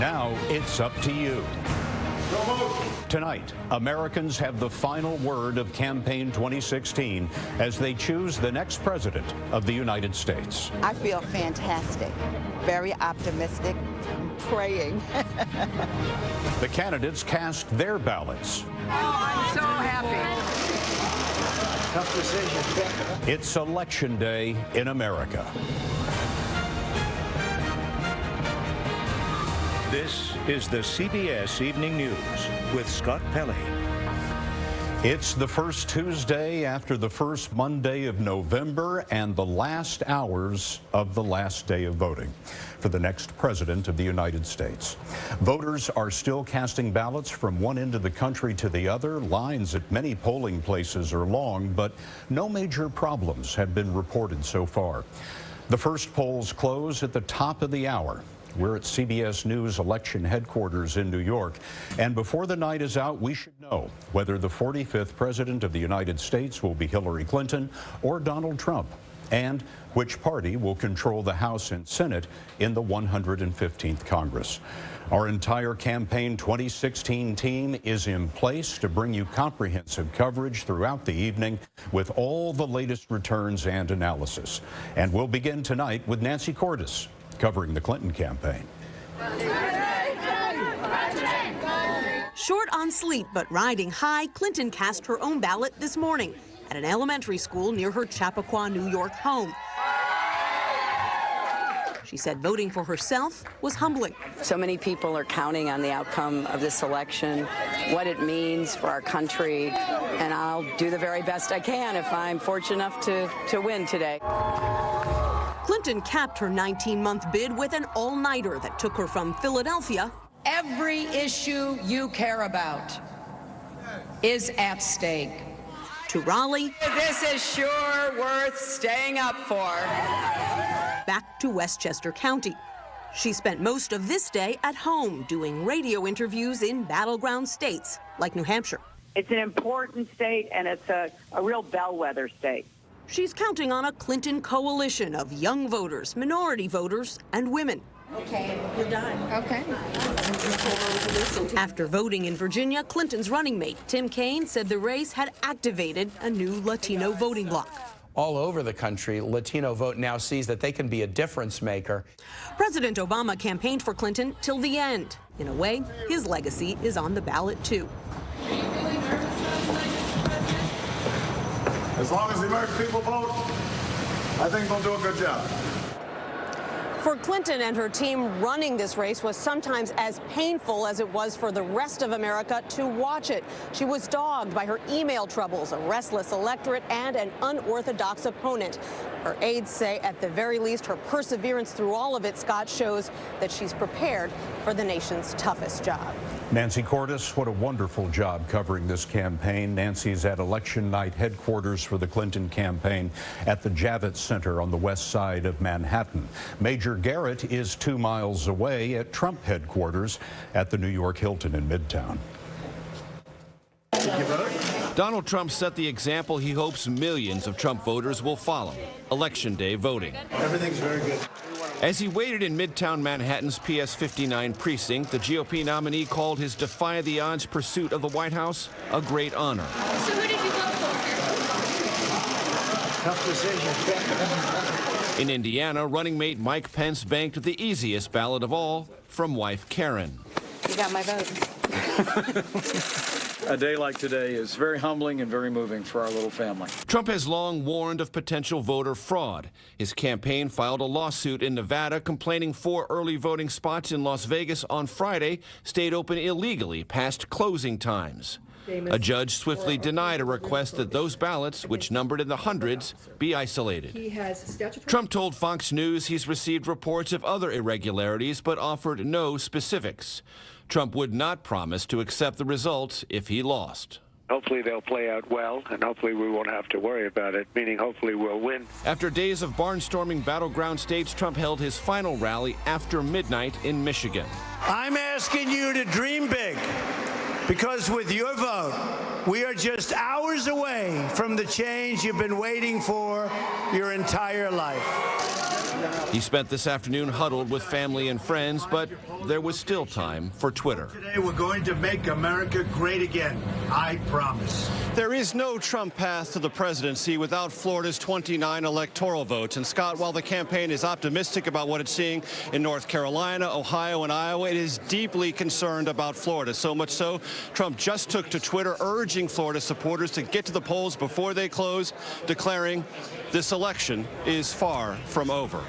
Now it's up to you. Tonight, Americans have the final word of campaign 2016 as they choose the next president of the United States. I feel fantastic, very optimistic, praying. The candidates cast their ballots. Oh, I'm so happy. Tough decision. It's Election Day in America. This is the CBS Evening News with Scott Pelley. It's the first Tuesday after the first Monday of November and the last hours of the last day of voting for the next president of the United States. Voters are still casting ballots from one end of the country to the other. Lines at many polling places are long, but no major problems have been reported so far. The first polls close at the top of the hour. We're at CBS News election headquarters in New York, and before the night is out, we should know whether the 45th president of the United States will be Hillary Clinton or Donald Trump, and which party will control the House and Senate in the 115th Congress. Our entire campaign 2016 team is in place to bring you comprehensive coverage throughout the evening with all the latest returns and analysis. And we'll begin tonight with Nancy Cordes, covering the Clinton campaign. Short on sleep but riding high, Clinton cast her own ballot this morning at an elementary school near her Chappaqua, New York home. She said voting for herself was humbling. So many people are counting on the outcome of this election, what it means for our country, and I'll do the very best I can if I'm fortunate enough to win today. Clinton capped her 19-month bid with an all-nighter that took her from Philadelphia. Every issue you care about is at stake. To Raleigh. This is sure worth staying up for. Back to Westchester County. She spent most of this day at home doing radio interviews in battleground states like New Hampshire. It's an important state, and it's a real bellwether state. She's counting on a Clinton coalition of young voters, minority voters, and women. Okay, we're done. Okay. After voting in Virginia, Clinton's running mate, Tim Kaine, said the race had activated a new Latino voting bloc. All over the country, Latino vote now sees that they can be a difference maker. President Obama campaigned for Clinton till the end. In a way, his legacy is on the ballot, too. As long as the American people vote, I think they'll do a good job. For Clinton and her team, running this race was sometimes as painful as it was for the rest of America to watch it. She was dogged by her email troubles, a restless electorate, and an unorthodox opponent. Her aides say, at the very least, her perseverance through all of it, Scott, shows that she's prepared for the nation's toughest job. Nancy Cordes, what a wonderful job covering this campaign. Nancy's at election night headquarters for the Clinton campaign at the Javits Center on the west side of Manhattan. Major Garrett is 2 miles away at Trump headquarters at the New York Hilton in Midtown. Donald Trump set the example he hopes millions of Trump voters will follow: Election Day voting. Everything's very good. As he waited in Midtown Manhattan's PS 59 precinct, the GOP nominee called his defy-the-odds pursuit of the White House a great honor. So who did you vote for? Tough decision. In Indiana, running mate Mike Pence banked the easiest ballot of all from wife Karen. You got my vote. A day like today is very humbling and very moving for our little family. Trump has long warned of potential voter fraud. His campaign filed a lawsuit in Nevada complaining 4 early voting spots in Las Vegas on Friday stayed open illegally past closing times. A judge swiftly denied a request that those ballots, which numbered in the hundreds, be isolated. Trump told Fox News he's received reports of other irregularities but offered no specifics. Trump would not promise to accept the results if he lost. Hopefully they'll play out well, and hopefully we won't have to worry about it, meaning hopefully we'll win. After days of barnstorming battleground states, Trump held his final rally after midnight in Michigan. I'm asking you to dream big, because with your vote, we are just hours away from the change you've been waiting for your entire life. He spent this afternoon huddled with family and friends, but there was still time for Twitter. Today we're going to make America great again. I promise. There is no Trump path to the presidency without Florida's 29 electoral votes. And Scott, while the campaign is optimistic about what it's seeing in North Carolina, Ohio, and Iowa, it is deeply concerned about Florida. So much so, Trump just took to Twitter urging Florida supporters to get to the polls before they close, declaring this election is far from over.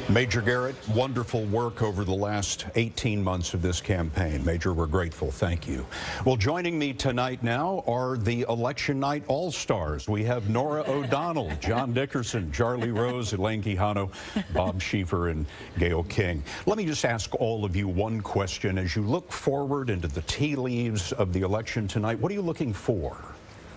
Major Garrett, wonderful work over the last 18 months of this campaign. Major, we're grateful. Thank you. Well, joining me tonight now are the election night all-stars. We have Nora O'Donnell, John Dickerson, Charlie Rose, Elaine Quijano, Bob Schieffer, and Gayle King. Let me just ask all of you one question. As you look forward into the tea leaves of the election tonight, what are you looking for?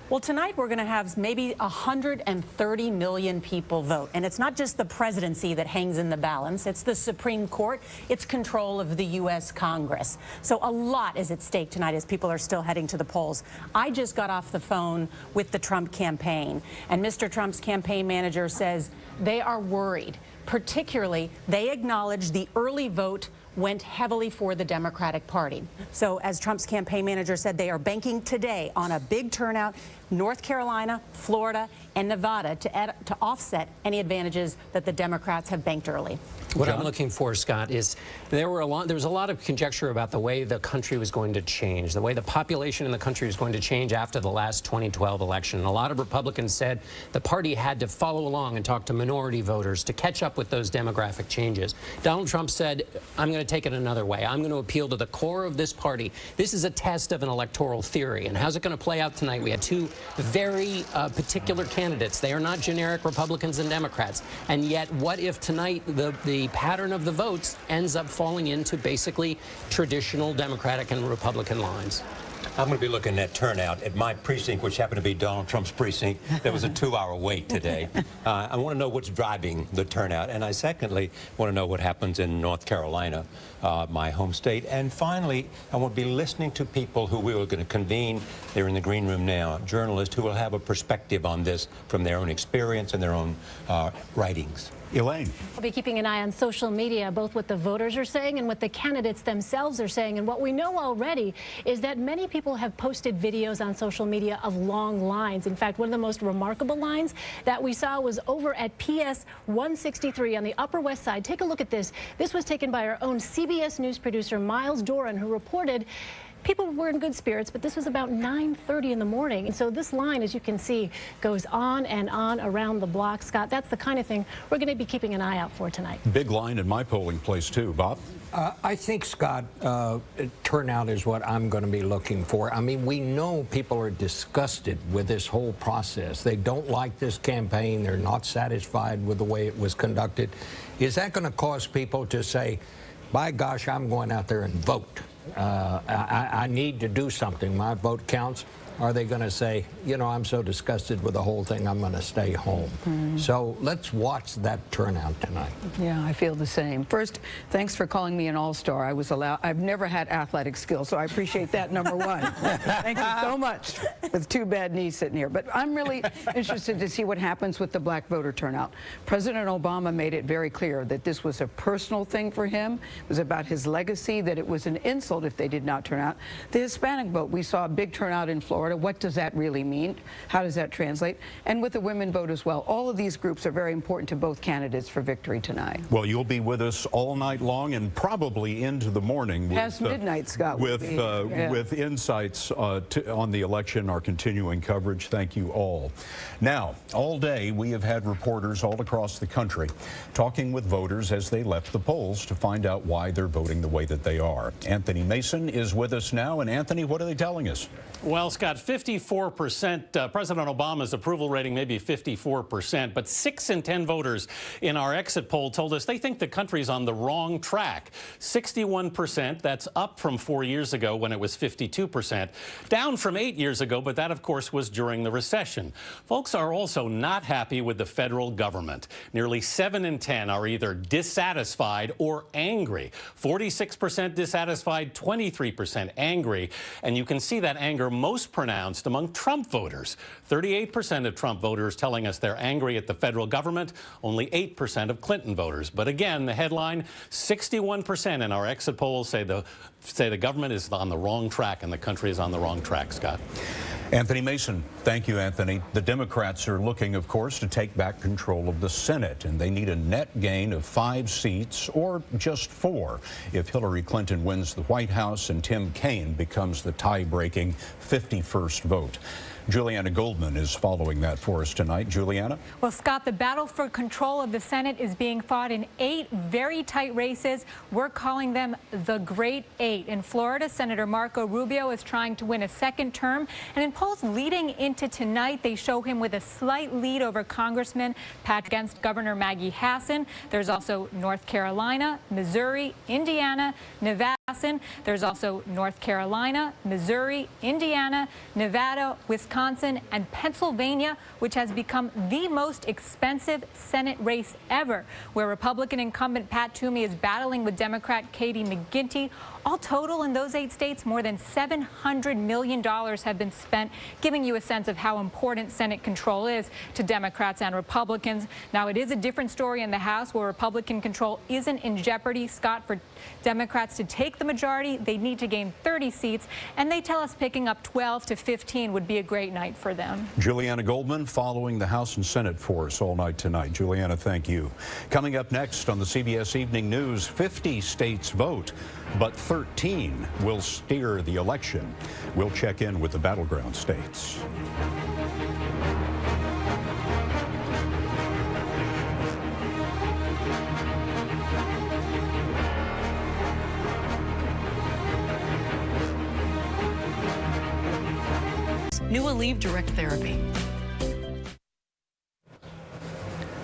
Well, tonight we're going to have maybe 130 million people vote. And it's not just the presidency that hangs in the balance. It's the Supreme Court. It's control of the U.S. Congress. So a lot is at stake tonight as people are still heading to the polls. I just got off the phone with the Trump campaign. And Mr. Trump's campaign manager says they are worried. Particularly, they acknowledge the early vote went heavily for the Democratic Party. So as Trump's campaign manager said, they are banking today on a big turnout, North Carolina, Florida, and Nevada to offset any advantages that the Democrats have banked early. What I'm looking for, Scott, is there was a lot of conjecture about the way the country was going to change, the way the population in the country was going to change after the last 2012 election. And a lot of Republicans said the party had to follow along and talk to minority voters to catch up with those demographic changes. Donald Trump said, I'm going to take it another way. I'm going to appeal to the core of this party. This is a test of an electoral theory. And how's it going to play out tonight? We had two very particular candidates. They are not generic Republicans and Democrats. And yet, what if tonight the pattern of the votes ends up falling into basically traditional Democratic and Republican lines? I'm going to be looking at turnout at my precinct, which happened to be Donald Trump's precinct. There was a 2-hour wait today. I want to know what's driving the turnout. And I secondly want to know what happens in North Carolina, my home state. And finally, I want to be listening to people who we are going to convene. They're in the green room now, journalists who will have a perspective on this from their own experience and their own writings. Elaine. I'll be keeping an eye on social media, both what the voters are saying and what the candidates themselves are saying. And what we know already is that many people have posted videos on social media of long lines. In fact, one of the most remarkable lines that we saw was over at PS 163 on the Upper West Side. Take a look at this. This was taken by our own CBS News producer, Miles Doran, who reported people were in good spirits, but this was about 9:30 in the morning. And so this line, as you can see, goes on and on around the block. Scott, that's the kind of thing we're going to be keeping an eye out for tonight. Big line in my polling place, too. Bob? I think, Scott, turnout is what I'm going to be looking for. I mean, we know people are disgusted with this whole process. They don't like this campaign. They're not satisfied with the way it was conducted. Is that going to cause people to say, by gosh, I'm going out there and vote? I need to do something. My vote counts. Are they going to say, you know, I'm so disgusted with the whole thing, I'm going to stay home? So let's watch that turnout tonight. Yeah, I feel the same. First, thanks for calling me an all-star. I've never had athletic skills, so I appreciate that, number one. Thank you so much, with two bad knees sitting here. But I'm really interested to see what happens with the black voter turnout. President Obama made it very clear that this was a personal thing for him. It was about his legacy, that it was an insult if they did not turn out. The Hispanic vote, we saw a big turnout in Florida. What does that really mean? How does that translate? And with the women vote as well. All of these groups are very important to both candidates for victory tonight. Well, you'll be with us all night long and probably into the morning. Past midnight, Scott. With insights on the election, our continuing coverage. Thank you all. Now, all day we have had reporters all across the country talking with voters as they left the polls to find out why they're voting the way that they are. Anthony Mason is with us now. And Anthony, what are they telling us? Well, Scott, 54%, President Obama's approval rating may be 54%, but 6 in 10 voters in our exit poll told us they think the country's on the wrong track. 61%, that's up from 4 years ago when it was 52%, down from 8 years ago, but that, of course, was during the recession. Folks are also not happy with the federal government. Nearly 7 in 10 are either dissatisfied or angry. 46% dissatisfied, 23% angry, and you can see that anger are most pronounced among Trump voters. 38% of Trump voters telling us they're angry at the federal government, only 8% of Clinton voters. But again, the headline, 61% in our exit polls say the government is on the wrong track and the country is on the wrong track, Scott. Anthony Mason. Thank you, Anthony. The Democrats are looking, of course, to take back control of the Senate, and they need a net gain of 5 seats or just 4 if Hillary Clinton wins the White House and Tim Kaine becomes the tie-breaking 51st vote. Juliana Goldman is following that for us tonight. Juliana? Well, Scott, the battle for control of the Senate is being fought in 8 very tight races. We're calling them the Great 8. In Florida, Senator Marco Rubio is trying to win a second term. And in polls leading into tonight, they show him with a slight lead over Congressman Pat against Governor Maggie Hassan. There's also North Carolina, Missouri, Indiana, Nevada. There's also North Carolina, Missouri, Indiana, Nevada, Wisconsin, and Pennsylvania, which has become the most expensive Senate race ever, where Republican incumbent Pat Toomey is battling with Democrat Katie McGinty. All total in those 8 states, more than $700 million have been spent, giving you a sense of how important Senate control is to Democrats and Republicans. Now, it is a different story in the House, where Republican control isn't in jeopardy. Scott, for Democrats to take the majority, they need to gain 30 seats, and they tell us picking up 12 to 15 would be a great night for them. Juliana Goldman following the House and Senate for us all night tonight. Juliana, thank you. Coming up next on the CBS Evening News, 50 states vote, but 13 will steer the election. We'll check in with the battleground states. New Aleve Direct Therapy.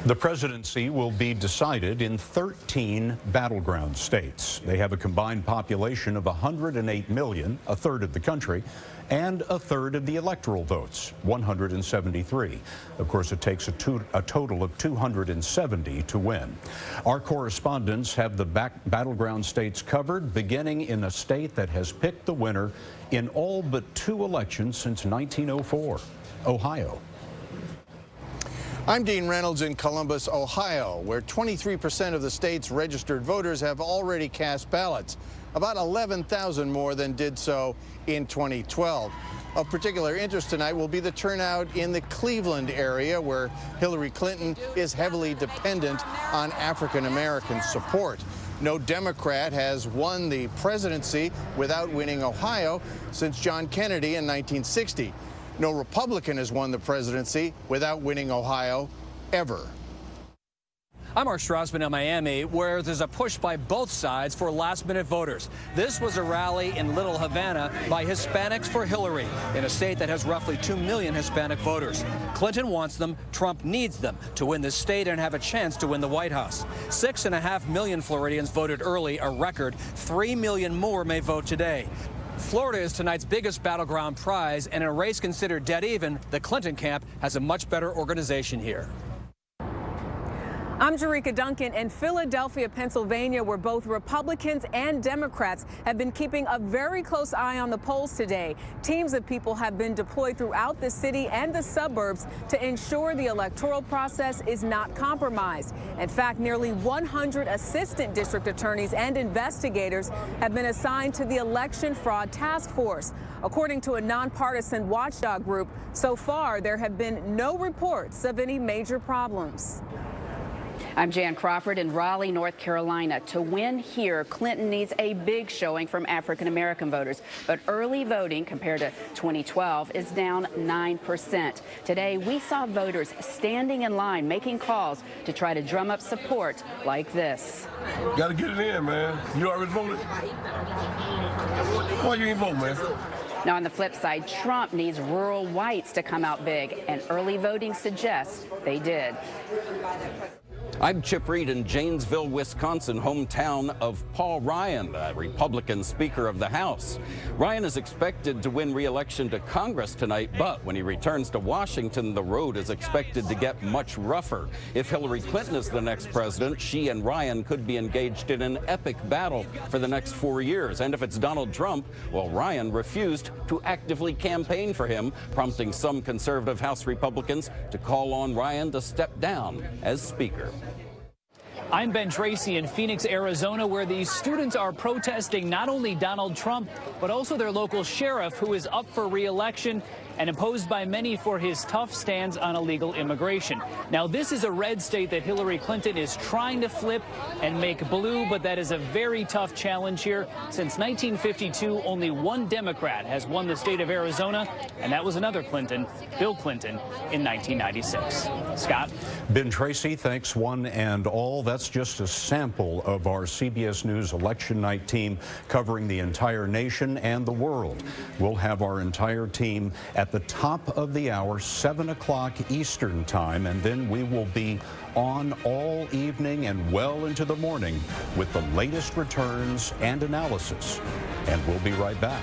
The presidency will be decided in 13 battleground states. They have a combined population of 108 million, a third of the country, and a third of the electoral votes, 173. Of course, it takes a total of 270 to win. Our correspondents have the battleground states covered, beginning in a state that has picked the winner in all but 2 elections since 1904, Ohio. I'm Dean Reynolds in Columbus, Ohio, where 23% of the state's registered voters have already cast ballots, about 11,000 more than did so in 2012. Of particular interest tonight will be the turnout in the Cleveland area, where Hillary Clinton is heavily dependent on African-American support. No Democrat has won the presidency without winning Ohio since John Kennedy in 1960. No Republican has won the presidency without winning Ohio, ever. I'm Mark Strausman in Miami, where there's a push by both sides for last-minute voters. This was a rally in Little Havana by Hispanics for Hillary, in a state that has roughly 2 million Hispanic voters. Clinton wants them, Trump needs them to win the state and have a chance to win the White House. 6.5 million Floridians voted early, a record. 3 million more may vote today. Florida is tonight's biggest battleground prize, and in a race considered dead even, the Clinton camp has a much better organization here. I'm Jerika Duncan in Philadelphia, Pennsylvania, where both Republicans and Democrats have been keeping a very close eye on the polls today. Teams of people have been deployed throughout the city and the suburbs to ensure the electoral process is not compromised. In fact, nearly 100 assistant district attorneys and investigators have been assigned to the election fraud task force. According to a nonpartisan watchdog group, so far there have been no reports of any major problems. I'm Jan Crawford in Raleigh, North Carolina. To win here, Clinton needs a big showing from African-American voters. But early voting, compared to 2012, is down 9%. Today, we saw voters standing in line, making calls to try to drum up support like this. Got to get it in, man. You already voted? Why you ain't vote, man? Now, on the flip side, Trump needs rural whites to come out big, and early voting suggests they did. I'm Chip Reed in Janesville, Wisconsin, hometown of Paul Ryan, the Republican Speaker of the House. Ryan is expected to win re-election to Congress tonight, but when he returns to Washington, the road is expected to get much rougher. If Hillary Clinton is the next president, she and Ryan could be engaged in an epic battle for the next 4 years. And if it's Donald Trump, well, Ryan refused to actively campaign for him, prompting some conservative House Republicans to call on Ryan to step down as Speaker. I'm Ben Tracy in Phoenix, Arizona, where these students are protesting not only Donald Trump, but also their local sheriff, who is up for re-election and opposed by many for his tough stance on illegal immigration. Now, this is a red state that Hillary Clinton is trying to flip and make blue, but that is a very tough challenge here. Since 1952, only one Democrat has won the state of Arizona, and that was another Clinton, Bill Clinton, in 1996. Scott? Ben Tracy, thanks one and all. That's just a sample of our CBS News election night team covering the entire nation and the world. We'll have our entire team at the top of the hour, 7 o'clock Eastern time, and then we will be on all evening and well into the morning with the latest returns and analysis. And we'll be right back.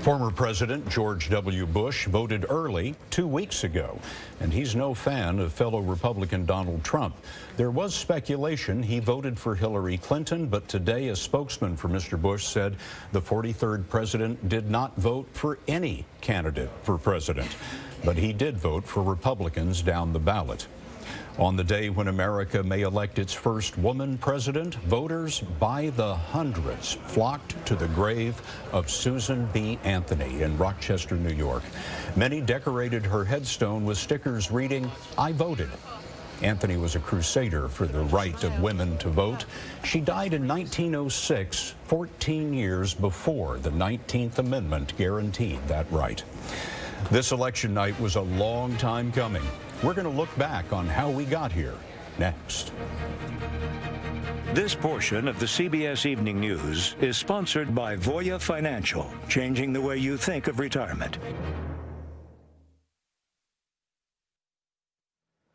Former President George W. Bush voted early 2 weeks ago, and he's no fan of fellow Republican Donald Trump. There was speculation he voted for Hillary Clinton, but today a spokesman for Mr. Bush said the 43rd president did not vote for any candidate for president, but he did vote for Republicans down the ballot. On the day when America may elect its first woman president, voters by the hundreds flocked to the grave of Susan B. Anthony in Rochester, New York. Many decorated her headstone with stickers reading, "I voted." Anthony was a crusader for the right of women to vote. She died in 1906, 14 years before the 19th Amendment guaranteed that right. This election night was a long time coming. We're going to look back on how we got here next. This portion of the CBS Evening News is sponsored by Voya Financial, changing the way you think of retirement.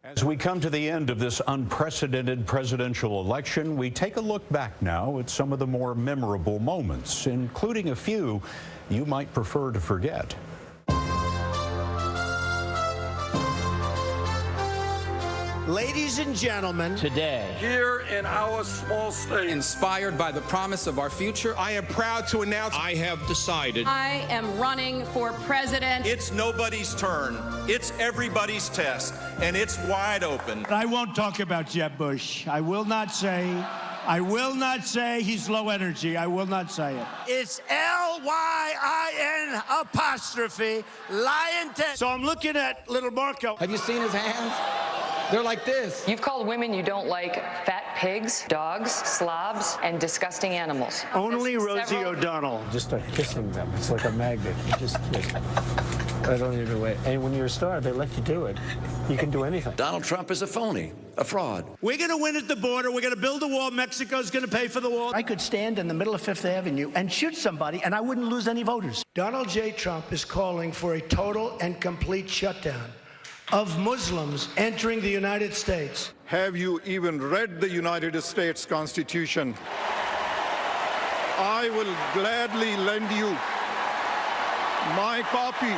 As we come to the end of this unprecedented presidential election, we take a look back now at some of the more memorable moments, including a few you might prefer to forget. Ladies and gentlemen, today, here in our small state, inspired by the promise of our future, I am proud to announce I have decided I am running for president. It's nobody's turn. It's everybody's test, and it's wide open. I won't talk about Jeb Bush. I will not say he's low energy. I will not say it. It's Lyin apostrophe Lion. So I'm looking at little Marco. Have you seen his hands? They're like this. You've called women you don't like fat pigs, dogs, slobs, and disgusting animals. Only Rosie O'Donnell. Just start kissing them. It's like a magnet. You just kiss. I don't even wait. And when you're a star, they let you do it. You can do anything. Donald Trump is a phony, a fraud. We're going to win at the border. We're going to build a wall. Mexico's going to pay for the wall. I could stand in the middle of Fifth Avenue and shoot somebody, and I wouldn't lose any voters. Donald J. Trump is calling for a total and complete shutdown of Muslims entering the United States. Have you even read the United States Constitution? I will gladly lend you my copy.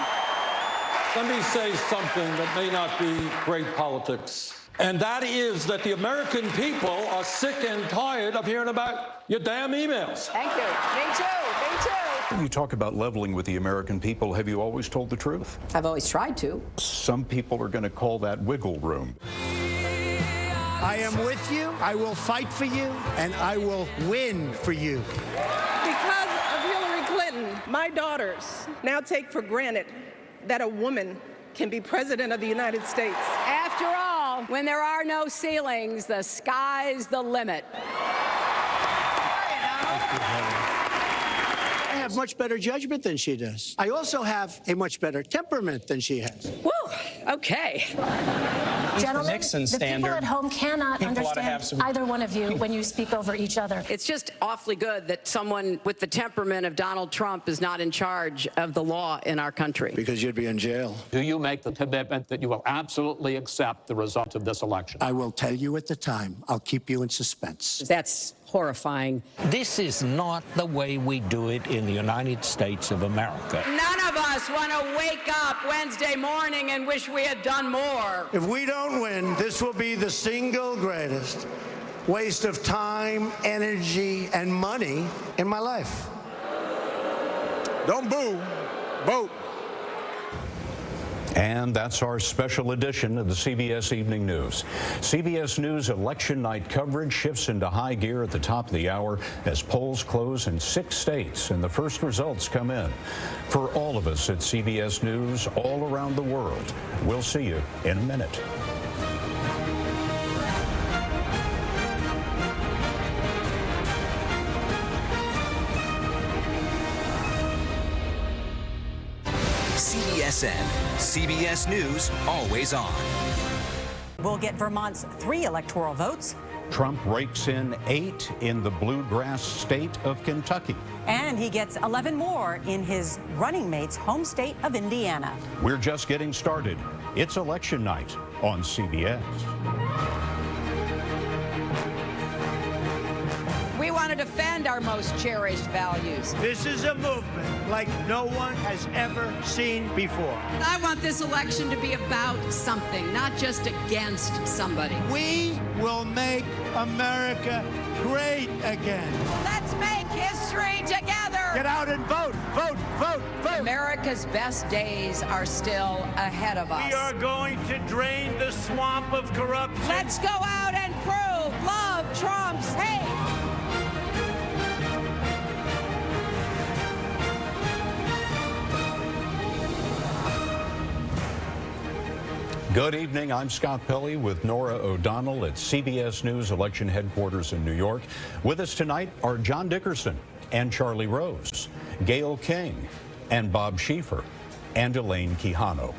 Let me say something that may not be great politics. And that is that the American people are sick and tired of hearing about your damn emails. Thank you. Me too. Me too. You talk about leveling with the American people. Have you always told the truth? I've always tried to. Some people are going to call that wiggle room. I am with you, I will fight for you, and I will win for you. Because of Hillary Clinton, my daughters now take for granted that a woman can be president of the United States. After all, when there are no ceilings, the sky's the limit. I have much better judgment than she does. I also have a much better temperament than she has. Woo, okay. Gentlemen, Nixon the standard. people at home cannot People ought to have understand either one of you when you speak over each other. It's just awfully good that someone with the temperament of Donald Trump is not in charge of the law in our country. Because you'd be in jail. Do you make the commitment that you will absolutely accept the result of this election? I will tell you at the time. I'll keep you in suspense. That's horrifying. This is not the way we do it in the United States of America. None of us want to wake up Wednesday morning and wish we had done more. If we don't win, this will be the single greatest waste of time, energy, and money in my life. Don't boo, vote. And that's our special edition of the CBS Evening News. CBS News election night coverage shifts into high gear at the top of the hour as polls close in 6 states and the first results come in. For all of us at CBS News all around the world, we'll see you in a minute. CBSN, CBS News, always on. We'll get Vermont's 3 electoral votes. Trump rakes in 8 in the bluegrass state of Kentucky. And he gets 11 more in his running mate's home state of Indiana. We're just getting started. It's election night on CBS. We want to defend our most cherished values. This is a movement like no one has ever seen before. I want this election to be about something, not just against somebody. We will make America great again. Let's make history together. Get out and vote, vote, vote, vote. America's best days are still ahead of us. We are going to drain the swamp of corruption. Let's go out and prove love trumps hate. Good evening. I'm Scott Pelley with Nora O'Donnell at CBS News election headquarters in New York. With us tonight are John Dickerson and Charlie Rose, Gayle King and Bob Schieffer, and Elaine Quijano.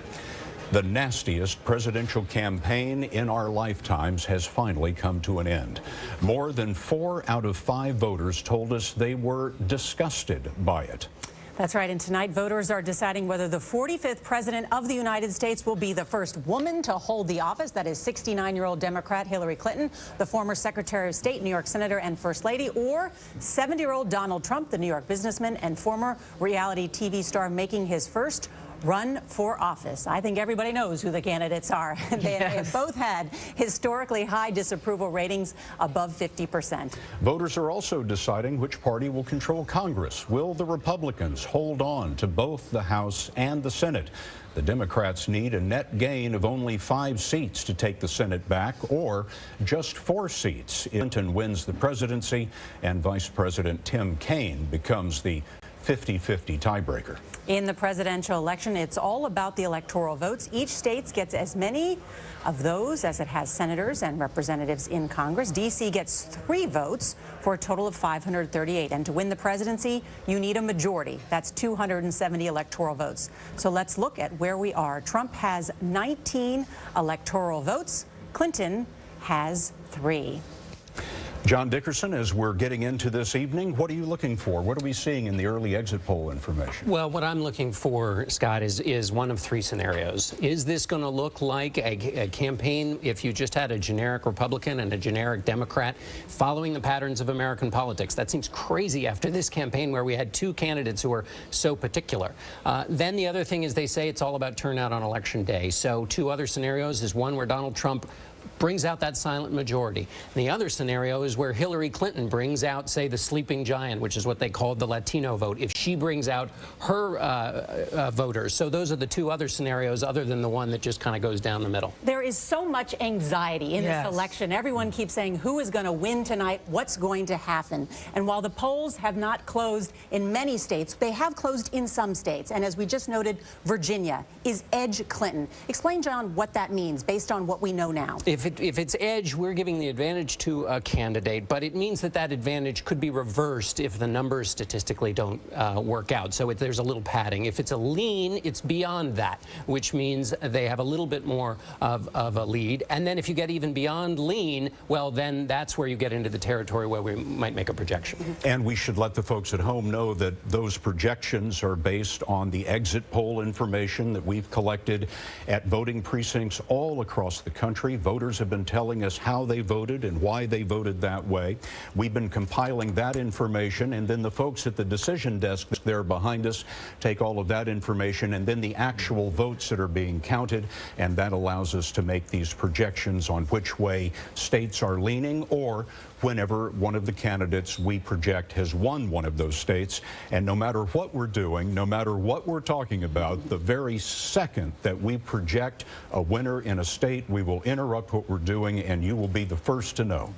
The nastiest presidential campaign in our lifetimes has finally come to an end. More than 4 out of 5 voters told us they were disgusted by it. That's right. And tonight, voters are deciding whether the 45th president of the United States will be the first woman to hold the office. That is 69-year-old Democrat Hillary Clinton, the former Secretary of State, New York Senator and First Lady, or 70-year-old Donald Trump, the New York businessman and former reality TV star, making his first run for office. I think everybody knows who the candidates are. They have both had historically high disapproval ratings above 50%. Voters are also deciding which party will control Congress. Will the Republicans hold on to both the House and the Senate? The Democrats need a net gain of only 5 seats to take the Senate back, or just 4 seats if Clinton wins the presidency and Vice President Tim Kaine becomes the 50-50 tiebreaker. In the presidential election, it's all about the electoral votes. Each state gets as many of those as it has senators and representatives in Congress. D.C. gets 3 votes for a total of 538. And to win the presidency, you need a majority. That's 270 electoral votes. So let's look at where we are. Trump has 19 electoral votes. Clinton has 3. John Dickerson, as we're getting into this evening, what are you looking for? What are we seeing in the early exit poll information? Well, what I'm looking for, Scott, is one of 3 scenarios. Is this going to look like a campaign if you just had a generic Republican and a generic Democrat following the patterns of American politics? That seems crazy after this campaign where we had 2 candidates who were so particular. Then the other thing is they say it's all about turnout on Election Day. So 2 other scenarios is one where Donald Trump brings out that silent majority. The other scenario is where Hillary Clinton brings out, say, the sleeping giant, which is what they called the Latino vote, if she brings out her voters. So those are the 2 other scenarios other than the one that just kind of goes down the middle. There is so much anxiety in this election. Everyone keeps saying who is going to win tonight, what's going to happen. And while the polls have not closed in many states, they have closed in some states. And as we just noted, Virginia is edge Clinton. Explain, John, what that means based on what we know now. If it's edge, we're giving the advantage to a candidate, but it means that that advantage could be reversed if the numbers statistically don't work out. So there's a little padding. If it's a lean, it's beyond that, which means they have a little bit more of a lead. And then if you get even beyond lean, well, then that's where you get into the territory where we might make a projection. And we should let the folks at home know that those projections are based on the exit poll information that we've collected at voting precincts all across the country. Voters have been telling us how they voted and why they voted that way. We've been compiling that information, and then the folks at the decision desk there behind us take all of that information and then the actual votes that are being counted, and that allows us to make these projections on which way states are leaning, or whenever one of the candidates we project has won one of those states. And no matter what we're doing, no matter what we're talking about, the very second that we project a winner in a state, we will interrupt what we're doing and you will be the first to know.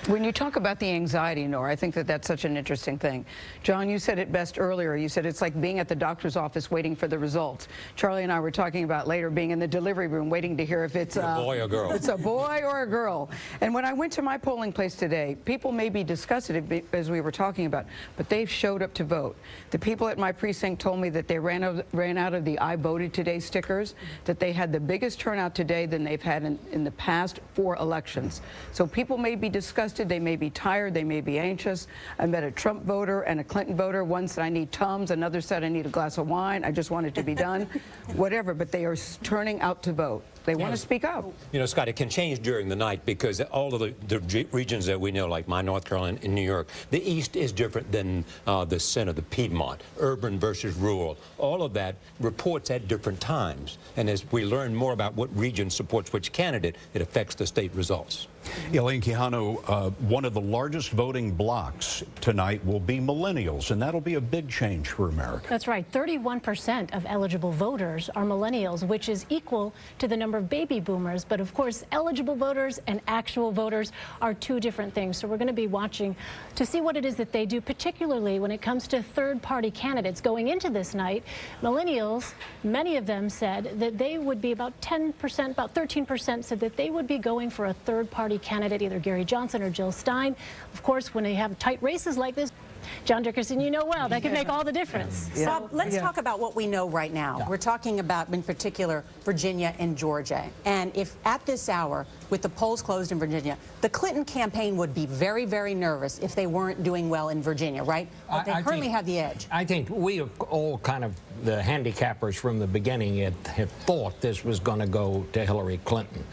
When you talk about the anxiety, Nora, I think that that's such an interesting thing. John, you said it best earlier. You said it's like being at the doctor's office waiting for the results. Charlie and I were talking about later being in the delivery room waiting to hear if it's a boy or girl. It's a boy or a girl. And when I went to my polling place today, people may be disgusted as we were talking about, but they showed up to vote. The people at my precinct told me that they ran out of the I voted today stickers, that they had the biggest turnout today than they've had in the past 4 elections. So people may be disgusted. They may be tired. They may be anxious. I met a Trump voter and a Clinton voter. One said, I need Tums. Another said, I need a glass of wine. I just want it to be done. Whatever. But they are turning out to vote. They want to speak up. You know, Scott, it can change during the night because all of the regions that we know, like my North Carolina and New York, the East is different than the center, the Piedmont, urban versus rural. All of that reports at different times. And as we learn more about what region supports which candidate, it affects the state results. Elaine Quijano, one of the largest voting blocs tonight will be millennials, and that'll be a big change for America. That's right. 31% of eligible voters are millennials, which is equal to the number of baby boomers. But of course, eligible voters and actual voters are 2 different things. So we're going to be watching to see what it is that they do, particularly when it comes to third-party candidates. Going into this night, millennials, many of them said that they would be about 10%, about 13% said that they would be going for a third-party candidate, either Gary Johnson or Jill Stein. Of course, when they have tight races like this, John Dickerson, you know well, that can make all the difference. Yeah. Bob, let's talk about what we know right now. Yeah. We're talking about, in particular, Virginia and Georgia. And if at this hour, with the polls closed in Virginia, the Clinton campaign would be very, very nervous if they weren't doing well in Virginia, right? But they currently have the edge. I think we all kind of, the handicappers from the beginning, had thought this was going to go to Hillary Clinton.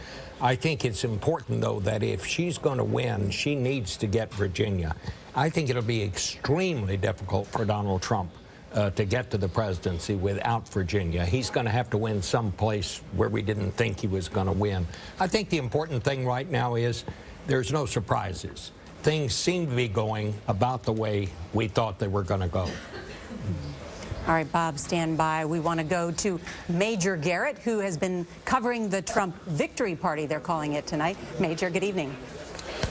I think it's important, though, that if she's going to win, she needs to get Virginia. I think it'll be extremely difficult for Donald Trump to get to the presidency without Virginia. He's going to have to win someplace where we didn't think he was going to win. I think the important thing right now is there's no surprises. Things seem to be going about the way we thought they were going to go. All right, Bob, stand by. We want to go to Major Garrett, who has been covering the Trump victory party, they're calling it tonight. Major, good evening.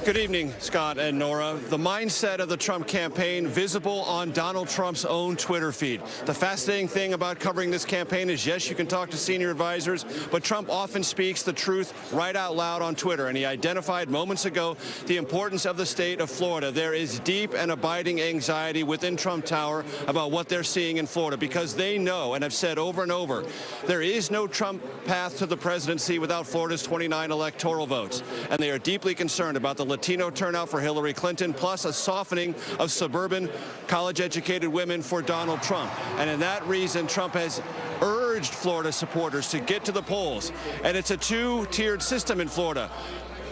Good evening, Scott and Nora. The mindset of the Trump campaign visible on Donald Trump's own Twitter feed. The fascinating thing about covering this campaign is, yes, you can talk to senior advisors, but Trump often speaks the truth right out loud on Twitter. And he identified moments ago the importance of the state of Florida. There is deep and abiding anxiety within Trump Tower about what they're seeing in Florida, because they know, and have said over and over, there is no Trump path to the presidency without Florida's 29 electoral votes. And they are deeply concerned about the Latino turnout for Hillary Clinton, plus a softening of suburban college-educated women for Donald Trump. And in that reason, Trump has urged Florida supporters to get to the polls. And it's a 2-tiered system in Florida.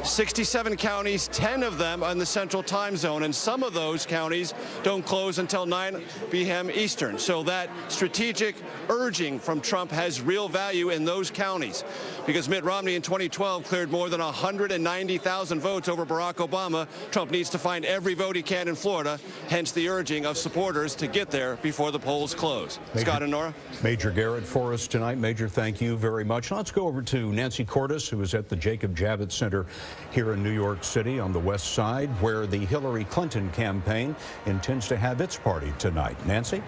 67 counties, 10 of them in the central time zone, and some of those counties don't close until 9 p.m. Eastern. So that strategic urging from Trump has real value in those counties, because Mitt Romney in 2012 cleared more than 190,000 votes over Barack Obama. Trump needs to find every vote he can in Florida, hence the urging of supporters to get there before the polls close. Scott and Nora. Major Garrett for us tonight. Major, thank you very much. Let's go over to Nancy Cordes, who is at the Jacob Javits Center here in New York City on the west side, where the Hillary Clinton campaign intends to have its party tonight. Nancy?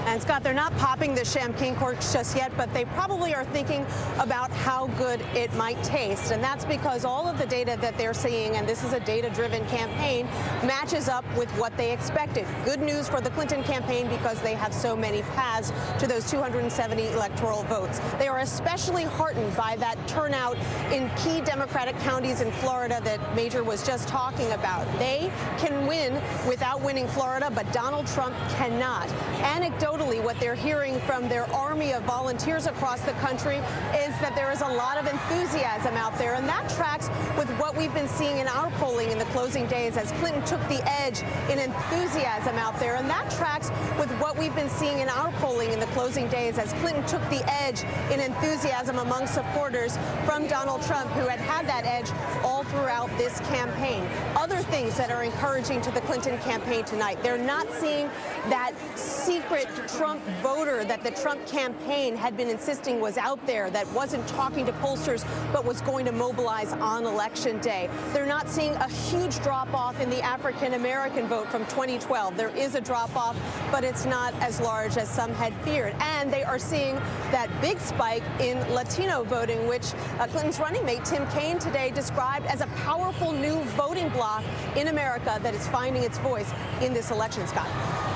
And Scott, they're not popping the champagne corks just yet, but they probably are thinking about how good it might taste. And that's because all of the data that they're seeing, and this is a data-driven campaign, matches up with what they expected. Good news for the Clinton campaign because they have so many paths to those 270 electoral votes. They are especially heartened by that turnout in key Democratic counties in Florida that Major was just talking about. They can win without winning Florida, but Donald Trump cannot. Anecdotally, what they're hearing from their army of volunteers across the country is that there is a lot of enthusiasm out there, and that tracks with what we've been seeing in our polling in the closing days as Clinton took the edge in enthusiasm out there, and that tracks with what we've been seeing in our polling in the closing days as Clinton took the edge in enthusiasm among supporters from Donald Trump, who had that edge all throughout this campaign. Other things that are encouraging to the Clinton campaign tonight, they're not seeing that secret Trump voter that the Trump campaign had been insisting was out there, that wasn't talking to pollsters but was going to mobilize on Election Day. They're not seeing a huge drop-off in the African-American vote from 2012. There is a drop-off, but it's not as large as some had feared. And they are seeing that big spike in Latino voting, which Clinton's running mate Tim Kaine today described as a powerful new voting bloc in America that is finding its voice in this election, Scott.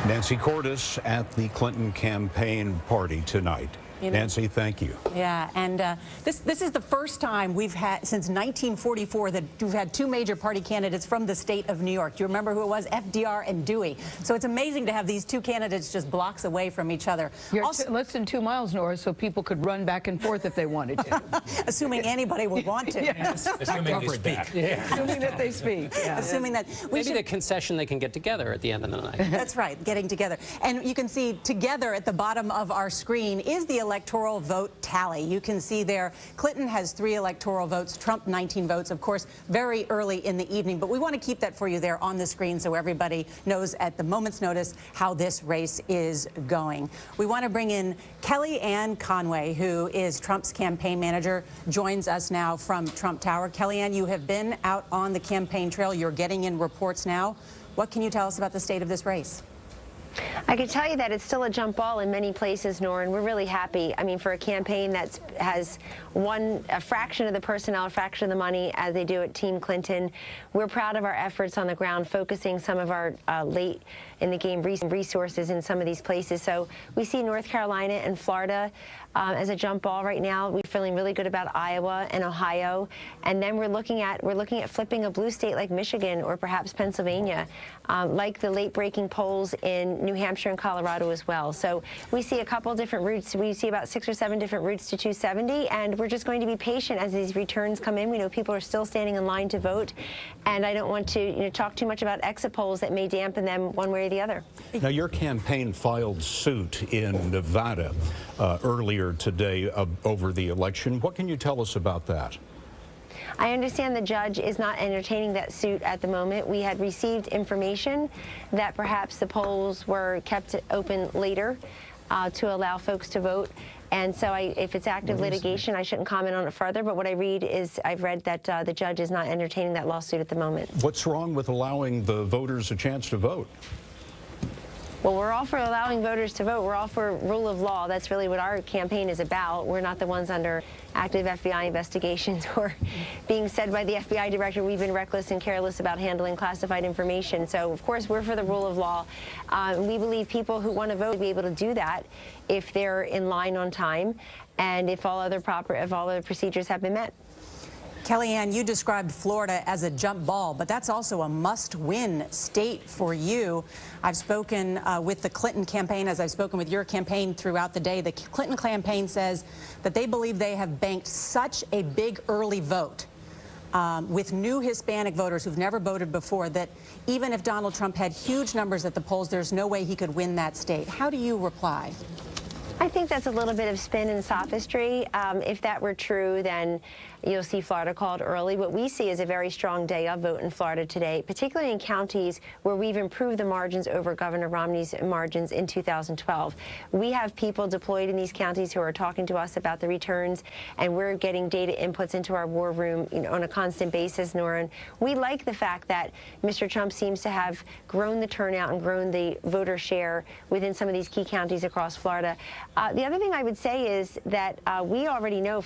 Nancy Cordes at the Clinton campaign party tonight. Nancy, thank you. Yeah, and this is the first time we've had, since 1944, that we've had two major party candidates from the state of New York. Do you remember who it was? FDR and Dewey. So it's amazing to have these two candidates just blocks away from each other. You're less than 2 miles, Nora, so people could run back and forth if they wanted to. Assuming anybody would want to. Yes. Assuming they speak. Yeah. Assuming that they speak. Yeah. Assuming that maybe the concession they can get together at the end of the night. That's right, getting together. And you can see together at the bottom of our screen is the electoral vote tally. You can see there Clinton has 3 electoral votes, Trump 19 votes, of course, very early in the evening. But we want to keep that for you there on the screen so everybody knows at the moment's notice how this race is going. We want to bring in Kellyanne Conway, who is Trump's campaign manager, joins us now from Trump Tower. Kellyanne, you have been out on the campaign trail. You're getting in reports now. What can you tell us about the state of this race? I can tell you that it's still a jump ball in many places, Nora, and we're really happy. I mean, for a campaign that has a fraction of the personnel, a fraction of the money as they do at Team Clinton, we're proud of our efforts on the ground, focusing some of our late in the game resources in some of these places. So we see North Carolina and Florida as a jump ball right now. We're feeling really good about Iowa and Ohio, and then we're looking at flipping a blue state like Michigan or perhaps Pennsylvania, like the late-breaking polls in New Hampshire and Colorado as well. So we see a couple different routes. We see about 6 or 7 different routes to 270, and we're just going to be patient as these returns come in. We know people are still standing in line to vote, and I don't want to talk too much about exit polls that may dampen them one way or the other. Now, your campaign filed suit in Nevada earlier today over the election. What can you tell us about that? I understand the judge is not entertaining that suit at the moment. We had received information that perhaps the polls were kept open later to allow folks to vote. And so if it's active litigation, I shouldn't comment on it further. But what I read is I've read that the judge is not entertaining that lawsuit at the moment. What's wrong with allowing the voters a chance to vote? Well, we're all for allowing voters to vote. We're all for rule of law. That's really what our campaign is about. We're not the ones under active FBI investigations or being said by the FBI director we've been reckless and careless about handling classified information. So, of course, we're for the rule of law. We believe people who want to vote will be able to do that if they're in line on time and if all other procedures have been met. Kellyanne, you described Florida as a jump ball, but that's also a must-win state for you. I've spoken with the Clinton campaign, as I've spoken with your campaign throughout the day. The Clinton campaign says that they believe they have banked such a big early vote with new Hispanic voters who've never voted before that even if Donald Trump had huge numbers at the polls, there's no way he could win that state. How do you reply? I think that's a little bit of spin and sophistry. If that were true, then you'll see Florida called early. What we see is a very strong day of vote in Florida today, particularly in counties where we've improved the margins over Governor Romney's margins in 2012. We have people deployed in these counties who are talking to us about the returns, and we're getting data inputs into our war room on a constant basis, Nora. And we like the fact that Mr. Trump seems to have grown the turnout and grown the voter share within some of these key counties across Florida. The other thing I would say is that we already know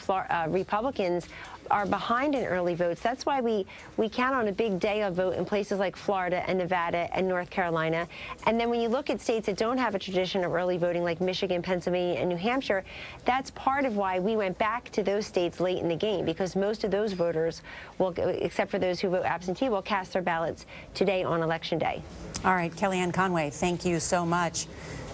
Republicans are behind in early votes. That's why we count on a big day of vote in places like Florida and Nevada and North Carolina. And then when you look at states that don't have a tradition of early voting like Michigan, Pennsylvania, and New Hampshire, that's part of why we went back to those states late in the game, because most of those voters, will, except for those who vote absentee, will cast their ballots today on Election Day. All right, Kellyanne Conway, thank you so much.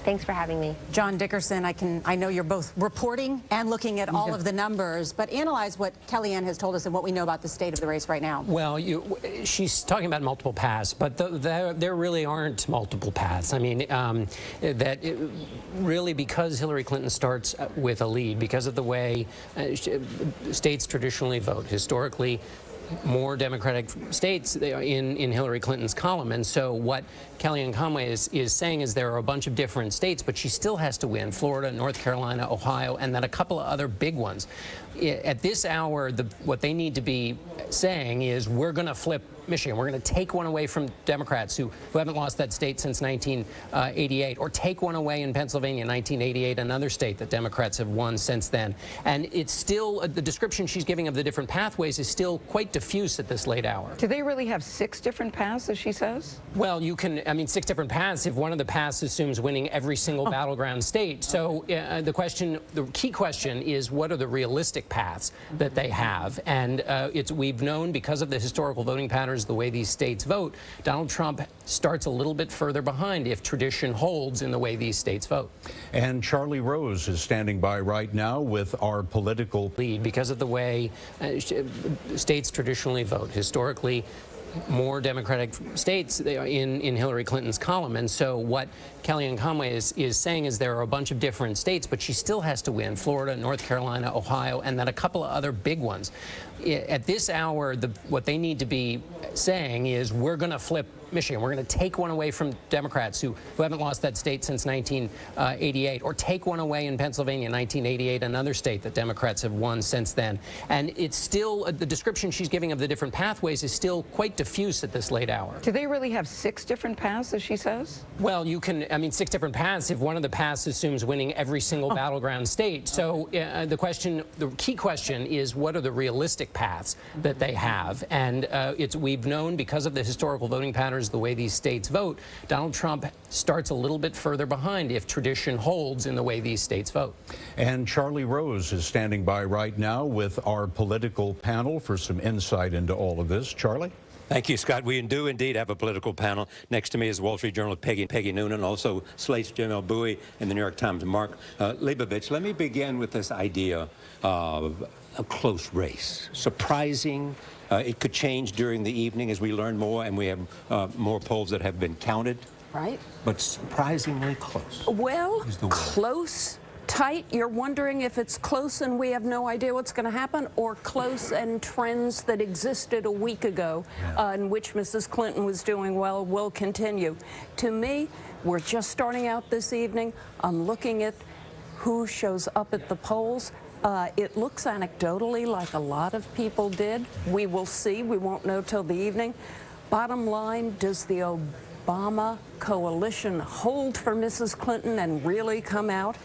Thanks for having me. John Dickerson, I know you're both reporting and looking at all of the numbers, but analyze what Kellyanne has told us and what we know about the state of the race right now. Well, she's talking about multiple paths, but there really aren't multiple paths. I mean, really, because Hillary Clinton starts with a lead, because of the way states traditionally vote, historically, more Democratic states in Hillary Clinton's column. And so what Kellyanne Conway is saying is there are a bunch of different states, but she still has to win Florida, North Carolina, Ohio, and then a couple of other big ones. At this hour, what they need to be saying is we're going to flip Michigan. We're going to take one away from Democrats who haven't lost that state since 1988, or take one away in Pennsylvania, 1988, another state that Democrats have won since then. And it's still, the description she's giving of the different pathways is still quite diffuse at this late hour. Do they really have 6 different paths, as she says? Well, you can, I mean, 6 different paths if one of the paths assumes winning every single battleground state. So the key question is, what are the realistic paths that they have? And we've known, because of the historical voting patterns, the way these states vote, Donald Trump starts a little bit further behind if tradition holds in the way these states vote. And Charlie Rose is standing by right now with our political lead, because of the way states traditionally vote, historically, more Democratic states in Hillary Clinton's column. And so what Kellyanne Conway is saying is there are a bunch of different states, but she still has to win Florida, North Carolina, Ohio, and then a couple of other big ones. At this hour, what they need to be saying is we're going to flip Michigan. We're going to take one away from Democrats who haven't lost that state since 1988, or take one away in Pennsylvania, 1988, another state that Democrats have won since then. And it's still, the description she's giving of the different pathways is still quite diffuse at this late hour. Do they really have 6 different paths, as she says? Well, you can, I mean, 6 different paths if one of the paths assumes winning every single battleground state. So the key question is, what are the realistic paths that they have? And we've known, because of the historical voting patterns, the way these states vote, Donald Trump starts a little bit further behind if tradition holds in the way these states vote. And Charlie Rose is standing by right now with our political panel for some insight into all of this. Charlie? Thank you, Scott. We do indeed have a political panel. Next to me is Wall Street Journal Peggy Noonan, also Slate's Jamel Bowie, and the New York Times' Mark Leibovich. Let me begin with this idea of a close race. Surprising. It could change during the evening as we learn more, and we have more polls that have been counted. Right. But surprisingly close. Well, close, tight. You're wondering if it's close and we have no idea what's going to happen, or close and trends that existed a week ago in which Mrs. Clinton was doing well will continue. To me, we're just starting out this evening. I'm looking at who shows up at the polls. It looks anecdotally like a lot of people did. We will see. We won't know till the evening. Bottom line, does the Obama coalition hold for Mrs. Clinton and really come out?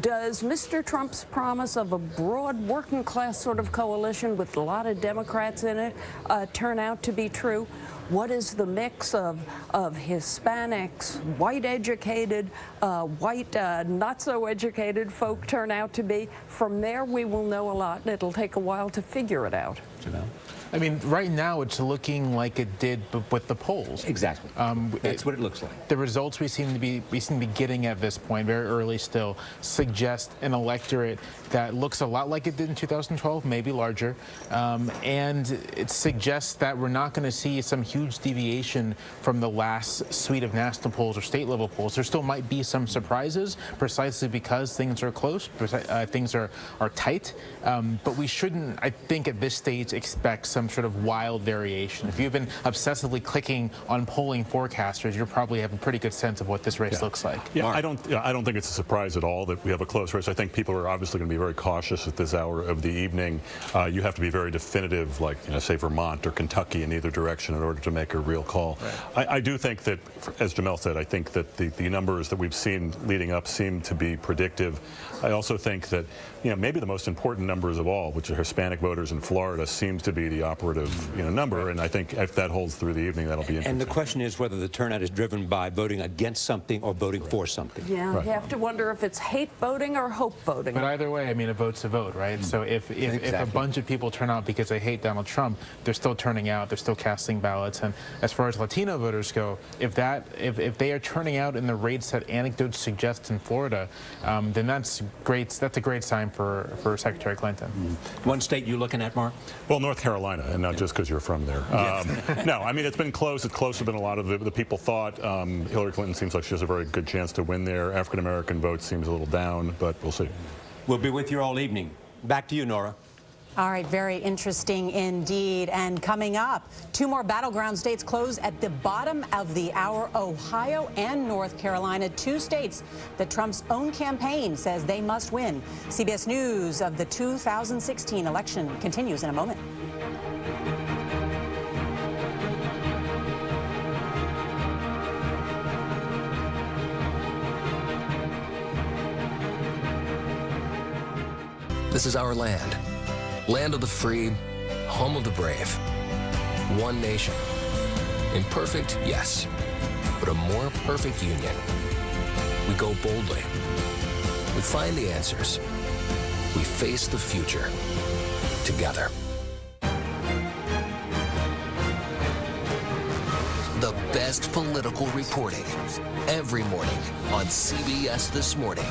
Does Mr. Trump's promise of a broad working class sort of coalition with a lot of Democrats in it turn out to be true? What is the mix of Hispanics, white educated, white not so educated folk turn out to be? From there, we will know a lot, and it'll take a while to figure it out. I mean, right now it's looking like it did with the polls. Exactly. That's what it looks like. the results we seem to be getting at this point, very early still, suggest an electorate that looks a lot like it did in 2012, maybe larger, and it suggests that we're not going to see some huge deviation from the last suite of national polls or state-level polls. There still might be some surprises, precisely because things are close, things are tight, but we shouldn't, I think, at this stage expect some sort of wild variation. If you've been obsessively clicking on polling forecasters, you probably have a pretty good sense of what this race looks like. Yeah, I don't think it's a surprise at all that we have a close race. I think people are obviously going to be very cautious at this hour of the evening. You have to be very definitive, like, say, Vermont or Kentucky in either direction in order to make a real call. Right. I do think that, as Jamel said, I think that the numbers that we've seen leading up seem to be predictive. I also think that, maybe the most important numbers of all, which are Hispanic voters in Florida, seems to be the operative, number. And I think if that holds through the evening, that'll be interesting. And the question is whether the turnout is driven by voting against something or voting for something. Yeah, you have to wonder if it's hate voting or hope voting. But either way, I mean, a vote's a vote, right? So if a bunch of people turn out because they hate Donald Trump, they're still turning out, they're still casting ballots. And as far as Latino voters go, if they are turning out in the rates that anecdotes suggest in Florida, then that's great. That's a great sign for Secretary Clinton. One state you looking at, Mark? Well, North Carolina, and not just because you're from there. No, I mean, it's been close. It's closer than a lot of the people thought. Hillary Clinton seems like she has a very good chance to win there. African-American vote seems a little down, but we'll see. We'll be with you all evening. Back to you, Nora. All right, very interesting indeed. And coming up, 2 more battleground states close at the bottom of the hour, Ohio and North Carolina, 2 states that Trump's own campaign says they must win. CBS News of the 2016 election continues in a moment. This is our land. Land of the free, home of the brave. One nation. Imperfect, yes, but a more perfect union. We go boldly. We find the answers. We face the future together. The best political reporting every morning on CBS This Morning.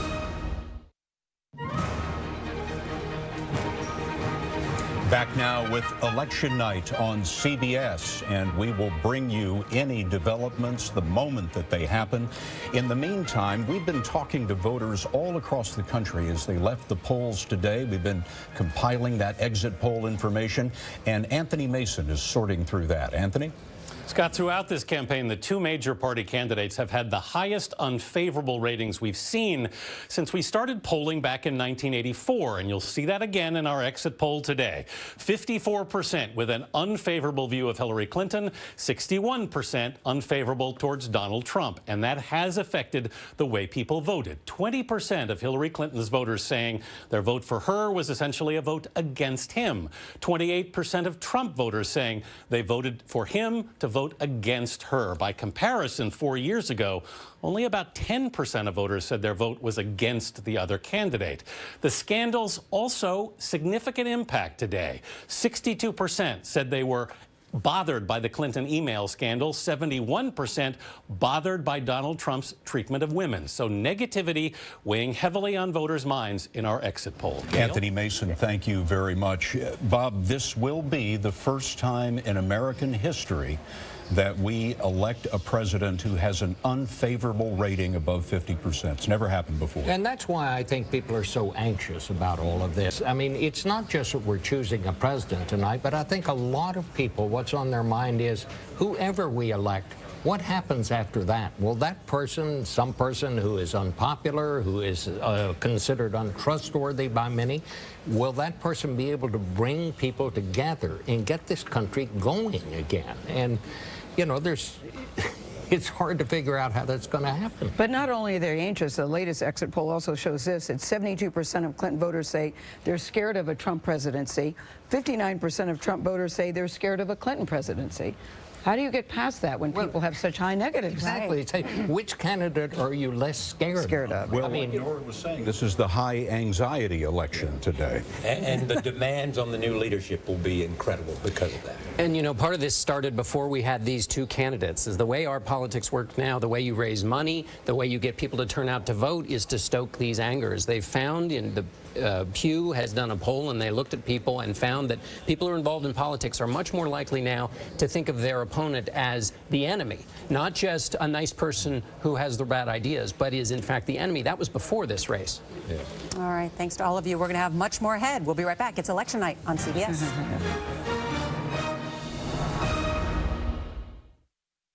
Back now with Election Night on CBS, and we will bring you any developments the moment that they happen. In the meantime, we've been talking to voters all across the country as they left the polls today. We've been compiling that exit poll information, and Anthony Mason is sorting through that. Anthony? Scott, throughout this campaign, the 2 major party candidates have had the highest unfavorable ratings we've seen since we started polling back in 1984, and you'll see that again in our exit poll today. 54% with an unfavorable view of Hillary Clinton, 61% unfavorable towards Donald Trump, and that has affected the way people voted. 20% of Hillary Clinton's voters saying their vote for her was essentially a vote against him. 28% of Trump voters saying they voted for him to vote against her. By comparison, 4 years ago, only about 10% of voters said their vote was against the other candidate. The scandals also significant impact today. 62% said they were bothered by the Clinton email scandal, 71% bothered by Donald Trump's treatment of women. So negativity weighing heavily on voters' minds in our exit poll. Gail? Anthony Mason, thank you very much. Bob, this will be the first time in American history that we elect a president who has an unfavorable rating above 50%. It's never happened before. And that's why I think people are so anxious about all of this. I mean, it's not just that we're choosing a president tonight, but I think a lot of people, what's on their mind is whoever we elect, what happens after that? Will that person, some person who is unpopular, who is considered untrustworthy by many, will that person be able to bring people together and get this country going again? And, you know, it's hard to figure out how that's going to happen. But not only are they anxious, the latest exit poll also shows this. It's 72% of Clinton voters say they're scared of a Trump presidency. 59% of Trump voters say they're scared of a Clinton presidency. How do you get past that when people have such high negatives? Exactly. Say, which candidate are you less scared of? Well, I mean, Nora was saying this is the high anxiety election today. And the demands on the new leadership will be incredible because of that. And, you know, part of this started before we had these two candidates. Is the way our politics work now, the way you raise money, the way you get people to turn out to vote is to stoke these angers. They've found in the Pew has done a poll, and they looked at people and found that people who are involved in politics are much more likely now to think of their opponent as the enemy, not just a nice person who has the bad ideas, but is in fact the enemy. That was before this race. Yeah. All right, thanks to all of you. We're going to have much more ahead. We'll be right back. It's election night on CBS.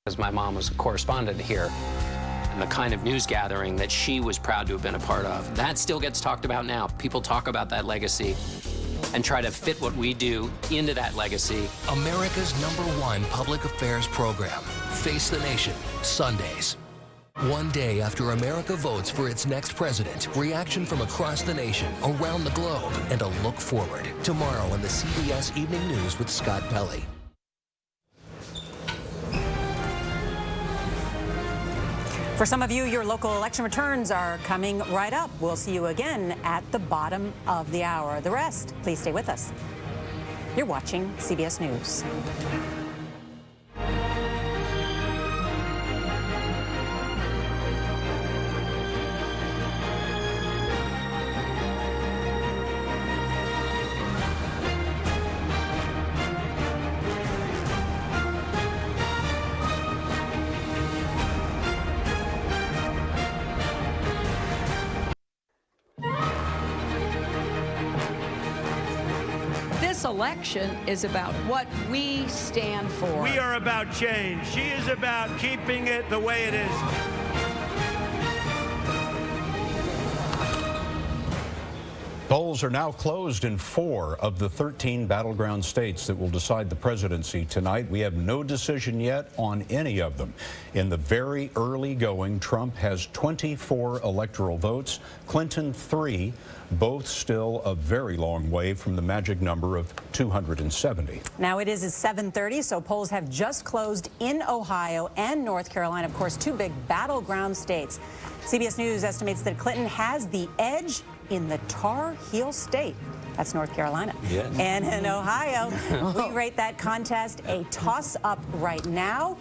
Because my mom was a correspondent here, and the kind of news gathering that she was proud to have been a part of, that still gets talked about now. People talk about that legacy and try to fit what we do into that legacy. America's #1 public affairs program, Face the Nation, Sundays. One day after America votes for its next president, reaction from across the nation, around the globe, and a look forward. Tomorrow on the CBS Evening News with Scott Pelley. For some of you, your local election returns are coming right up. We'll see you again at the bottom of the hour. The rest, please stay with us. You're watching CBS News. This election is about what we stand for. We are about change. She is about keeping it the way it is. Polls are now closed in 4 of the 13 battleground states that will decide the presidency tonight. We have no decision yet on any of them. In the very early going, Trump has 24 electoral votes, Clinton 3, both still a very long way from the magic number of 270. Now it is 7:30, so polls have just closed in Ohio and North Carolina, of course, 2 big battleground states. CBS News estimates that Clinton has the edge in the Tar Heel State. That's North Carolina. Yes. And in Ohio, we rate that contest a toss-up right now.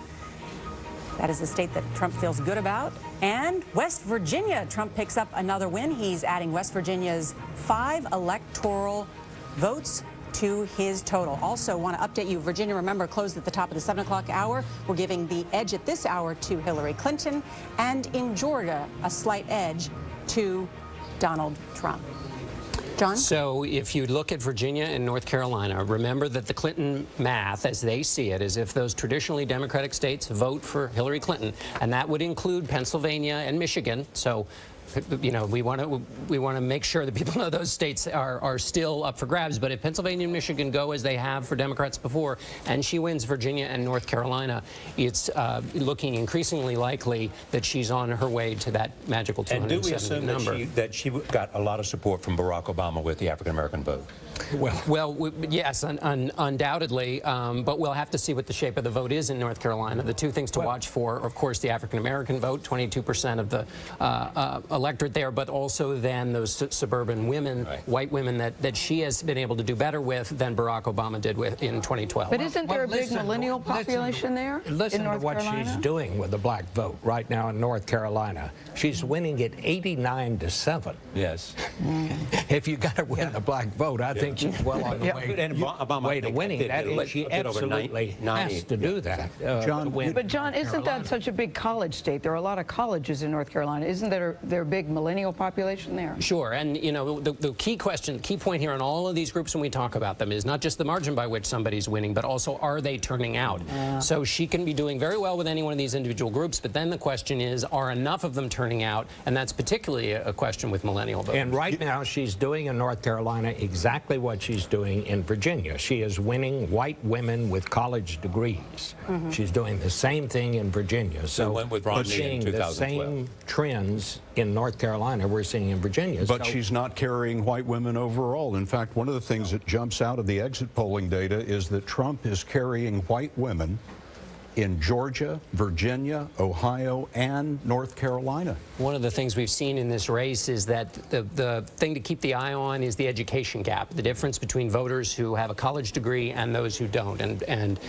That is the state that Trump feels good about. And West Virginia, Trump picks up another win. He's adding West Virginia's 5 electoral votes to his total. Also want to update you, Virginia, remember, closed at the top of the 7 o'clock hour. We're giving the edge at this hour to Hillary Clinton, and in Georgia, a slight edge to Donald Trump. John? So if you look at Virginia and North Carolina, remember that the Clinton math, as they see it, is if those traditionally Democratic states vote for Hillary Clinton, and that would include Pennsylvania and Michigan. So, you know, we want to make sure that people know those states are still up for grabs. But if Pennsylvania and Michigan go as they have for Democrats before, and she wins Virginia and North Carolina, it's looking increasingly likely that she's on her way to that magical 270 and do we assume number. that she got a lot of support from Barack Obama with the African American vote? Well, yes, undoubtedly, but we'll have to see what the shape of the vote is in North Carolina. The 2 things to watch for, of course, the African-American vote, 22% of the electorate there, but also then those suburban women, white women that she has been able to do better with than Barack Obama did with in 2012. But isn't there a big millennial population there Listen in North to what Carolina? she's doing with the black vote right now in North Carolina. She's winning it 89-7. Yes. If you got to win the black vote, I think she's well on the way to winning that. She absolutely has to do that. But John, isn't that such a big college state? There are a lot of colleges in North Carolina. Isn't there a big millennial population there? Sure, and you know the key point here on all of these groups when we talk about them is not just the margin by which somebody's winning, but also are they turning out? So she can be doing very well with any one of these individual groups, but then the question is, are enough of them turning out? And that's particularly a question with millennial voters. And right now she's doing in North Carolina exactly what she's doing in Virginia. She is winning white women with college degrees. She's doing the same thing in Virginia. So we're seeing the same trends in North Carolina we're seeing in Virginia. But she's not carrying white women overall. In fact, one of the things that jumps out of the exit polling data is that Trump is carrying white women in Georgia, Virginia, Ohio, and North Carolina. One of the things we've seen in this race is that the thing to keep the eye on is the education gap, the difference between voters who have a college degree and those who don't. And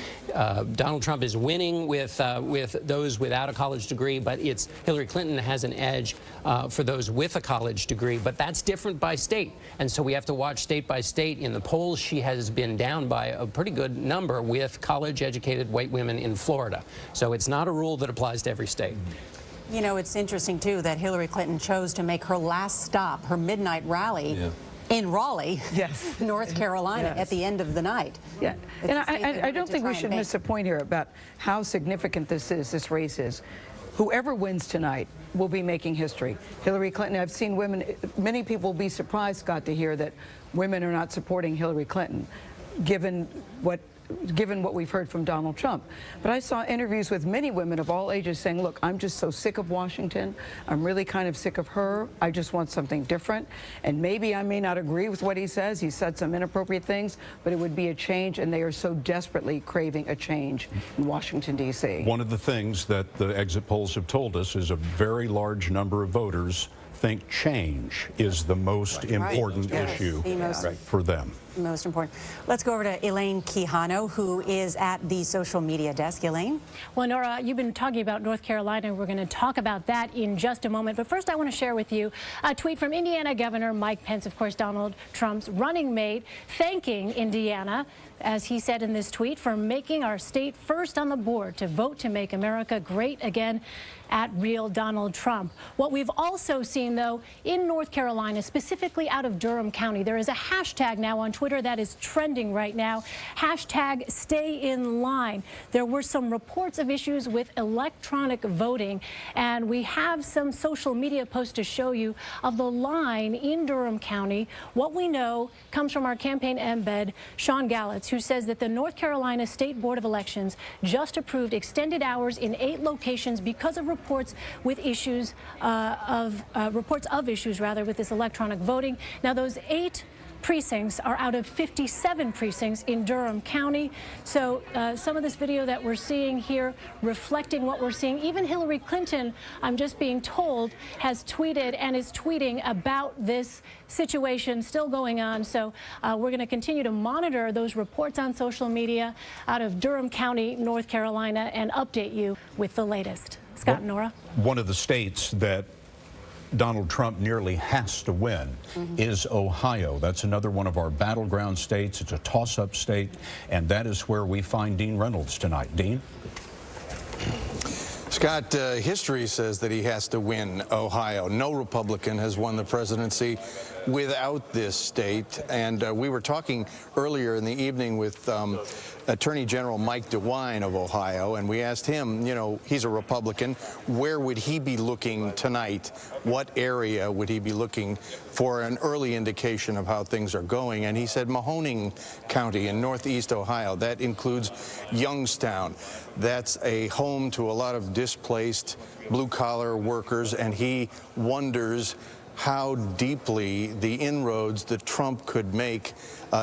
Donald Trump is winning with those without a college degree, but Hillary Clinton has an edge for those with a college degree. But that's different by state, and so we have to watch state by state. In the polls, she has been down by a pretty good number with college-educated white women in Florida. So it's not a rule that applies to every state. You know, it's interesting, too, that Hillary Clinton chose to make her last stop, her midnight rally, in Raleigh, North Carolina, at the end of the night. Yeah, and I don't think we should miss a point here about how significant this race is. Whoever wins tonight will be making history. Hillary Clinton, I've seen women, many people will be surprised, Scott, to hear that women are not supporting Hillary Clinton, given what we've heard from Donald Trump. But I saw interviews with many women of all ages saying, look, I'm just so sick of Washington. I'm really kind of sick of her. I just want something different. And maybe I may not agree with what he says. He said some inappropriate things, but it would be a change, and they are so desperately craving a change in Washington, D.C. One of the things that the exit polls have told us is a very large number of voters think change is the most important issue for them. Most important. Let's go over to Elaine Quijano, who is at the social media desk. Elaine? Well, Nora, you've been talking about North Carolina. We're going to talk about that in just a moment. But first, I want to share with you a tweet from Indiana Governor Mike Pence, of course, Donald Trump's running mate, thanking Indiana, as he said in this tweet, for making our state first on the board to vote to make America great again at real Donald Trump. What we've also seen, though, in North Carolina, specifically out of Durham County, there is a hashtag now on Twitter that is trending right now, hashtag stay in line. There were some reports of issues with electronic voting, and we have some social media posts to show you of the line in Durham County. What we know comes from our campaign embed, Sean Gallitz, who says that the North Carolina State Board of Elections just approved extended hours in 8 locations because of reports with issues reports of issues with this electronic voting. Now, those 8 precincts are out of 57 precincts in Durham County. So some of this video that we're seeing here reflecting what we're seeing. Even Hillary Clinton, I'm just being told, has tweeted and is tweeting about this situation still going on. So we're going to continue to monitor those reports on social media out of Durham County, North Carolina, and update you with the latest. Scott and Nora? One of the states that Donald Trump nearly has to win is Ohio. That's another one of our battleground states. It's a toss-up state, and that is where we find Dean Reynolds tonight. Dean? Scott, history says that he has to win Ohio. No Republican has won the presidency without this state. And we were talking earlier in the evening with Attorney General Mike DeWine of Ohio, and we asked him, you know, he's a Republican, where would he be looking tonight? What area would he be looking for an early indication of how things are going? And he said Mahoning County in northeast Ohio. That includes Youngstown. That's a home to a lot of displaced blue-collar workers, and he wonders how deeply the inroads that Trump could make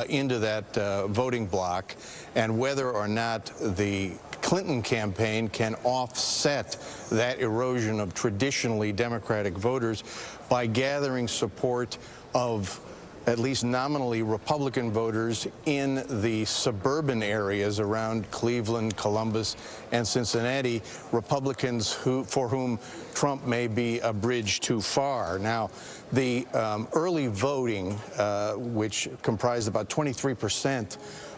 into that voting bloc, and whether or not the Clinton campaign can offset that erosion of traditionally Democratic voters by gathering support of at least nominally Republican voters in the suburban areas around Cleveland, Columbus, and Cincinnati, Republicans for whom Trump may be a bridge too far. Now, the early voting, which comprised about 23%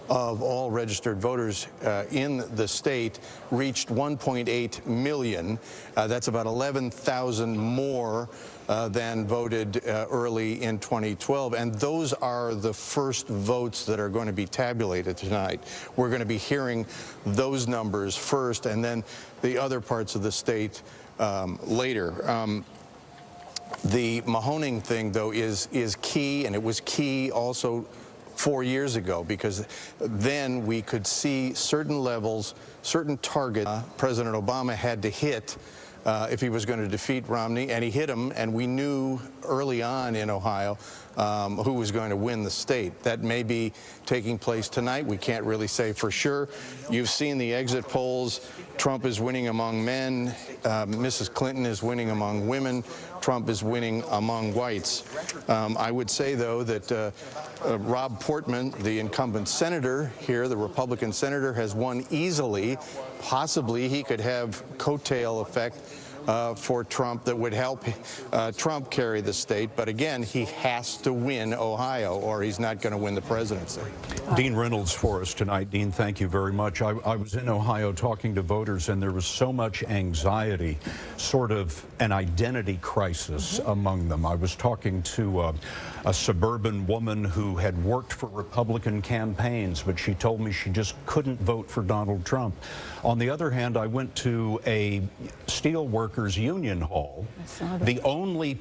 of all registered voters in the state, reached 1.8 million. That's about 11,000 more than voted early in 2012. And those are the first votes that are going to be tabulated tonight. We're going to be hearing those numbers first, and then the other parts of the state later. The Mahoning thing, though, is key, and it was key also 4 years ago, because then we could see certain levels, certain targets President Obama had to hit if he was going to defeat Romney, and he hit him, and we knew early on in Ohio who was going to win the state. That may be taking place tonight. We can't really say for sure. You've seen the exit polls. Trump is winning among men. Mrs. Clinton is winning among women. Trump is winning among whites. I would say, though, that Rob Portman, the incumbent senator here, the Republican senator, has won easily. Possibly he could have coattail effect for Trump that would help Trump carry the state. But again, he has to win Ohio or he's not going to win the presidency. Dean Reynolds for us tonight. Dean, thank you very much. I was in Ohio talking to voters, and there was so much anxiety, sort of an identity crisis among them. I was talking to a suburban woman who had worked for Republican campaigns, but she told me she just couldn't vote for Donald Trump. On the other hand, I went to a steelworkers union hall. The only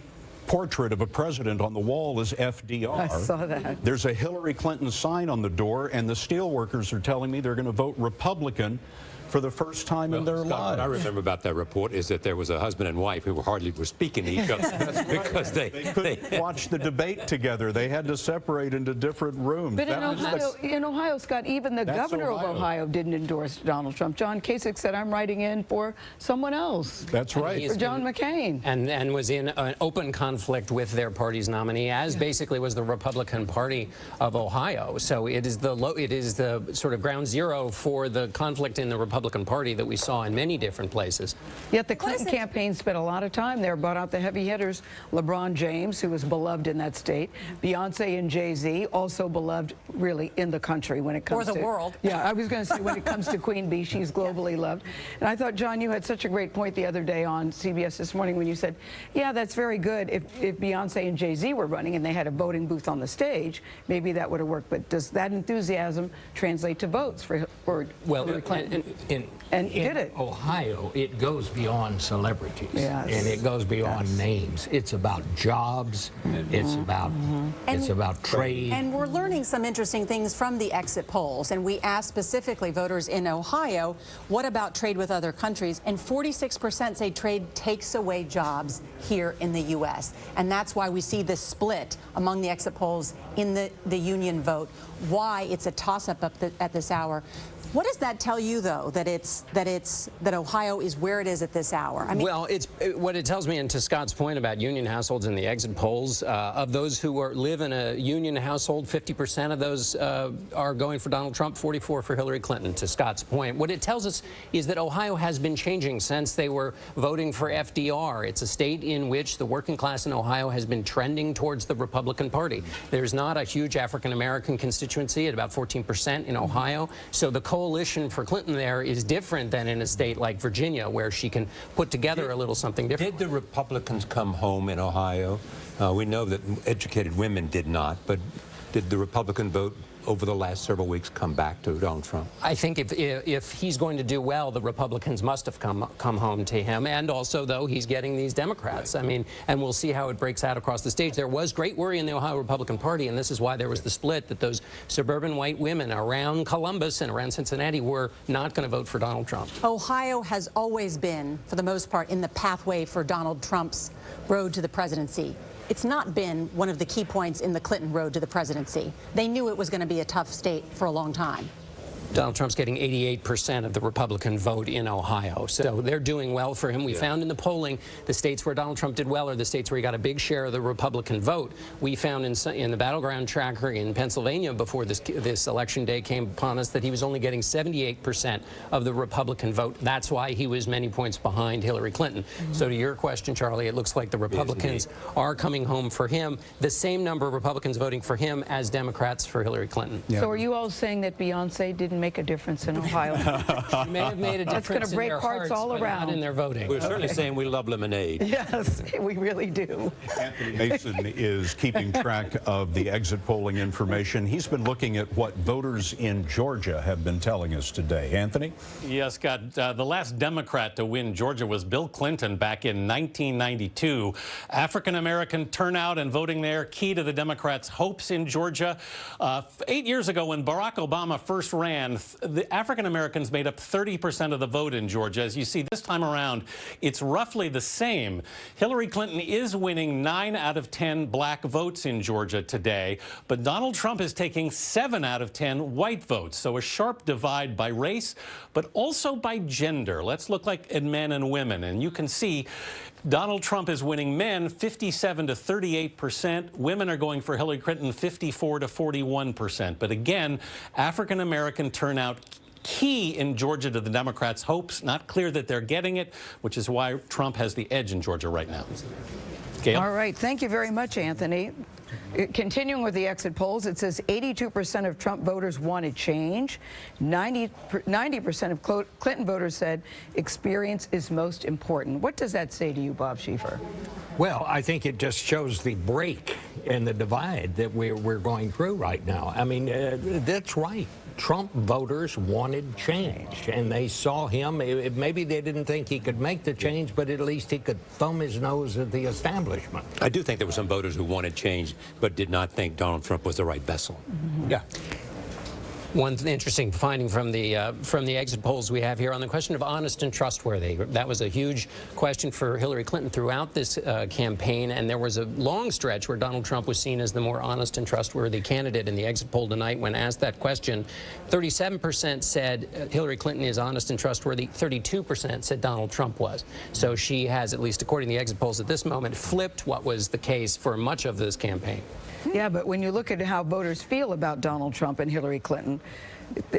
portrait of a president on the wall is FDR. I saw that. There's a Hillary Clinton sign on the door, and the steelworkers are telling me they're going to vote Republican for the first time in their Scott, lives. What I remember about that report is that there was a husband and wife who were speaking to each other because they couldn't watch the debate together. They had to separate into different rooms. But in Ohio, Scott, even the governor of Ohio didn't endorse Donald Trump. John Kasich said, I'm writing in for someone else. That's right. For John McCain. And was in an open conflict with their party's nominee, as basically was the Republican Party of Ohio. So it is the sort of ground zero for the conflict in the Republican Party that we saw in many different places. Yet the Clinton campaign spent a lot of time there, brought out the heavy hitters, LeBron James, who was beloved in that state, Beyonce and Jay-Z, also beloved really in the country when it comes to... Or the world. Yeah, I was going to say when it comes to Queen Bee, she's globally loved. And I thought, John, you had such a great point the other day on CBS this morning when you said, yeah, that's very good if Beyonce and Jay-Z were running and they had a voting booth on the stage, maybe that would have worked. But does that enthusiasm translate to votes for Hillary Clinton? And did it? Ohio, it goes beyond celebrities. Yes. And it goes beyond names. It's about jobs. It's about trade. And we're learning some interesting things from the exit polls. And we asked specifically voters in Ohio, what about trade with other countries? And 46% say trade takes away jobs here in the U.S. And that's why we see this split among the exit polls in the union vote, why it's a toss-up at this hour. What does that tell you, though, that Ohio is where it is at this hour? I mean, well, what it tells me, and to Scott's point about union households and the exit polls, of those who live in a union household, 50% of those are going for Donald Trump, 44% for Hillary Clinton. To Scott's point, what it tells us is that Ohio has been changing since they were voting for FDR. It's a state in which the working class in Ohio has been trending towards the Republican Party. There's not a huge African-American constituency at about 14% in Ohio, so the coalition for Clinton there is different than in a state like Virginia, where she can put together a little something different. Did the Republicans come home in Ohio? We know that educated women did not, but did the Republican vote over the last several weeks come back to Donald Trump? I think if he's going to do well, the Republicans must have come home to him. And also, though, he's getting these Democrats. I mean, and we'll see how it breaks out across the stage. There was great worry in the Ohio Republican Party, and this is why there was the split, that those suburban white women around Columbus and around Cincinnati were not going to vote for Donald Trump. Ohio has always been, for the most part, in the pathway for Donald Trump's road to the presidency. It's not been one of the key points in the Clinton road to the presidency. They knew it was going to be a tough state for a long time. Donald Trump's getting 88% of the Republican vote in Ohio. So they're doing well for him. We found in the polling the states where Donald Trump did well are the states where he got a big share of the Republican vote. We found in the battleground tracker in Pennsylvania before this election day came upon us that he was only getting 78% of the Republican vote. That's why he was many points behind Hillary Clinton. So to your question, Charlie, it looks like the Republicans are coming home for him. The same number of Republicans voting for him as Democrats for Hillary Clinton. So are you all saying that Beyonce didn't make a difference in Ohio? She may have made a difference. That's going to break hearts all around. Not in their voting. We're certainly saying we love lemonade. Yes, we really do. Anthony Mason is keeping track of the exit polling information. He's been looking at what voters in Georgia have been telling us today. Anthony? Yes, Scott. The last Democrat to win Georgia was Bill Clinton back in 1992. African-American turnout and voting there, key to the Democrats' hopes in Georgia. 8 years ago, when Barack Obama first ran, began, the African Americans made up 30% of the vote in Georgia. As you see this time around, it's roughly the same. Hillary Clinton is winning 9 out of 10 black votes in Georgia today, but Donald Trump is taking 7 out of 10 white votes. So a sharp divide by race, but also by gender. Let's look at men and women, and you can see Donald Trump is winning men 57 to 38%. Women are going for Hillary Clinton 54 to 41%. But again, African American turnout key in Georgia to the Democrats' hopes. Not clear that they're getting it, which is why Trump has the edge in Georgia right now. Gail? All right. Thank you very much, Anthony. Continuing with the exit polls, it says 82% of Trump voters wanted change. 90% of Clinton voters said experience is most important. What does that say to you, Bob Schieffer? Well, I think it just shows the break and the divide that we're going through right now. I mean, that's right. Trump voters wanted change, and they saw him. Maybe they didn't think he could make the change, but at least he could thumb his nose at the establishment. I do think there were some voters who wanted change, but did not think Donald Trump was the right vessel. Mm-hmm. Yeah. One interesting finding from the exit polls we have here on the question of honest and trustworthy. That was a huge question for Hillary Clinton throughout this campaign, and there was a long stretch where Donald Trump was seen as the more honest and trustworthy candidate. In the exit poll tonight, when asked that question, 37% said Hillary Clinton is honest and trustworthy. 32% said Donald Trump was. So she has, at least according to the exit polls at this moment, flipped what was the case for much of this campaign. Yeah, but when you look at how voters feel about Donald Trump and Hillary Clinton,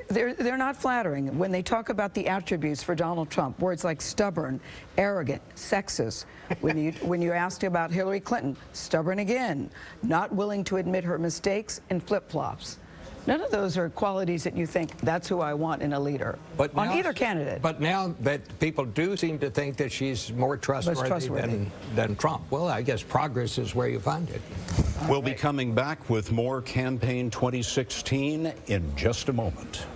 they're not flattering. When they talk about the attributes for Donald Trump, words like stubborn, arrogant, sexist. When you asked about Hillary Clinton, stubborn again, not willing to admit her mistakes, and flip-flops. None of those are qualities that you think, that's who I want in a leader, but on either candidate. But now that people do seem to think that she's more trustworthy than Trump, well, I guess progress is where you find it. We'll be coming back with more Campaign 2016 in just a moment.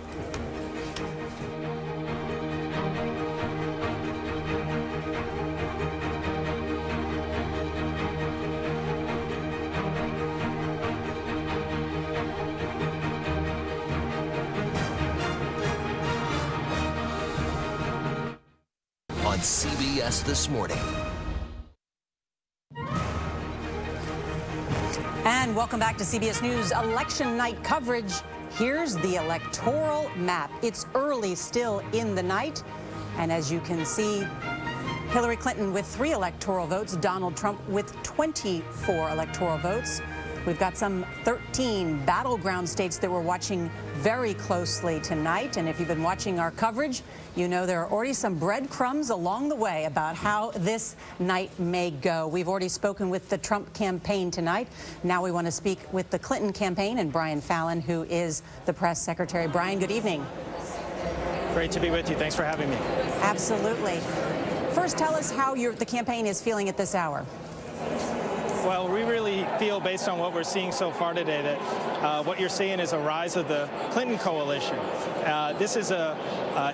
On CBS This Morning. And welcome back to CBS News election night coverage. Here's the electoral map. It's early still in the night. And as you can see, Hillary Clinton with 3 electoral votes, Donald Trump with 24 electoral votes. We've got some 13 battleground states that we're watching very closely tonight. And if you've been watching our coverage, you know there are already some breadcrumbs along the way about how this night may go. We've already spoken with the Trump campaign tonight. Now we want to speak with the Clinton campaign and Brian Fallon, who is the press secretary. Brian, good evening. Great to be with you. Thanks for having me. Absolutely. First, tell us how the campaign is feeling at this hour. Well, we really feel, based on what we're seeing so far today, that what you're seeing is a rise of the Clinton coalition. This is a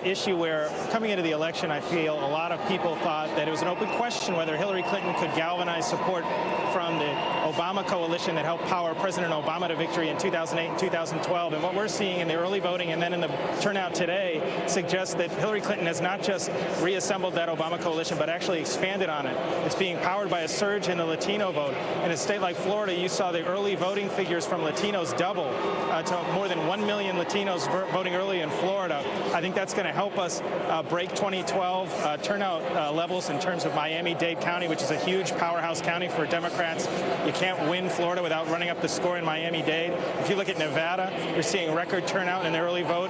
issue where, coming into the election, I feel a lot of people thought that it was an open question whether Hillary Clinton could galvanize support from the Obama coalition that helped power President Obama to victory in 2008 and 2012. And what we're seeing in the early voting and then in the turnout today suggests that Hillary Clinton has not just reassembled that Obama coalition, but actually expanded on it. It's being powered by a surge in the Latino vote. In a state like Florida, you saw the early voting figures from Latinos double to more than 1 million Latinos voting early in Florida. I think that's going to help us break 2012 turnout levels in terms of Miami-Dade County, which is a huge powerhouse county for Democrats. You can't win Florida without running up the score in Miami-Dade. If you look at Nevada, you're seeing record turnout in the early vote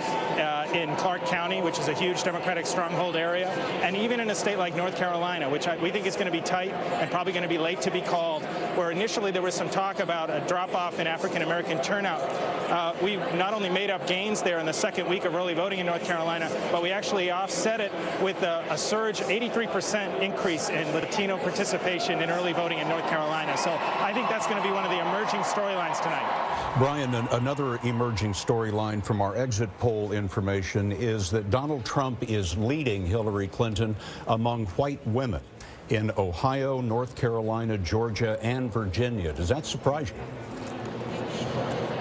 in Clark County, which is a huge Democratic stronghold area. And even in a state like North Carolina, which we think is going to be tight and probably going to be late to be called, where initially there was some talk about a drop-off in African-American turnout. We not only made up gains there in the second week of early voting in North Carolina, but we actually offset it with a surge, 83% increase in Latino participation in early voting in North Carolina. So I think that's going to be one of the emerging storylines tonight. Brian, another emerging storyline from our exit poll information is that Donald Trump is leading Hillary Clinton among white women in Ohio, North Carolina, Georgia, and Virginia. Does that surprise you?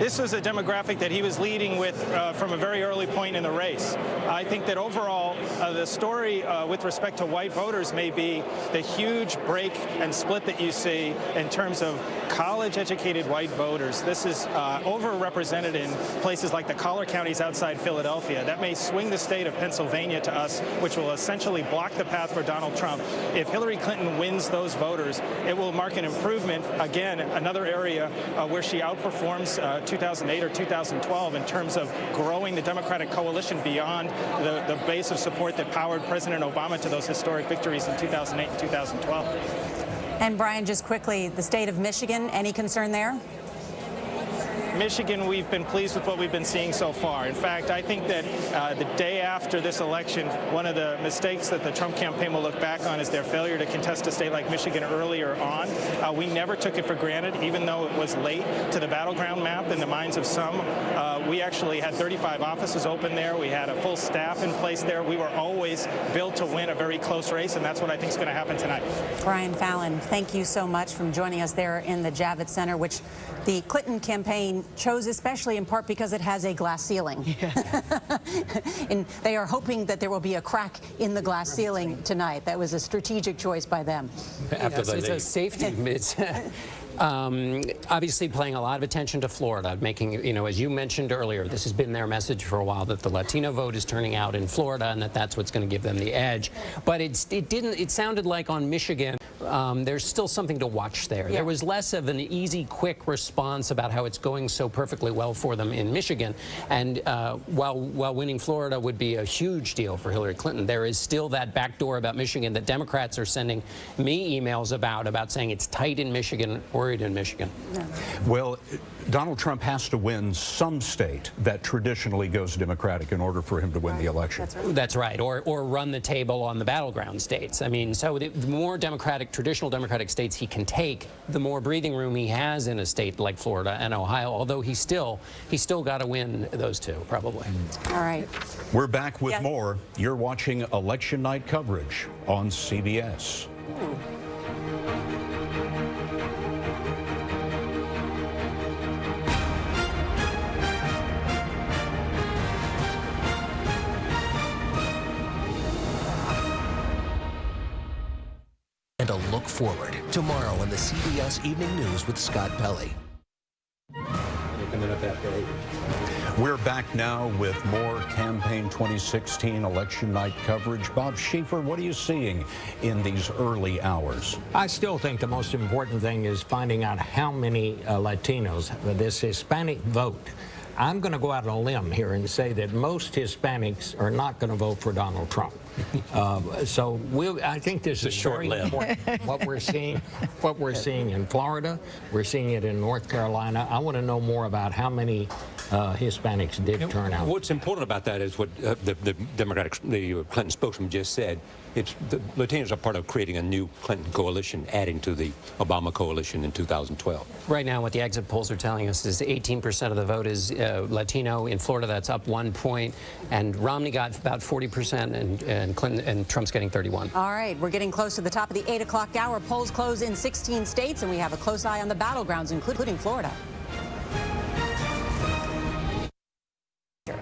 this was a demographic that he was leading with from a very early point in the race. I think that overall, the story with respect to white voters may be the huge break and split that you see in terms of college-educated white voters. This is overrepresented in places like the collar counties outside Philadelphia. That may swing the state of Pennsylvania to us, which will essentially block the path for Donald Trump. If Hillary Clinton wins those voters, it will mark an improvement, again, another area where she outperforms 2008 or 2012 in terms of growing the Democratic coalition beyond the base of support that powered President Obama to those historic victories in 2008 and 2012. And Brian, just quickly, the state of Michigan, any concern there? Michigan, we've been pleased with what we've been seeing so far. In fact, I think that the day after this election, one of the mistakes that the Trump campaign will look back on is their failure to contest a state like Michigan earlier on. We never took it for granted, even though it was late to the battleground map in the minds of some. We actually had 35 offices open there. We had a full staff in place there. We were always built to win a very close race, and that's what I think is going to happen tonight. Brian Fallon, thank you so much for joining us there in the Javits Center, which the Clinton campaign chose especially in part because it has a glass ceiling. Yeah. And they are hoping that there will be a crack in the glass ceiling tonight. That was a strategic choice by them. After it's a safety. It's obviously paying a lot of attention to Florida, making, you know, as you mentioned earlier, this has been their message for a while, that the Latino vote is turning out in Florida and that's what's going to give them the edge. But it sounded like on Michigan, there's still something to watch there. Yeah. There was less of an easy, quick response about how it's going so perfectly well for them in Michigan. And while winning Florida would be a huge deal for Hillary Clinton, there is still that back door about Michigan that Democrats are sending me emails about saying it's tight in Michigan, worried in Michigan. Yeah. Well, Donald Trump has to win some state that traditionally goes Democratic in order for him to win the election. That's right. Or run the table on the battleground states. I mean, so the more traditional Democratic states he can take, the more breathing room he has in a state like Florida and Ohio, although he's still got to win those two, probably. All right. We're back with more. You're watching election night coverage on CBS. Ooh. And a look forward tomorrow on the CBS Evening News with Scott Pelley. We're back now with more Campaign 2016 election night coverage. Bob Schieffer, what are you seeing in these early hours? I still think the most important thing is finding out how many Latinos, this Hispanic vote. I'm going to go out on a limb here and say that most Hispanics are not going to vote for Donald Trump. So I think this is very important. What we're seeing in Florida, we're seeing it in North Carolina. I want to know more about how many Hispanics did turn out. What's important about that is what the Clinton spokesman just said. It's the Latinos are part of creating a new Clinton coalition, adding to the Obama coalition in 2012. Right now, what the exit polls are telling us is 18% of the vote is Latino. In Florida, that's up 1 point, and Romney got about 40%, and Clinton and Trump's getting 31. All right, we're getting close to the top of the 8 o'clock hour. Polls close in 16 states, and we have a close eye on the battlegrounds, including Florida.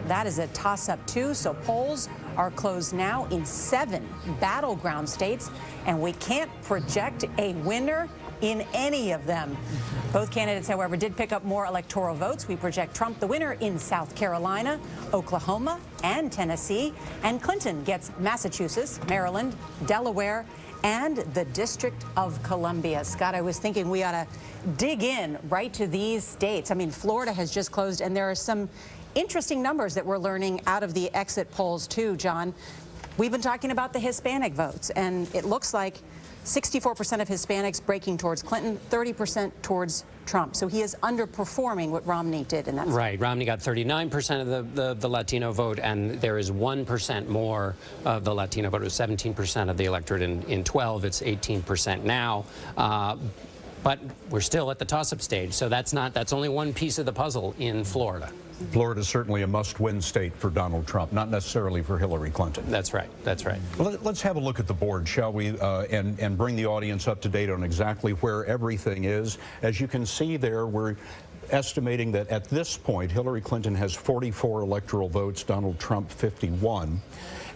That is a toss-up, too, so polls are closed now in 7 battleground states, and we can't project a winner in any of them. Both candidates, however, did pick up more electoral votes. We project Trump the winner in South Carolina, Oklahoma, and Tennessee, and Clinton gets Massachusetts, Maryland, Delaware, and the District of Columbia. Scott, I was thinking we ought to dig in right to these states. I mean, Florida has just closed, and there are some interesting numbers that we're learning out of the exit polls, too, John. We've been talking about the Hispanic votes, and it looks like 64% of Hispanics breaking towards Clinton, 30% towards Trump. So he is underperforming what Romney did in that. Right. Romney got 39% of the Latino vote, and there is 1% more of the Latino vote. It was 17% of the electorate in 12. It's 18% now. But we're still at the toss-up stage, so that's only one piece of the puzzle in Florida. Florida is certainly a must-win state for Donald Trump, not necessarily for Hillary Clinton. That's right. That's right. Well, let's have a look at the board, shall we, and bring the audience up to date on exactly where everything is. As you can see there, we're estimating that at this point, Hillary Clinton has 44 electoral votes, Donald Trump 51.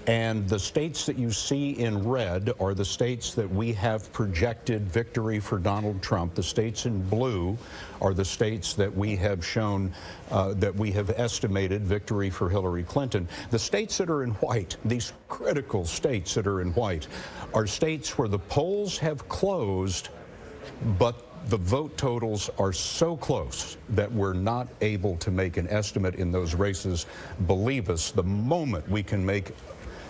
And the states that you see in red are the states that we have projected victory for Donald Trump. The states in blue are the states that we have shown, that we have estimated victory for Hillary Clinton. The states that are in white, these critical states that are in white, are states where the polls have closed, but the vote totals are so close that we're not able to make an estimate in those races. Believe us, the moment we can make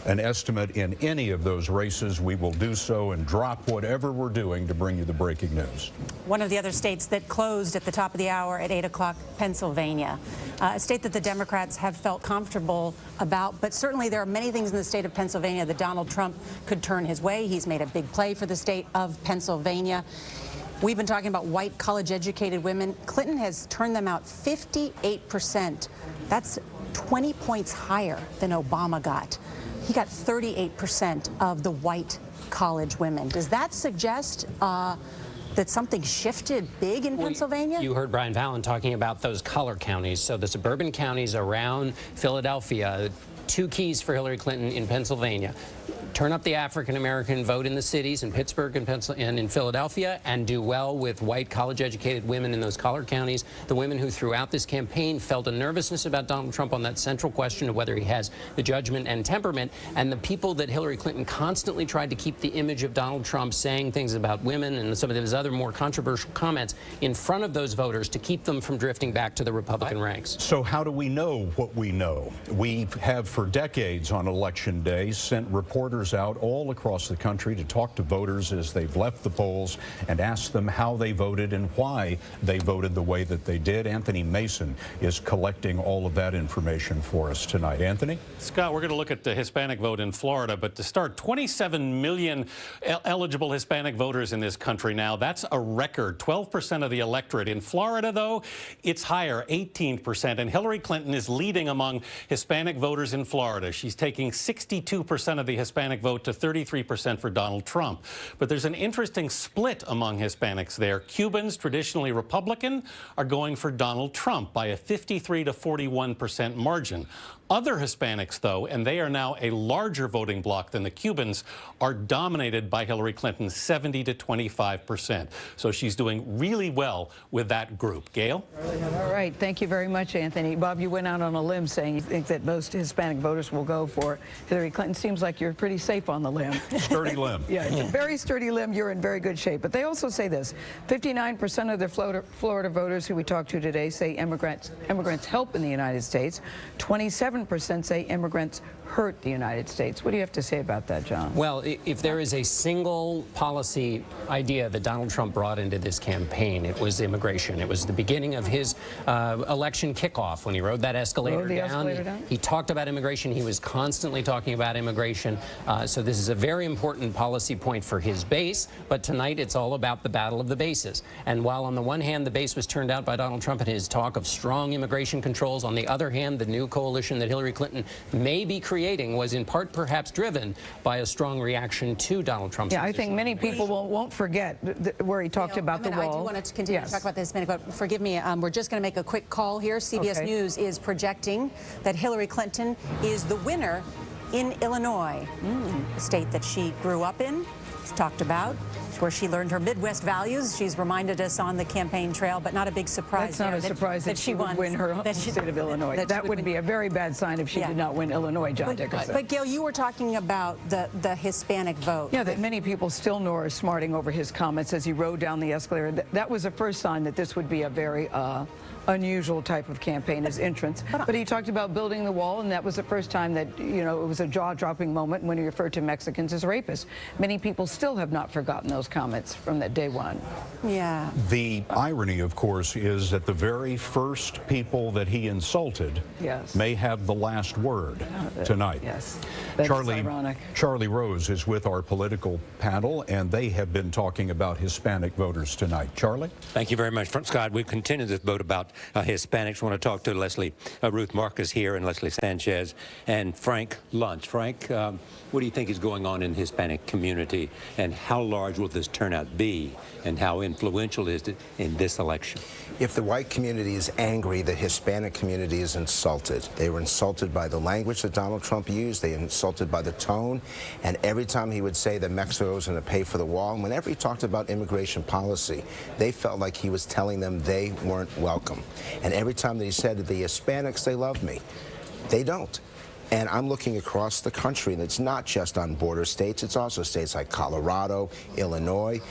an estimate in any of those races, we will do so and drop whatever we're doing to bring you the breaking news. One of the other states that closed at the top of the hour at 8 o'clock, Pennsylvania, a state that the Democrats have felt comfortable about, but certainly there are many things in the state of Pennsylvania that Donald Trump could turn his way. He's made a big play for the state of Pennsylvania. We've been talking about white college-educated women. Clinton has turned them out 58%. That's 20 points higher than Obama got. He got 38% of the white college women. Does that suggest that something shifted big in Pennsylvania? You heard Brian Fallon talking about those color counties. So the suburban counties around Philadelphia, two keys for Hillary Clinton in Pennsylvania. Turn up the African-American vote in the cities in Pittsburgh and in Philadelphia, and do well with white college-educated women in those collar counties, the women who throughout this campaign felt a nervousness about Donald Trump on that central question of whether he has the judgment and temperament, and the people that Hillary Clinton constantly tried to keep the image of Donald Trump saying things about women and some of his other more controversial comments in front of those voters to keep them from drifting back to the Republican ranks. So how do we know what we know? We have for decades on Election Day sent reporters out all across the country to talk to voters as they've left the polls and ask them how they voted and why they voted the way that they did. Anthony Mason is collecting all of that information for us tonight. Anthony? Scott, we're going to look at the Hispanic vote in Florida, but to start, 27 million eligible Hispanic voters in this country now. That's a record, 12% of the electorate. In Florida, though, it's higher, 18%, and Hillary Clinton is leading among Hispanic voters in Florida. She's taking 62% of the Hispanic vote to 33% for Donald Trump. But there's an interesting split among Hispanics there. Cubans, traditionally Republican, are going for Donald Trump by a 53 to 41% margin. Other Hispanics, though, and they are now a larger voting bloc than the Cubans, are dominated by Hillary Clinton, 70 to 25%. So she's doing really well with that group. Gail? All right. Thank you very much, Anthony. Bob, you went out on a limb saying you think that most Hispanic voters will go for Hillary Clinton. Seems like you're pretty safe on the limb. Sturdy limb. Yeah, it's a very sturdy limb. You're in very good shape. But they also say this. 59% of the Florida voters who we talked to today say immigrants help in the United States. 27% say immigrants hurt the United States. What do you have to say about that, John? Well, if there is a single policy idea that Donald Trump brought into this campaign, it was immigration. It was the beginning of his election kickoff when he rode that escalator down. He talked about immigration. He was constantly talking about immigration. So this is a very important policy point for his base. But tonight it's all about the battle of the bases. And while on the one hand the base was turned out by Donald Trump and his talk of strong immigration controls, on the other hand the new coalition that Hillary Clinton may be creating was in part perhaps driven by a strong reaction to Donald Trump's I think many people won't forget where he talked about the wall. I do want to continue to talk about the Hispanic vote. Forgive me, we're just going to make a quick call here. CBS News is projecting that Hillary Clinton is the winner in Illinois, a state that she grew up in. It's talked about. It's where she learned her Midwest values. She's reminded us on the campaign trail, but not a big surprise. That's not a surprise that she would win her home state of Illinois. That would be a very bad sign if she did not win Illinois, John Dickerson. But Gail, you were talking about the Hispanic vote. Yeah, that many people still know are smarting over his comments as he rode down the escalator. That was the first sign that this would be a very unusual type of campaign, his entrance. But he talked about building the wall, and that was the first time that, you know, it was a jaw-dropping moment when he referred to Mexicans as rapists. Many people still have not forgotten those comments from that day one. Yeah. The irony, of course, is that the very first people that he insulted may have the last word tonight. Yes. That's ironic. Charlie Rose is with our political panel, and they have been talking about Hispanic voters tonight. Charlie? Thank you very much, Scott. We've continued this vote about Hispanics. I want to talk to Leslie Ruth Marcus here and Leslie Sanchez and Frank Luntz. Frank, what do you think is going on in the Hispanic community, and how large will this turnout be, and how influential is it in this election? If the white community is angry, the Hispanic community is insulted. They were insulted by the language that Donald Trump used. They were insulted by the tone. And every time he would say that Mexico was going to pay for the wall, and whenever he talked about immigration policy, they felt like he was telling them they weren't welcome. And every time that he said that the Hispanics, they love me, they don't. And I'm looking across the country, and it's not just on border states. It's also states like Colorado, Illinois.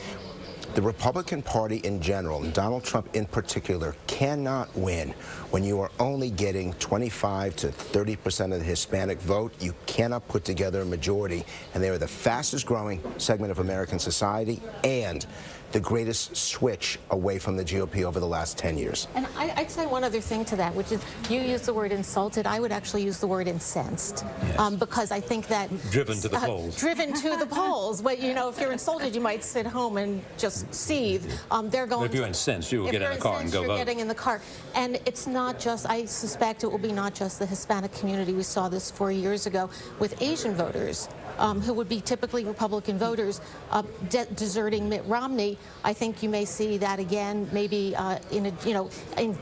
The Republican Party in general, and Donald Trump in particular, cannot win when you are only getting 25 to 30% of the Hispanic vote. You cannot put together a majority, and they are the fastest growing segment of American society and the greatest switch away from the GOP over the last 10 years. And I'd say one other thing to that, which is you use the word insulted. I would actually use the word incensed, because I think that driven to the polls. Driven to the polls. But you know, if you're insulted, you might sit home and just seethe. They're going. If you're incensed, you will get in the car and go vote. You're getting in the car, and it's not just. I suspect it will be not just the Hispanic community. We saw this 4 years ago with Asian voters. Who would be typically Republican voters deserting Mitt Romney. I think you may see that again, maybe in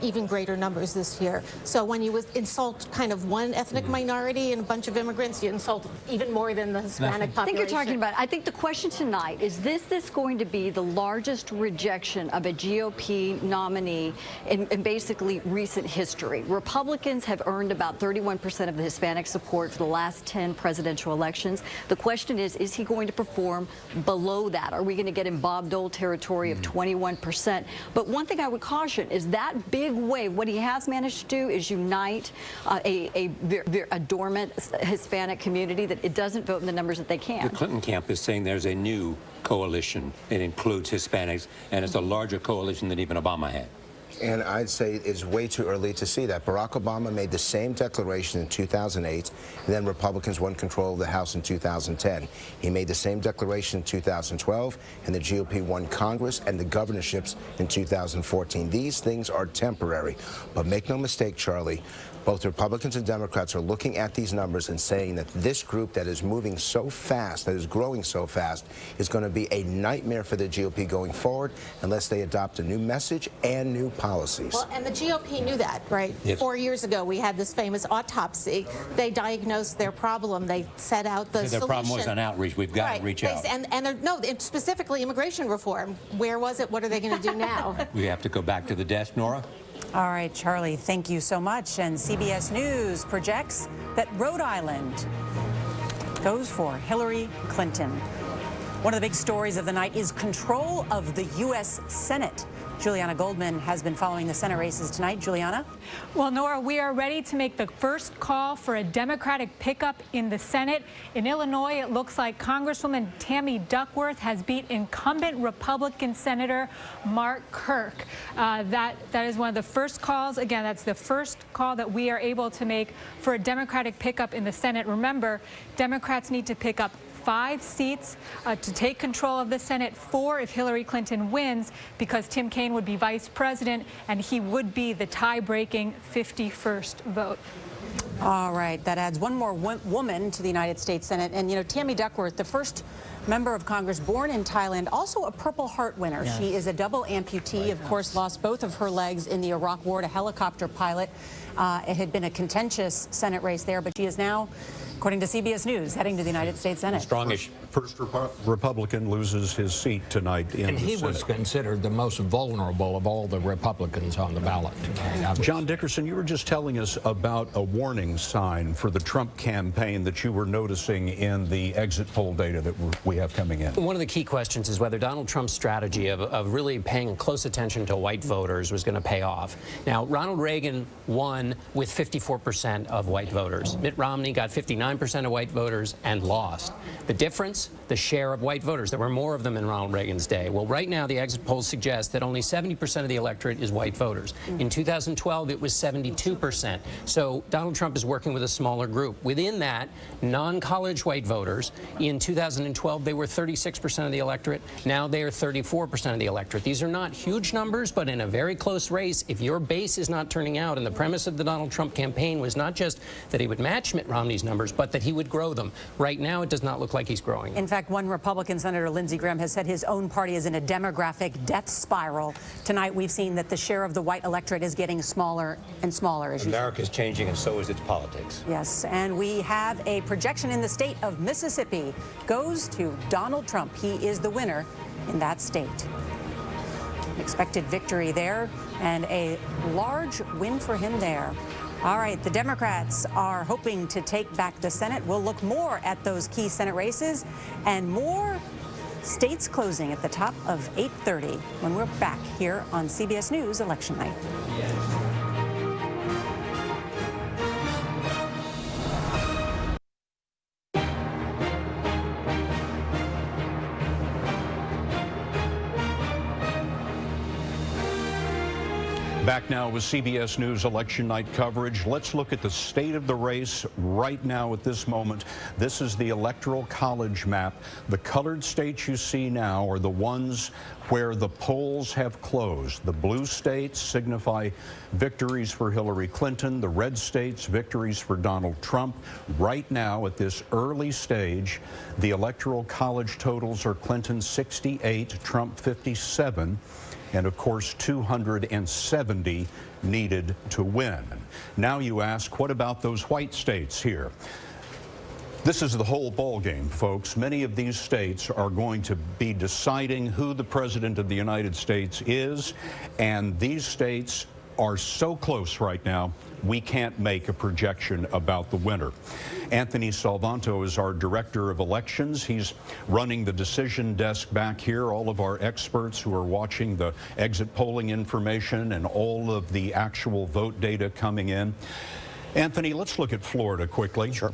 even greater numbers this year. So when you insult kind of one ethnic minority and a bunch of immigrants, you insult even more than the Hispanic population. I think you're talking about. I think the question tonight is this going to be the largest rejection of a GOP nominee in basically recent history? Republicans have earned about 31% of the Hispanic support for the last 10 presidential elections. The question is he going to perform below that? Are we going to get in Bob Dole territory of 21%? But one thing I would caution is that big wave, what he has managed to do is unite a dormant Hispanic community that it doesn't vote in the numbers that they can. The Clinton camp is saying there's a new coalition. It includes Hispanics, and it's a larger coalition than even Obama had. And I'd say it's way too early to see that. Barack Obama made the same declaration in 2008, and then Republicans won control of the House in 2010. He made the same declaration in 2012, and the GOP won Congress and the governorships in 2014. These things are temporary. But make no mistake, Charlie, both Republicans and Democrats are looking at these numbers and saying that this group that is moving so fast, that is growing so fast, is going to be a nightmare for the GOP going forward unless they adopt a new message and new policies. Well, and the GOP knew that, right? Yes. 4 years ago, we had this famous autopsy. They diagnosed their problem. They set out the solution. Their problem was on outreach. We've got to reach out. No, specifically immigration reform. Where was it? What are they going to do now? We have to go back to the desk, Nora. All right, Charlie, thank you so much. And CBS News projects that Rhode Island goes for Hillary Clinton. One of the big stories of the night is control of the U.S. Senate. Juliana Goldman has been following the Senate races tonight. Juliana? Well, Nora, we are ready to make the first call for a Democratic pickup in the Senate. In Illinois, it looks like Congresswoman Tammy Duckworth has beat incumbent Republican Senator Mark Kirk. That is one of the first calls. Again, that's the first call that we are able to make for a Democratic pickup in the Senate. Remember, Democrats need to pick up 5 seats to take control of the Senate, 4 if Hillary Clinton wins, because Tim Kaine would be vice president and he would be the tie-breaking 51st vote. All right, that adds one more woman to the United States Senate. And, you know, Tammy Duckworth, the first member of Congress born in Thailand, also a Purple Heart winner. Yes. She is a double amputee, of course, lost both of her legs in the Iraq War to helicopter pilot. It had been a contentious Senate race there, but she is now, according to CBS News, heading to the United States Senate. Strongish. First Republican loses his seat tonight in the Senate. And he was considered the most vulnerable of all the Republicans on the ballot. John Dickerson, you were just telling us about a warning sign for the Trump campaign that you were noticing in the exit poll data that we have coming in. One of the key questions is whether Donald Trump's strategy of really paying close attention to white voters was going to pay off. Now, Ronald Reagan won with 54% of white voters. Mitt Romney got 59% of white voters and lost. The difference? The share of white voters. There were more of them in Ronald Reagan's day. Well, right now, the exit polls suggest that only 70% of the electorate is white voters. In 2012, it was 72%. So Donald Trump is working with a smaller group. Within that, non-college white voters, in 2012, they were 36% of the electorate. Now they are 34% of the electorate. These are not huge numbers, but in a very close race, if your base is not turning out, and the premise of the Donald Trump campaign was not just that he would match Mitt Romney's numbers, but that he would grow them. Right now, it does not look like he's growing. In fact, one Republican Senator, Lindsey Graham, has said his own party is in a demographic death spiral. Tonight, we've seen that the share of the white electorate is getting smaller and smaller. As America's changing, and so is its politics. Yes, and we have a projection in the state of Mississippi. Goes to Donald Trump. He is the winner in that state. Expected victory there and a large win for him there. All right, the Democrats are hoping to take back the Senate. We'll look more at those key Senate races and more states closing at the top of 8:30 when we're back here on CBS News Election Night. Back now with CBS News Election Night coverage. Let's look at the state of the race right now at this moment. This is the Electoral College map. The colored states you see now are the ones where the polls have closed. The blue states signify victories for Hillary Clinton. The red states, victories for Donald Trump. Right now, at this early stage, the Electoral College totals are Clinton 68, Trump 57. And of course, 270 needed to win. Now you ask, what about those white states here? This is the whole ball game, folks. Many of these states are going to be deciding who the president of the United States is, and these states are so close right now, we can't make a projection about the winner. Anthony Salvanto is our director of elections. He's running the decision desk back here. All of our experts who are watching the exit polling information and all of the actual vote data coming in. Anthony, let's look at Florida quickly. Sure.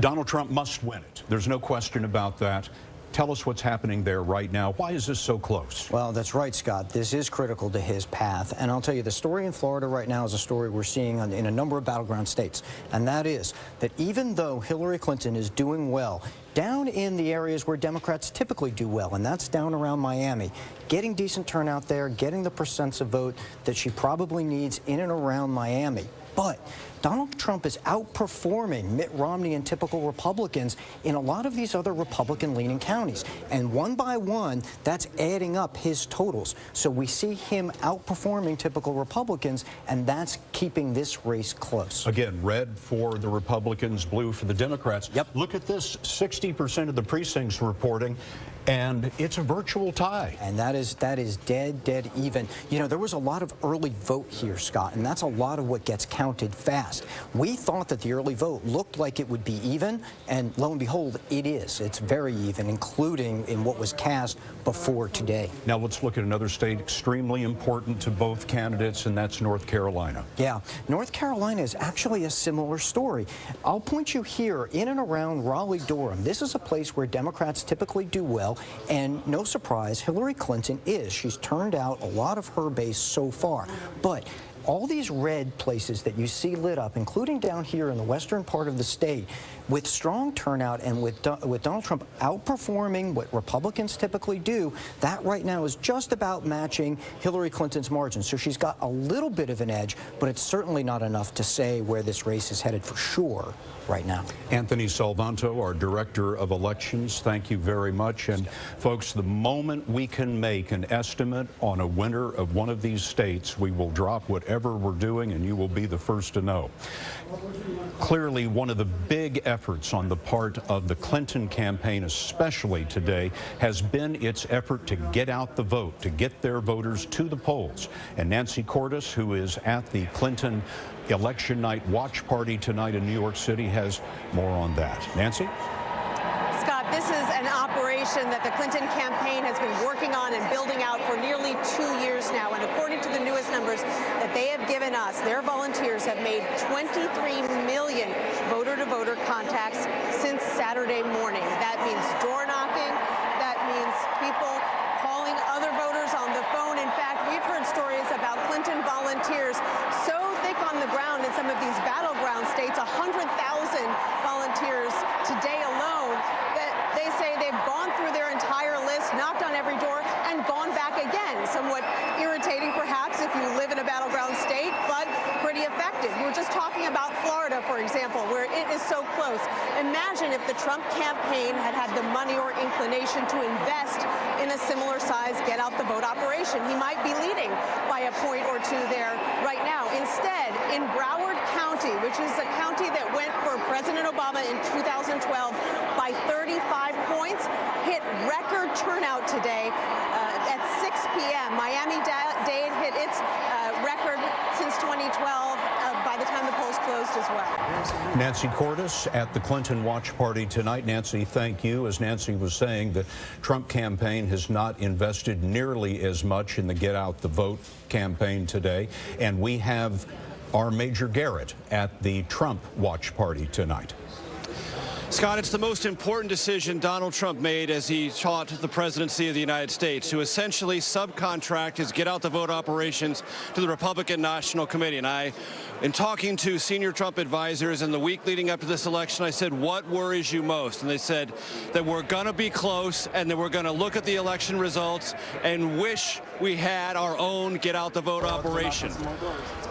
Donald Trump must win it. There's no question about that. Tell us what's happening there right now. Why is this so close? Well, that's right, Scott. This is critical to his path. And I'll tell you, the story in Florida right now is a story we're seeing in a number of battleground states. And that is that even though Hillary Clinton is doing well down in the areas where Democrats typically do well, and that's down around Miami, getting decent turnout there, getting the percents of vote that she probably needs in and around Miami. But Donald Trump is outperforming Mitt Romney and typical Republicans in a lot of these other Republican-leaning counties. And one by one, that's adding up his totals. So we see him outperforming typical Republicans, and that's keeping this race close. Again, red for the Republicans, blue for the Democrats. Yep. Look at this, 60% of the precincts reporting, and it's a virtual tie. And that is dead even. You know, there was a lot of early vote here, Scott, and that's a lot of what gets counted fast. We thought that the early vote looked like it would be even, and lo and behold, it is. It's very even, including in what was cast before today. Now let's look at another state extremely important to both candidates, and that's North Carolina. Yeah, North Carolina is actually a similar story. I'll point you here in and around Raleigh-Durham. This is a place where Democrats typically do well, and no surprise, Hillary Clinton is. She's turned out a lot of her base so far. But all these red places that you see lit up, including down here in the western part of the state, with strong turnout and with Donald Trump outperforming what Republicans typically do, that right now is just about matching Hillary Clinton's margin. So she's got a little bit of an edge, but it's certainly not enough to say where this race is headed for sure right now. Anthony Salvanto, our Director of Elections, thank you very much. And folks, the moment we can make an estimate on a winner of one of these states, we will drop whatever we're doing and you will be the first to know. Clearly, one of the big efforts on the part of the Clinton campaign, especially today, has been its effort to get out the vote, to get their voters to the polls. And Nancy Cordes, who is at the Clinton election night watch party tonight in New York City, has more on that. Nancy? Scott, this is an operation that the Clinton campaign has been working on and building out for nearly 2 years now. And according to the newest numbers that they have given us, their volunteers have made 23 million voter-to-voter contacts since Saturday morning. That means door knocking. That means people calling other voters on the phone. In fact, we've heard stories about Clinton volunteers so thick on the ground in some of these battleground states, 100,000 volunteers today alone, that they say they've gone through their entire list, knocked on every door, and gone back again. Somewhat irritating, perhaps, if you live in a battleground state, but pretty effective. We were just talking about Florida, for example, where it is is so close. Imagine if the Trump campaign had had the money or inclination to invest in a similar size get out the vote operation. He might be leading by a point or two there right now. Instead, in Broward County, which is a county that went for President Obama in 2012 by 35 points, hit record turnout today at 6 p.m. Miami-Dade hit its record since 2012 by the time the polls closed as well. Nancy Cordes at the Clinton Watch Party tonight. Nancy, thank you. As Nancy was saying, the Trump campaign has not invested nearly as much in the Get Out the Vote campaign today. And we have our Major Garrett at the Trump Watch Party tonight. Scott, it's the most important decision Donald Trump made as he sought the presidency of the United States, to essentially subcontract his Get Out the Vote operations to the Republican National Committee. And in talking to senior Trump advisors in the week leading up to this election, I said, what worries you most? And they said that we're going to be close and that we're going to look at the election results and wish we had our own Get Out the Vote operation.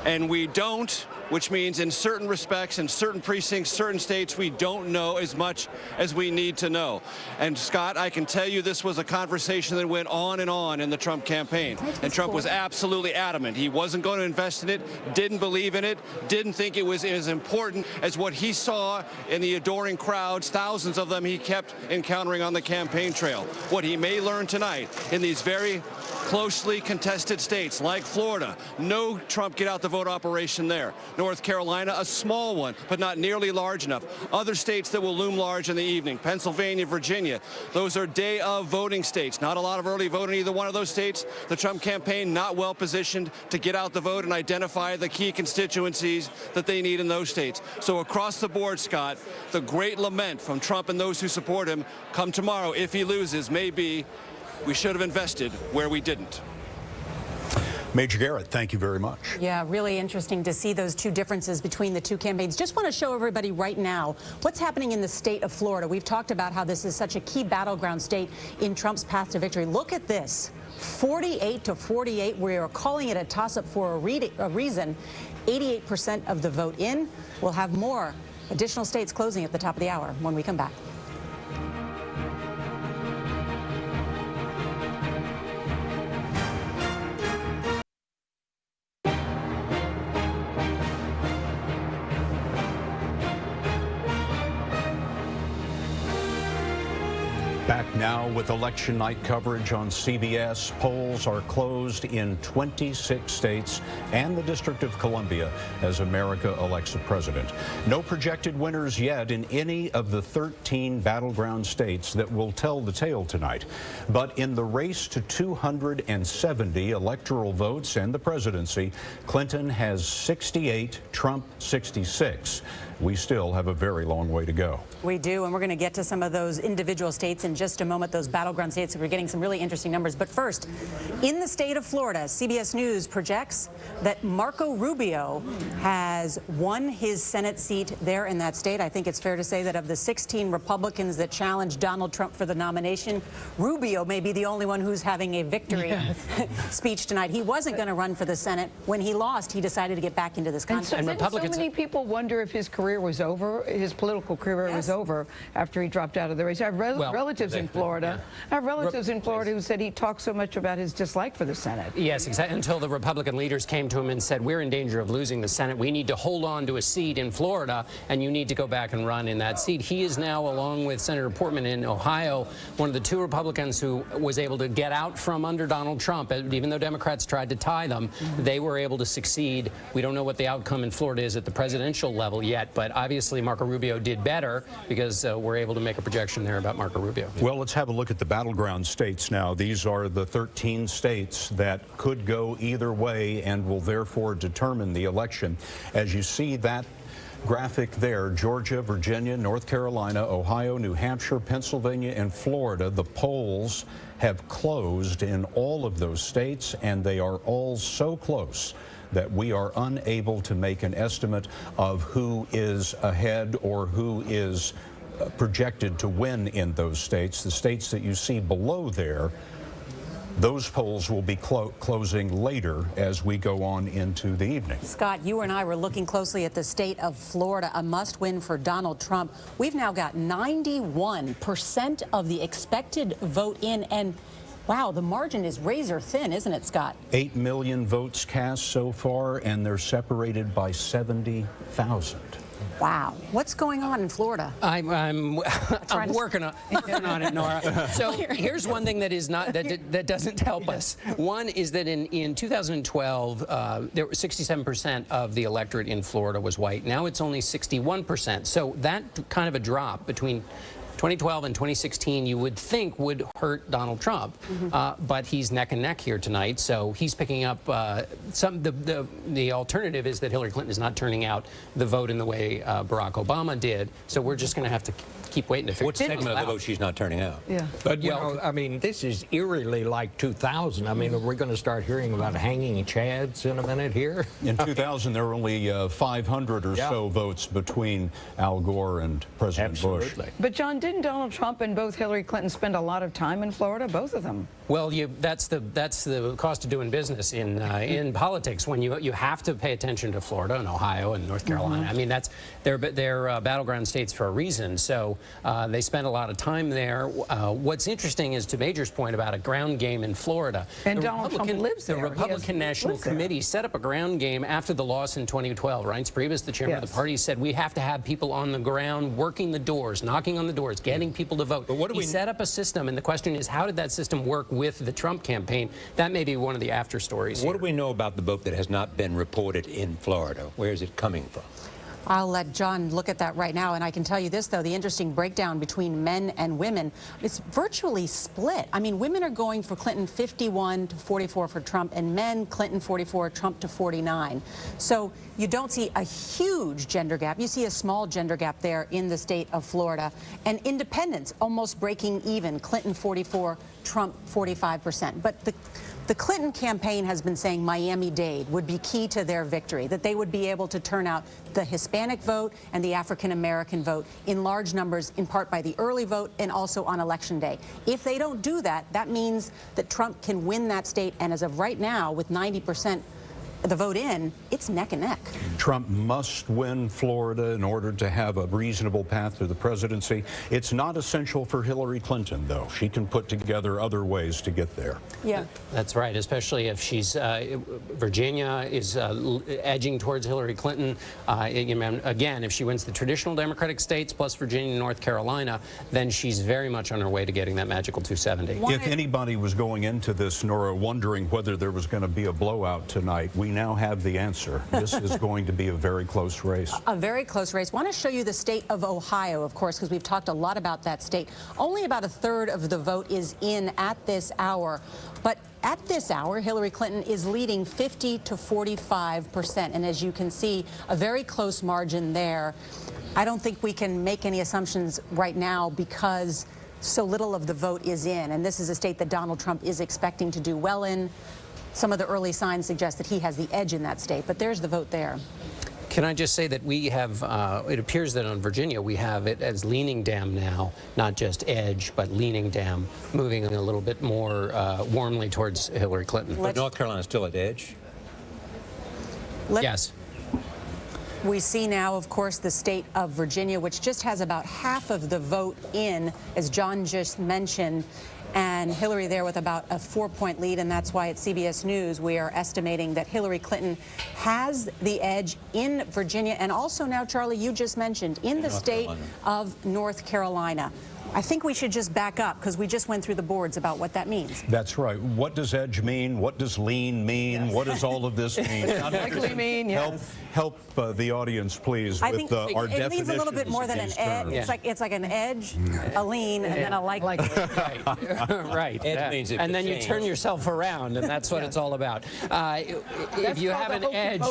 And we don't, which means in certain respects, in certain precincts, certain states, we don't know as much as we need to know. And Scott, I can tell you this was a conversation that went on and on in the Trump campaign. And Trump was absolutely adamant. He wasn't going to invest in it, didn't believe in it, didn't think it was as important as what he saw in the adoring crowds, thousands of them he kept encountering on the campaign trail. What he may learn tonight in these very closely contested states like Florida, no Trump Get Out the Vote operation there. North Carolina, a small one, but not nearly large enough. Other states that will loom large in the evening, Pennsylvania, Virginia, those are day of voting states. Not a lot of early vote in either one of those states. The Trump campaign not well positioned to get out the vote and identify the key constituencies that they need in those states. So across the board, Scott, the great lament from Trump and those who support him come tomorrow if he loses may be, we should have invested where we didn't. Major Garrett, thank you very much. Yeah, really interesting to see those two differences between the two campaigns. Just want to show everybody right now what's happening in the state of Florida. We've talked about how this is such a key battleground state in Trump's path to victory. Look at this, 48 to 48. We are calling it a toss-up for a reason. 88% of the vote in. We'll have more additional states closing at the top of the hour when we come back. Back now with election night coverage on CBS. Polls are closed in 26 states and the District of Columbia as America elects a president. No projected winners yet in any of the 13 battleground states that will tell the tale tonight. But in the race to 270 electoral votes and the presidency, Clinton has 68, Trump 66. We still have a very long way to go. We do, and we're going to get to some of those individual states in just a moment, those battleground states. We're getting some really interesting numbers. But first, in the state of Florida, CBS News projects that Marco Rubio has won his Senate seat there in that state. I think it's fair to say that of the 16 Republicans that challenged Donald Trump for the nomination, Rubio may be the only one who's having a victory speech tonight. He wasn't going to run for the Senate. When he lost, he decided to get back into this contest. And Republicans, so many people wonder if his career was over, his political career was over after he dropped out of the race. I have relatives in Florida. I have relatives in Florida who said he talked so much about his dislike for the Senate. Yes, exactly. Until the Republican leaders came to him and said, we're in danger of losing the Senate. We need to hold on to a seat in Florida, and you need to go back and run in that seat. He is now, along with Senator Portman in Ohio, one of the two Republicans who was able to get out from under Donald Trump. Even though Democrats tried to tie them, they were able to succeed. We don't know what the outcome in Florida is at the presidential level yet, but obviously Marco Rubio did better because we're able to make a projection there about Marco Rubio. Well, let's have a look at the battleground states now. These are the 13 states that could go either way and will therefore determine the election. As you see that graphic there, Georgia, Virginia, North Carolina, Ohio, New Hampshire, Pennsylvania, and Florida, the polls have closed in all of those states, and they are all so close that we are unable to make an estimate of who is ahead or who is projected to win in those states. The states that you see below there Those polls will be closing later as we go on into the evening. Scott, you and I were looking closely at the state of Florida, a must-win for Donald Trump. We've now got 91% of the expected vote in, and wow, the margin is razor thin, isn't it, Scott? 8 million votes cast so far, and they're separated by 70,000. Wow. What's going on in Florida? I'm working on it, Nora. So here's one thing that is not that doesn't help us. One is that in 2012, there were 67% of the electorate in Florida was white. Now it's only 61%. So that kind of a drop between 2012 and 2016, you would think would hurt Donald Trump, but he's neck and neck here tonight. So he's picking up some. The alternative is that Hillary Clinton is not turning out the vote in the way Barack Obama did. So we're just going to have to keep waiting to figure What segment of the vote she's not turning out? Yeah. But, you know, I mean, this is eerily like 2000. I mean, are we going to start hearing about hanging chads in a minute here? In 2000, there were only 500 or so votes between Al Gore and President Bush. But, John, didn't Donald Trump and both Hillary Clinton spend a lot of time in Florida? Both of them. Well, that's the cost of doing business in politics. When you have to pay attention to Florida and Ohio and North Carolina. I mean, they're battleground states for a reason. So they spend a lot of time there. What's interesting is, to Major's point about a ground game in Florida. And Donald Trump lives there. The Republican National Committee set up a ground game after the loss in 2012. Reince Priebus, the chairman of the party, said we have to have people on the ground working the doors, knocking on the doors, getting people to vote. But what do we set up a system, and the question is, how did that system work with the Trump campaign? That may be one of the after stories. What do we know about the vote that has not been reported in Florida? Where is it coming from? I'll let John look at that right now, and I can tell you this, though, the interesting breakdown between men and women, it's virtually split. I mean, women are going for Clinton 51 to 44 for Trump, and men, Clinton 44, Trump to 49. So you don't see a huge gender gap. You see a small gender gap there in the state of Florida. And independents almost breaking even, Clinton 44, Trump 45%. But the Clinton campaign has been saying Miami-Dade would be key to their victory, that they would be able to turn out the Hispanic vote and the African-American vote in large numbers, in part by the early vote and also on Election Day. If they don't do that, that means that Trump can win that state, and as of right now, with 90% the vote in, it's neck and neck. Trump must win Florida in order to have a reasonable path to the presidency. It's not essential for Hillary Clinton, though. She can put together other ways to get there. Yeah. That's right, especially if she's, Virginia is edging towards Hillary Clinton. Again, if she wins the traditional Democratic states plus Virginia and North Carolina, then she's very much on her way to getting that magical 270. If anybody was going into this, Nora, wondering whether there was going to be a blowout tonight, we now have the answer. This is going to be a very close race. A very close race. I want to show you the state of Ohio, of course, because we've talked a lot about that state. Only about a third of the vote is in at this hour. But at this hour, Hillary Clinton is leading 50 to 45%. And as you can see, a very close margin there. I don't think we can make any assumptions right now because so little of the vote is in. And this is a state that Donald Trump is expecting to do well in. Some of the early signs suggest that he has the edge in that state, but there's the vote there. Can I just say that we have, it appears that on Virginia we have it as leaning dam now, not just edge, but leaning dam, moving a little bit more warmly towards Hillary Clinton. But North Carolina is still at edge? Yes. We see now, of course, the state of Virginia, which just has about half of the vote in, as John just mentioned, and Hillary there with about a 4-point lead, and that's why at CBS News we are estimating that Hillary Clinton has the edge in Virginia, and also now, Charlie, you just mentioned, in the state of North Carolina. I think we should just back up because we just went through the boards about what that means. That's right. What does edge mean? What does lean mean? Yes. What does all of this mean? Likely mean, yes. Help the audience, please, I with think our definitions. It means a little bit more than an edge. Yeah. It's like an edge, a lean, and then a likely. Right. Edge means it and then change. You turn yourself around, and that's what it's all about. If you have an edge,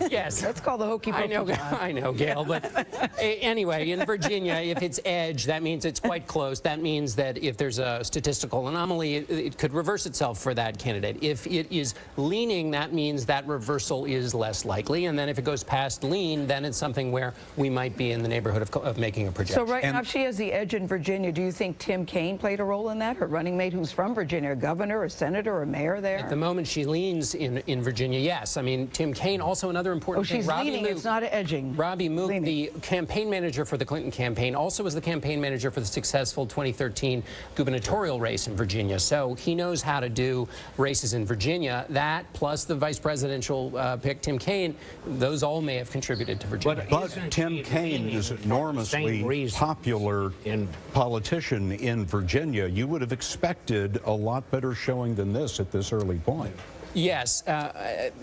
yes, that's called the hokey pokey. I know, Gail. But anyway, in Virginia, if it's edge, that means it's quite close. That means that if there's a statistical anomaly, it could reverse itself for that candidate. If it is leaning, that means that reversal is less likely. And then if it goes past lean, then it's something where we might be in the neighborhood of making a projection. So right now, if she has the edge in Virginia, do you think Tim Kaine played a role in that? Her running mate who's from Virginia, a governor, a senator, a mayor there? At the moment, she leans in Virginia, yes. I mean, Tim Kaine, also another important thing. She's leaning, it's not edging. Robbie Mook, the campaign manager for the Clinton campaign, also was the campaign manager for the successful 2013 gubernatorial race in Virginia. So he knows how to do races in Virginia. That, plus the vice presidential pick, Tim Kaine, those all may have contributed to Virginia. But Tim Kaine is an enormously popular politician in Virginia. You would have expected a lot better showing than this at this early point. Yes,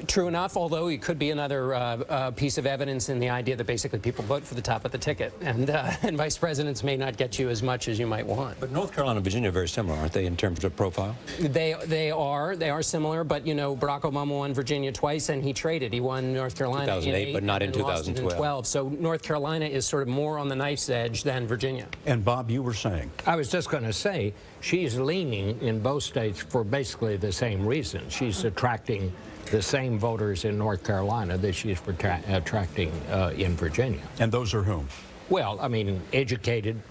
true enough, although it could be another piece of evidence in the idea that basically people vote for the top of the ticket, and vice presidents may not get you as much as you might want. But North Carolina and Virginia are very similar, aren't they, in terms of profile? They are similar, but, you know, Barack Obama won Virginia twice, and he traded. He won North Carolina 2008, but not in 2012. So North Carolina is sort of more on the knife's edge than Virginia. And Bob, you were saying? I was just going to say, she's leaning in both states for basically the same reason. She's attracting the same voters in North Carolina that she's attracting in Virginia. And those are whom? Well, I mean, educated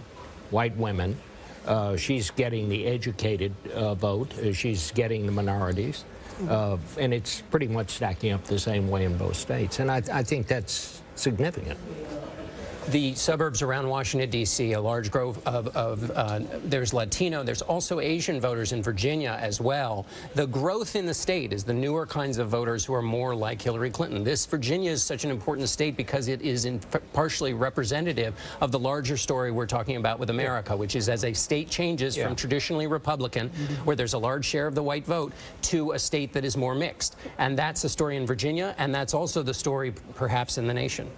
white women. She's getting the educated vote. She's getting the minorities. And it's pretty much stacking up the same way in both states. And I think that's significant. The suburbs around Washington, D.C., a large grove there's Latino, there's also Asian voters in Virginia as well. The growth in the state is the newer kinds of voters who are more like Hillary Clinton. Virginia is such an important state because it is partially representative of the larger story we're talking about with America, which is as a state changes from traditionally Republican, where there's a large share of the white vote, to a state that is more mixed. And that's the story in Virginia, and that's also the story perhaps in the nation.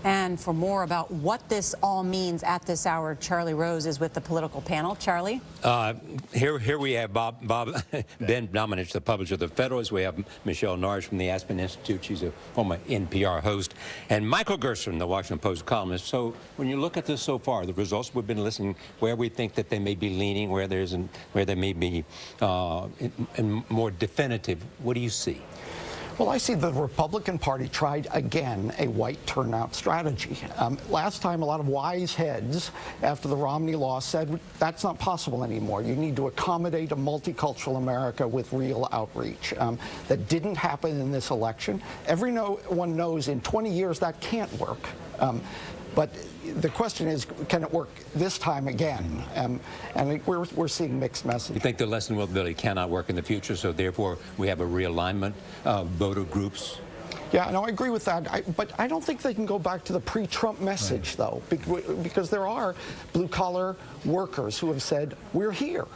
And for more about what this all means at this hour, Charlie Rose is with the political panel. Charlie? Here we have Ben Domenech, the publisher of The Federalist. We have Michelle Norris from the Aspen Institute. She's a former NPR host. And Michael Gerson, the Washington Post columnist. So when you look at this so far, the results we've been listening, where we think that they may be leaning, where they may be more definitive, what do you see? Well, I see the Republican Party tried again a white turnout strategy. Last time, a lot of wise heads, after the Romney loss, said that's not possible anymore. You need to accommodate a multicultural America with real outreach. That didn't happen in this election. Everyone knows in 20 years that can't work. But the question is, can it work this time again? And we're seeing mixed messages. You think the lesson will be cannot work in the future, so therefore we have a realignment of voter groups? Yeah, no, I agree with that. But I don't think they can go back to the pre-Trump message, though, because there are blue-collar workers who have said, we're here.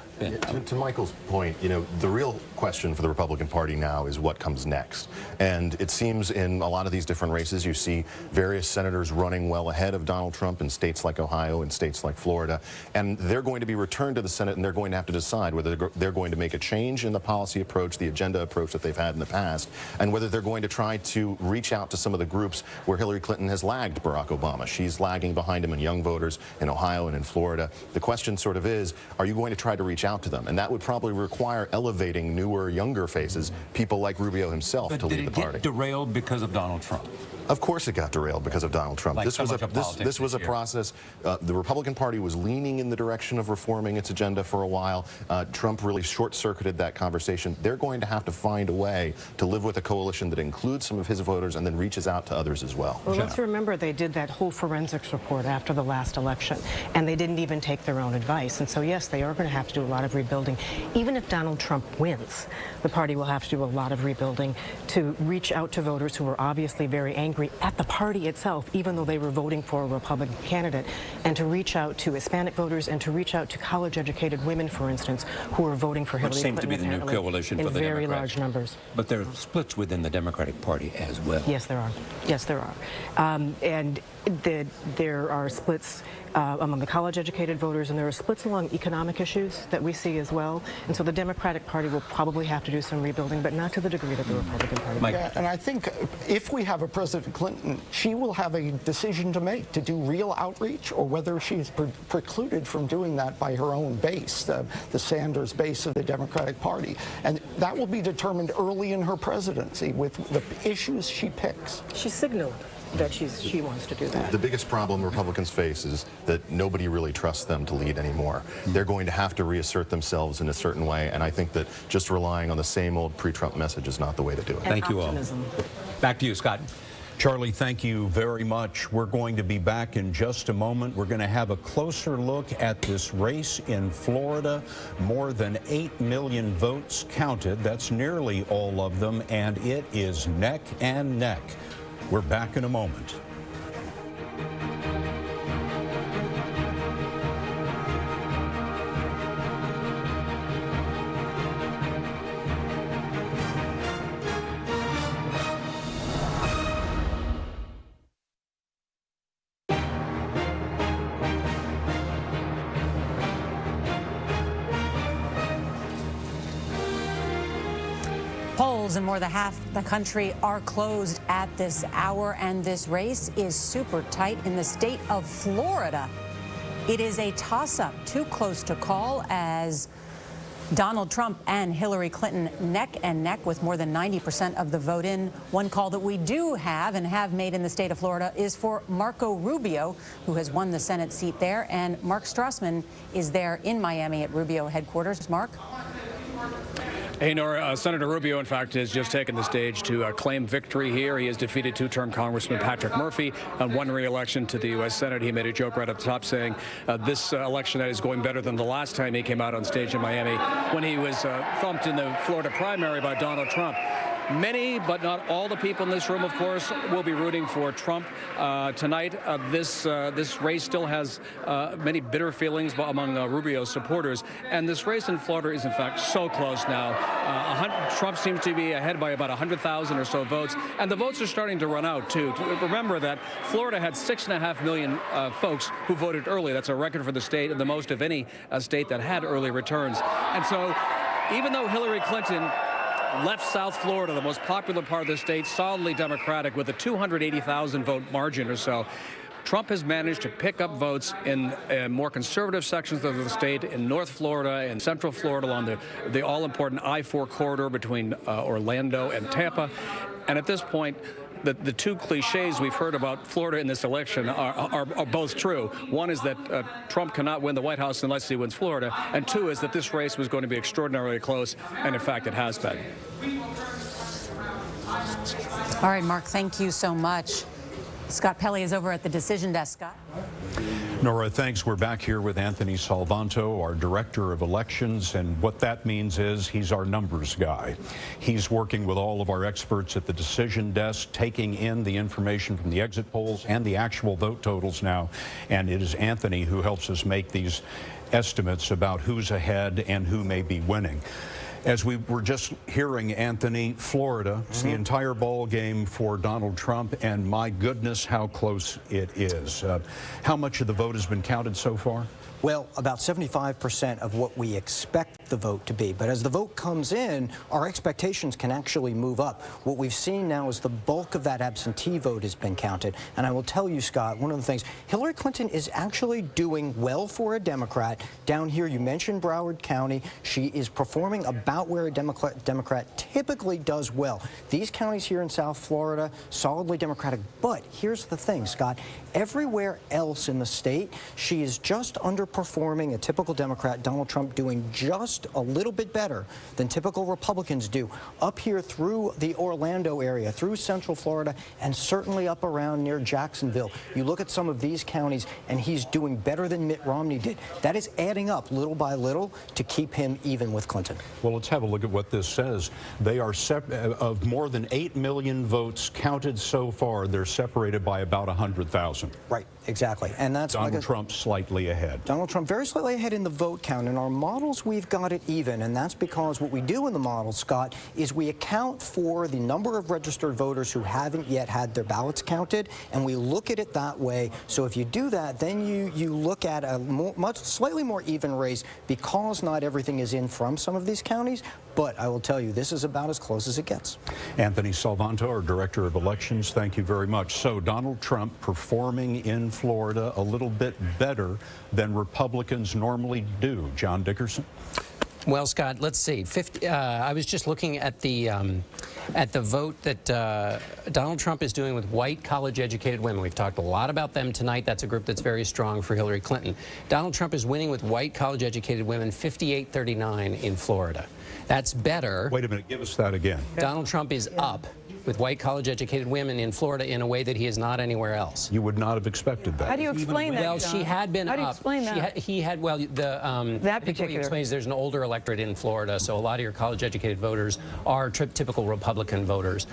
To Michael's point, you know, the real question for the Republican Party now is what comes next. And it seems in a lot of these different races, you see various senators running well ahead of Donald Trump in states like Ohio and states like Florida. And they're going to be returned to the Senate, and they're going to have to decide whether they're going to make a change in the policy approach, the agenda approach that they've had in the past, and whether they're going to try to reach out to some of the groups where Hillary Clinton has lagged Barack Obama. She's lagging behind him in young voters in Ohio and in Florida. The question sort of is, are you going to try to reach out to them? And that would probably require elevating newer, younger faces, people like Rubio himself, to lead the party. Did it get derailed because of Donald Trump? Of course it got derailed because of Donald Trump. Like this was a process. The Republican Party was leaning in the direction of reforming its agenda for a while. Trump really short-circuited that conversation. They're going to have to find a way to live with a coalition that includes some of his voters and then reaches out to others as well. Well, let's remember they did that whole forensics report after the last election, and they didn't even take their own advice. And so, yes, they are going to have to do a lot of rebuilding. Even if Donald Trump wins, the party will have to do a lot of rebuilding to reach out to voters who are obviously very angry at the party itself, even though they were voting for a Republican candidate, and to reach out to Hispanic voters and to reach out to college-educated women, for instance, who are voting for Hillary Clinton. Which seems to be the new coalition for the Democrats. In very large numbers. But there are splits within the Democratic Party as well. Yes, there are. Yes, there are. And there are splits among the college-educated voters, and there are splits along economic issues that we see as well. And so the Democratic Party will probably have to do some rebuilding, but not to the degree that the Republican Party will. Yeah, and I think if we have a President Clinton, she will have a decision to make to do real outreach, or whether she's precluded from doing that by her own base, the Sanders base of the Democratic Party. And that will be determined early in her presidency with the issues issues she picks. She signaled that she wants to do that. The biggest problem Republicans face is that nobody really trusts them to lead anymore. They're going to have to reassert themselves in a certain way, and I think that just relying on the same old pre-Trump message is not the way to do it. Thank you all. Back to you, Scott. Charlie, thank you very much. We're going to be back in just a moment. We're going to have a closer look at this race in Florida. More than 8 million votes counted. That's nearly all of them, and it is neck and neck. We're back in a moment. Polls in more than half the country are closed at this hour, and this race is super tight in the state of Florida. It is a toss-up, too close to call, as Donald Trump and Hillary Clinton neck and neck with more than 90% of the vote in. One call that we do have and have made in the state of Florida is for Marco Rubio, who has won the Senate seat there, and Mark Strassman is there in Miami at Rubio headquarters. Mark? Hey, Nora, Senator Rubio, in fact, has just taken the stage to claim victory here. He has defeated two-term Congressman Patrick Murphy on one re-election to the U.S. Senate. He made a joke right at the top saying this election is going better than the last time he came out on stage in Miami when he was thumped in the Florida primary by Donald Trump. Many, but not all the people in this room, of course, will be rooting for Trump tonight. This race still has many bitter feelings among Rubio's supporters. And this race in Florida is, in fact, so close now. Trump seems to be ahead by about 100,000 or so votes. And the votes are starting to run out, too. Remember that Florida had 6.5 million folks who voted early. That's a record for the state and the most of any state that had early returns. And so even though Hillary Clinton left South Florida, the most popular part of the state, solidly Democratic with a 280,000 vote margin or so, Trump has managed to pick up votes in more conservative sections of the state, in North Florida and Central Florida along the all-important I-4 corridor between Orlando and Tampa. And at this point, the two cliches we've heard about Florida in this election are both true. One is that Trump cannot win the White House unless he wins Florida, and two is that this race was going to be extraordinarily close, and in fact, it has been. All right, Mark, thank you so much. Scott Pelley is over at the decision desk. Scott? Nora, thanks. We're back here with Anthony Salvanto, our Director of Elections, and what that means is he's our numbers guy. He's working with all of our experts at the decision desk, taking in the information from the exit polls and the actual vote totals now, and it is Anthony who helps us make these estimates about who's ahead and who may be winning. As we were just hearing, Anthony, Florida, it's the entire ball game for Donald Trump, and my goodness, how close it is. How much of the vote has been counted so far? Well, about 75% of what we expect the vote to be. But as the vote comes in, our expectations can actually move up. What we've seen now is the bulk of that absentee vote has been counted. And I will tell you, Scott, one of the things, Hillary Clinton is actually doing well for a Democrat. Down here, you mentioned Broward County. She is performing about where a Democrat typically does well. These counties here in South Florida, solidly Democratic. But here's the thing, Scott. Everywhere else in the state, she is just underperforming a typical Democrat, Donald Trump doing just a little bit better than typical Republicans do. Up here through the Orlando area, through Central Florida, and certainly up around near Jacksonville. You look at some of these counties, and he's doing better than Mitt Romney did. That is adding up little by little to keep him even with Clinton. Well, let's have a look at what this says. They are of more than 8 million votes counted so far. They're separated by about 100,000. Right, exactly. And that's Donald Trump slightly ahead. Donald Trump very slightly ahead in the vote count. In our models, we've got it even, and that's because what we do in the model, Scott, is we account for the number of registered voters who haven't yet had their ballots counted, and we look at it that way. So if you do that, then you look at a slightly more even race because not everything is in from some of these counties. But I will tell you, this is about as close as it gets. Anthony Salvanto, our Director of Elections, thank you very much. So Donald Trump performing in Florida a little bit better than Republicans normally do. John Dickerson? Well, Scott, let's see. I was just looking at the vote that Donald Trump is doing with white college-educated women. We've talked a lot about them tonight. That's a group that's very strong for Hillary Clinton. Donald Trump is winning with white college-educated women 58-39 in Florida. That's better. Wait a minute. Give us that again. Donald Trump is up with white college-educated women in Florida in a way that he is not anywhere else. You would not have expected that. How do you explain that, Well, John? she had been How up. do you explain that? He had, well, that particular. He explains there's an older electorate in Florida, so a lot of your college-educated voters are typical Republican voters.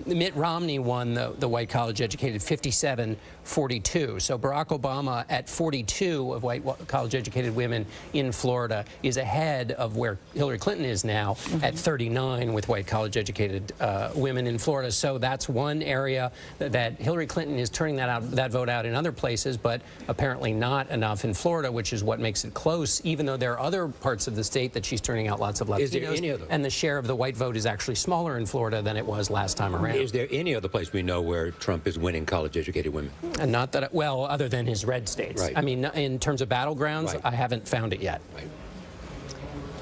Mitt Romney won the white college-educated 57-42. So Barack Obama at 42 of white college-educated women in Florida is ahead of where Hillary Clinton is now at 39 with white college-educated women in Florida. So that's one area that Hillary Clinton is turning that vote out in other places, but apparently not enough in Florida, which is what makes it close, even though there are other parts of the state that she's turning out lots of Latinos. Is there any other? And the share of the white vote is actually smaller in Florida than it was last time around. Is there any other place we know where Trump is winning college-educated women? And not that, well, other than his red states. Right. I mean, in terms of battlegrounds, Right. I haven't found it yet. Right.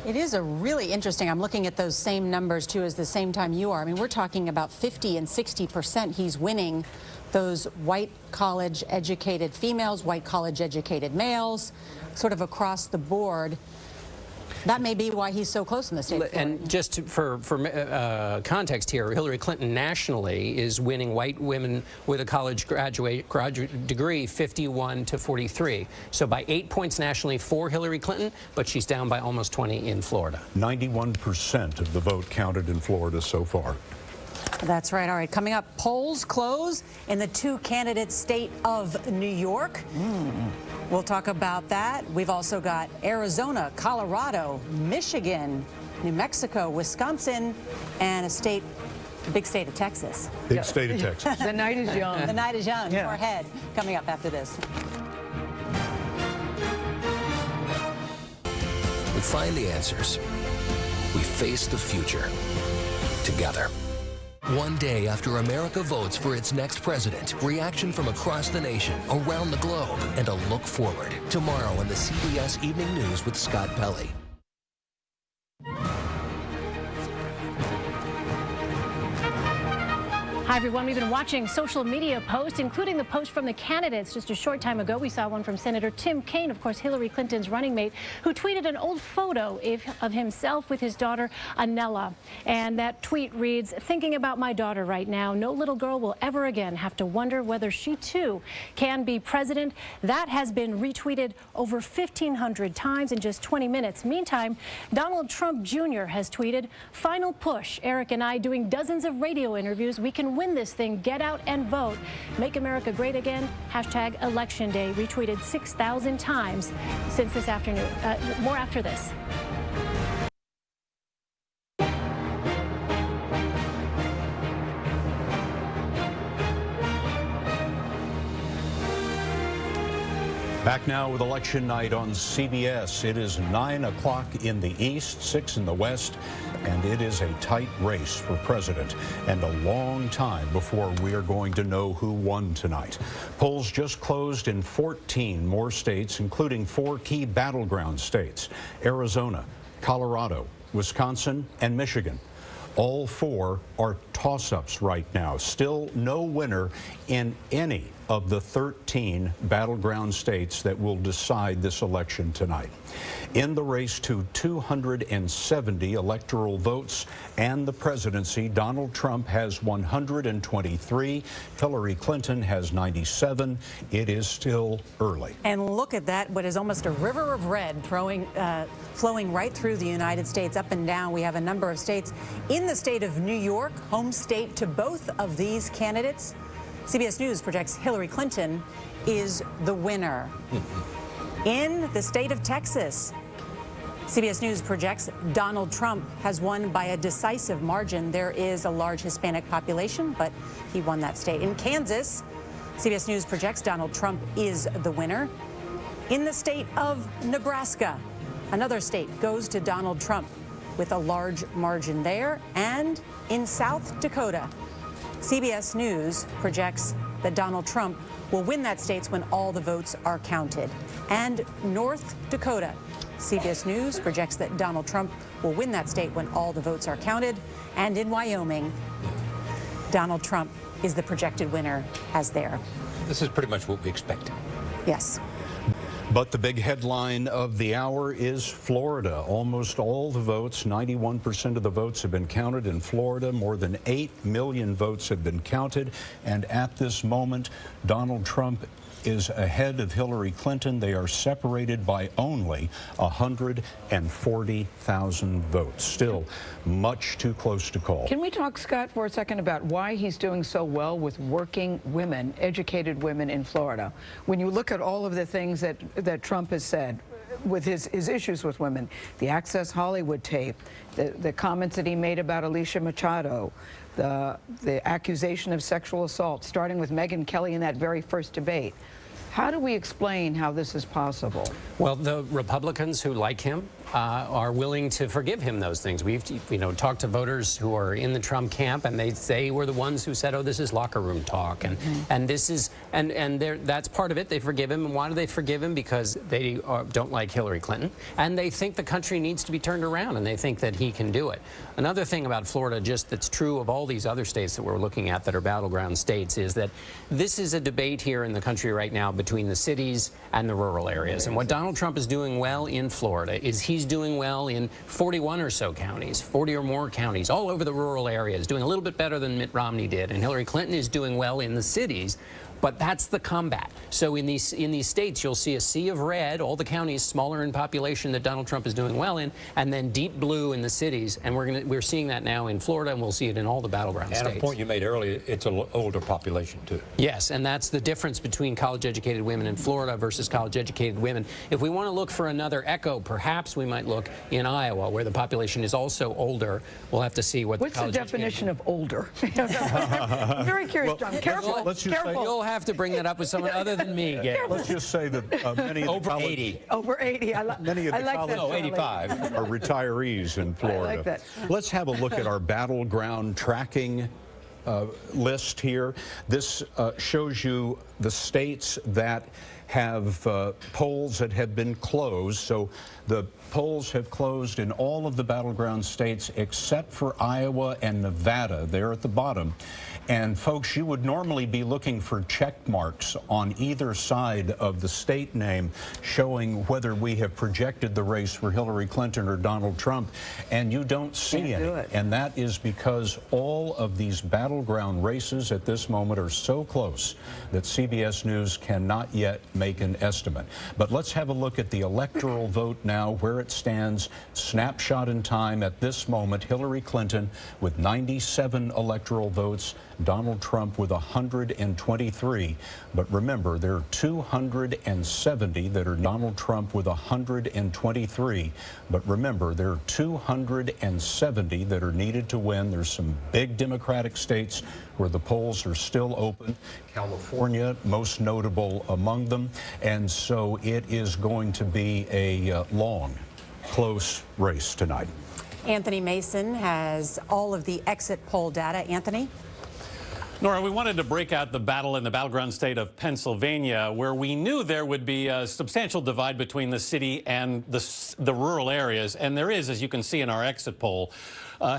It is a really interesting. I'm looking at those same numbers too as the same time you are. I mean, we're talking about 50 and 60%. He's winning those white college-educated females, white college-educated males, sort of across the board. That may be why he's so close in the state of Florida. And just for context here, Hillary Clinton nationally is winning white women with a college graduate degree 51-43. So by 8 points nationally for Hillary Clinton, but she's down by almost 20 in Florida. 91% of the vote counted in Florida so far. That's right. All right. Coming up, polls close in the two-candidate state of New York. We'll talk about that. We've also got Arizona, Colorado, Michigan, New Mexico, Wisconsin, and the big state of Texas. Big state of Texas. The night is young. The night is young. Yeah. More ahead coming up after this. We find the answers. We face the future together. One day after America votes for its next president, reaction from across the nation, around the globe, and a look forward. Tomorrow on the CBS Evening News with Scott Pelley. Hi, everyone. We've been watching social media posts, including the post from the candidates. Just a short time ago, we saw one from Senator Tim Kaine, of course, Hillary Clinton's running mate, who tweeted an old photo of himself with his daughter, Anella. And that tweet reads, "Thinking about my daughter right now. No little girl will ever again have to wonder whether she, too, can be president." That has been retweeted over 1,500 times in just 20 minutes. Meantime, Donald Trump Jr. has tweeted, "Final push. Eric and I doing dozens of radio interviews. We can win this thing. Get out and vote. Make America great again. Hashtag Election Day." Retweeted 6,000 times since this afternoon. More after this. Back now with election night on CBS. It is 9 o'clock in the east, 6 in the west, and it is a tight race for president and a long time before we are going to know who won tonight. Polls just closed in 14 more states, including 4 key battleground states: Arizona, Colorado, Wisconsin, and Michigan. All 4 are toss-ups right now. Still no winner in any of the 13 battleground states that will decide this election tonight. In the race to 270 electoral votes and the presidency, Donald Trump has 123. Hillary Clinton has 97. It is still early. And look at that, what is almost a river of red flowing right through the United States, up and down. We have a number of states. In the state of New York, home state to both of these candidates, CBS News projects Hillary Clinton is the winner. In the state of Texas, CBS News projects Donald Trump has won by a decisive margin. There is a large Hispanic population, but he won that state. In Kansas, CBS News projects Donald Trump is the winner. In the state of Nebraska, another state goes to Donald Trump with a large margin there. And in South Dakota, CBS News projects that Donald Trump will win that state when all the votes are counted. And North Dakota, CBS News projects that Donald Trump will win that state when all the votes are counted. And in Wyoming, Donald Trump is the projected winner as there. This is pretty much what we expected. Yes. But the big headline of the hour is Florida. Almost all the votes, 91% of the votes have been counted in Florida. More than 8 million votes have been counted. And at this moment, Donald Trump is ahead of Hillary Clinton. They are separated by only 140,000 votes. Still much too close to call. Can we talk, Scott, for a second about why he's doing so well with working women, educated women in Florida? When you look at all of the things that Trump has said with his issues with women, the Access Hollywood tape, the comments that he made about Alicia Machado, the accusation of sexual assault, starting with Megyn Kelly in that very first debate. How do we explain how this is possible? Well, the Republicans who like him are willing to forgive him those things. We've talked to voters who are in the Trump camp, and they were the ones who said, "Oh, this is locker room talk," and this is that's part of it. They forgive him, and why do they forgive him? Because they don't like Hillary Clinton, and they think the country needs to be turned around, and they think that he can do it. Another thing about Florida, just that's true of all these other states that we're looking at that are battleground states, is that this is a debate here in the country right now between the cities and the rural areas. And what Donald Trump is doing well in Florida is he's doing well in 41 or so counties, 40 or more counties, all over the rural areas, doing a little bit better than Mitt Romney did. And Hillary Clinton is doing well in the cities. But that's the combat. So in these states, you'll see a sea of red, all the counties smaller in population that Donald Trump is doing well in, and then deep blue in the cities. And we're seeing that now in Florida, and we'll see it in all the battleground states. And a point you made earlier, it's an older population too. Yes, and that's the difference between college-educated women in Florida versus college-educated women. If we want to look for another echo, perhaps we might look in Iowa, where the population is also older. We'll have to see what. What's the definition of older? I'm very curious, John. Careful. Careful. You'll have to bring that up with someone other than me, Gail. Let's just say that many of over the college, 80. Over 80. Many of the college 85 are retirees in Florida. I like that. Let's have a look at our battleground tracking list here. This shows you the states that have polls that have been closed. So the polls have closed in all of the battleground states except for Iowa and Nevada. They're at the bottom. And folks, you would normally be looking for check marks on either side of the state name showing whether we have projected the race for Hillary Clinton or Donald Trump, and you don't see any. And that is because all of these battleground races at this moment are so close that CBS News cannot yet make an estimate. But let's have a look at the electoral vote now, where it stands, snapshot in time at this moment. Hillary Clinton with 97 electoral votes, Donald Trump with 123. But remember, there are 270 that are Donald Trump with 123. But remember, there are 270 that are needed to win. There's some big Democratic states where the polls are still open. California, most notable among them. And so it is going to be a long, close race tonight. Anthony Mason has all of the exit poll data. Anthony? Nora, we wanted to break out the battle in the battleground state of Pennsylvania, where we knew there would be a substantial divide between the city and the rural areas. And there is, as you can see in our exit poll.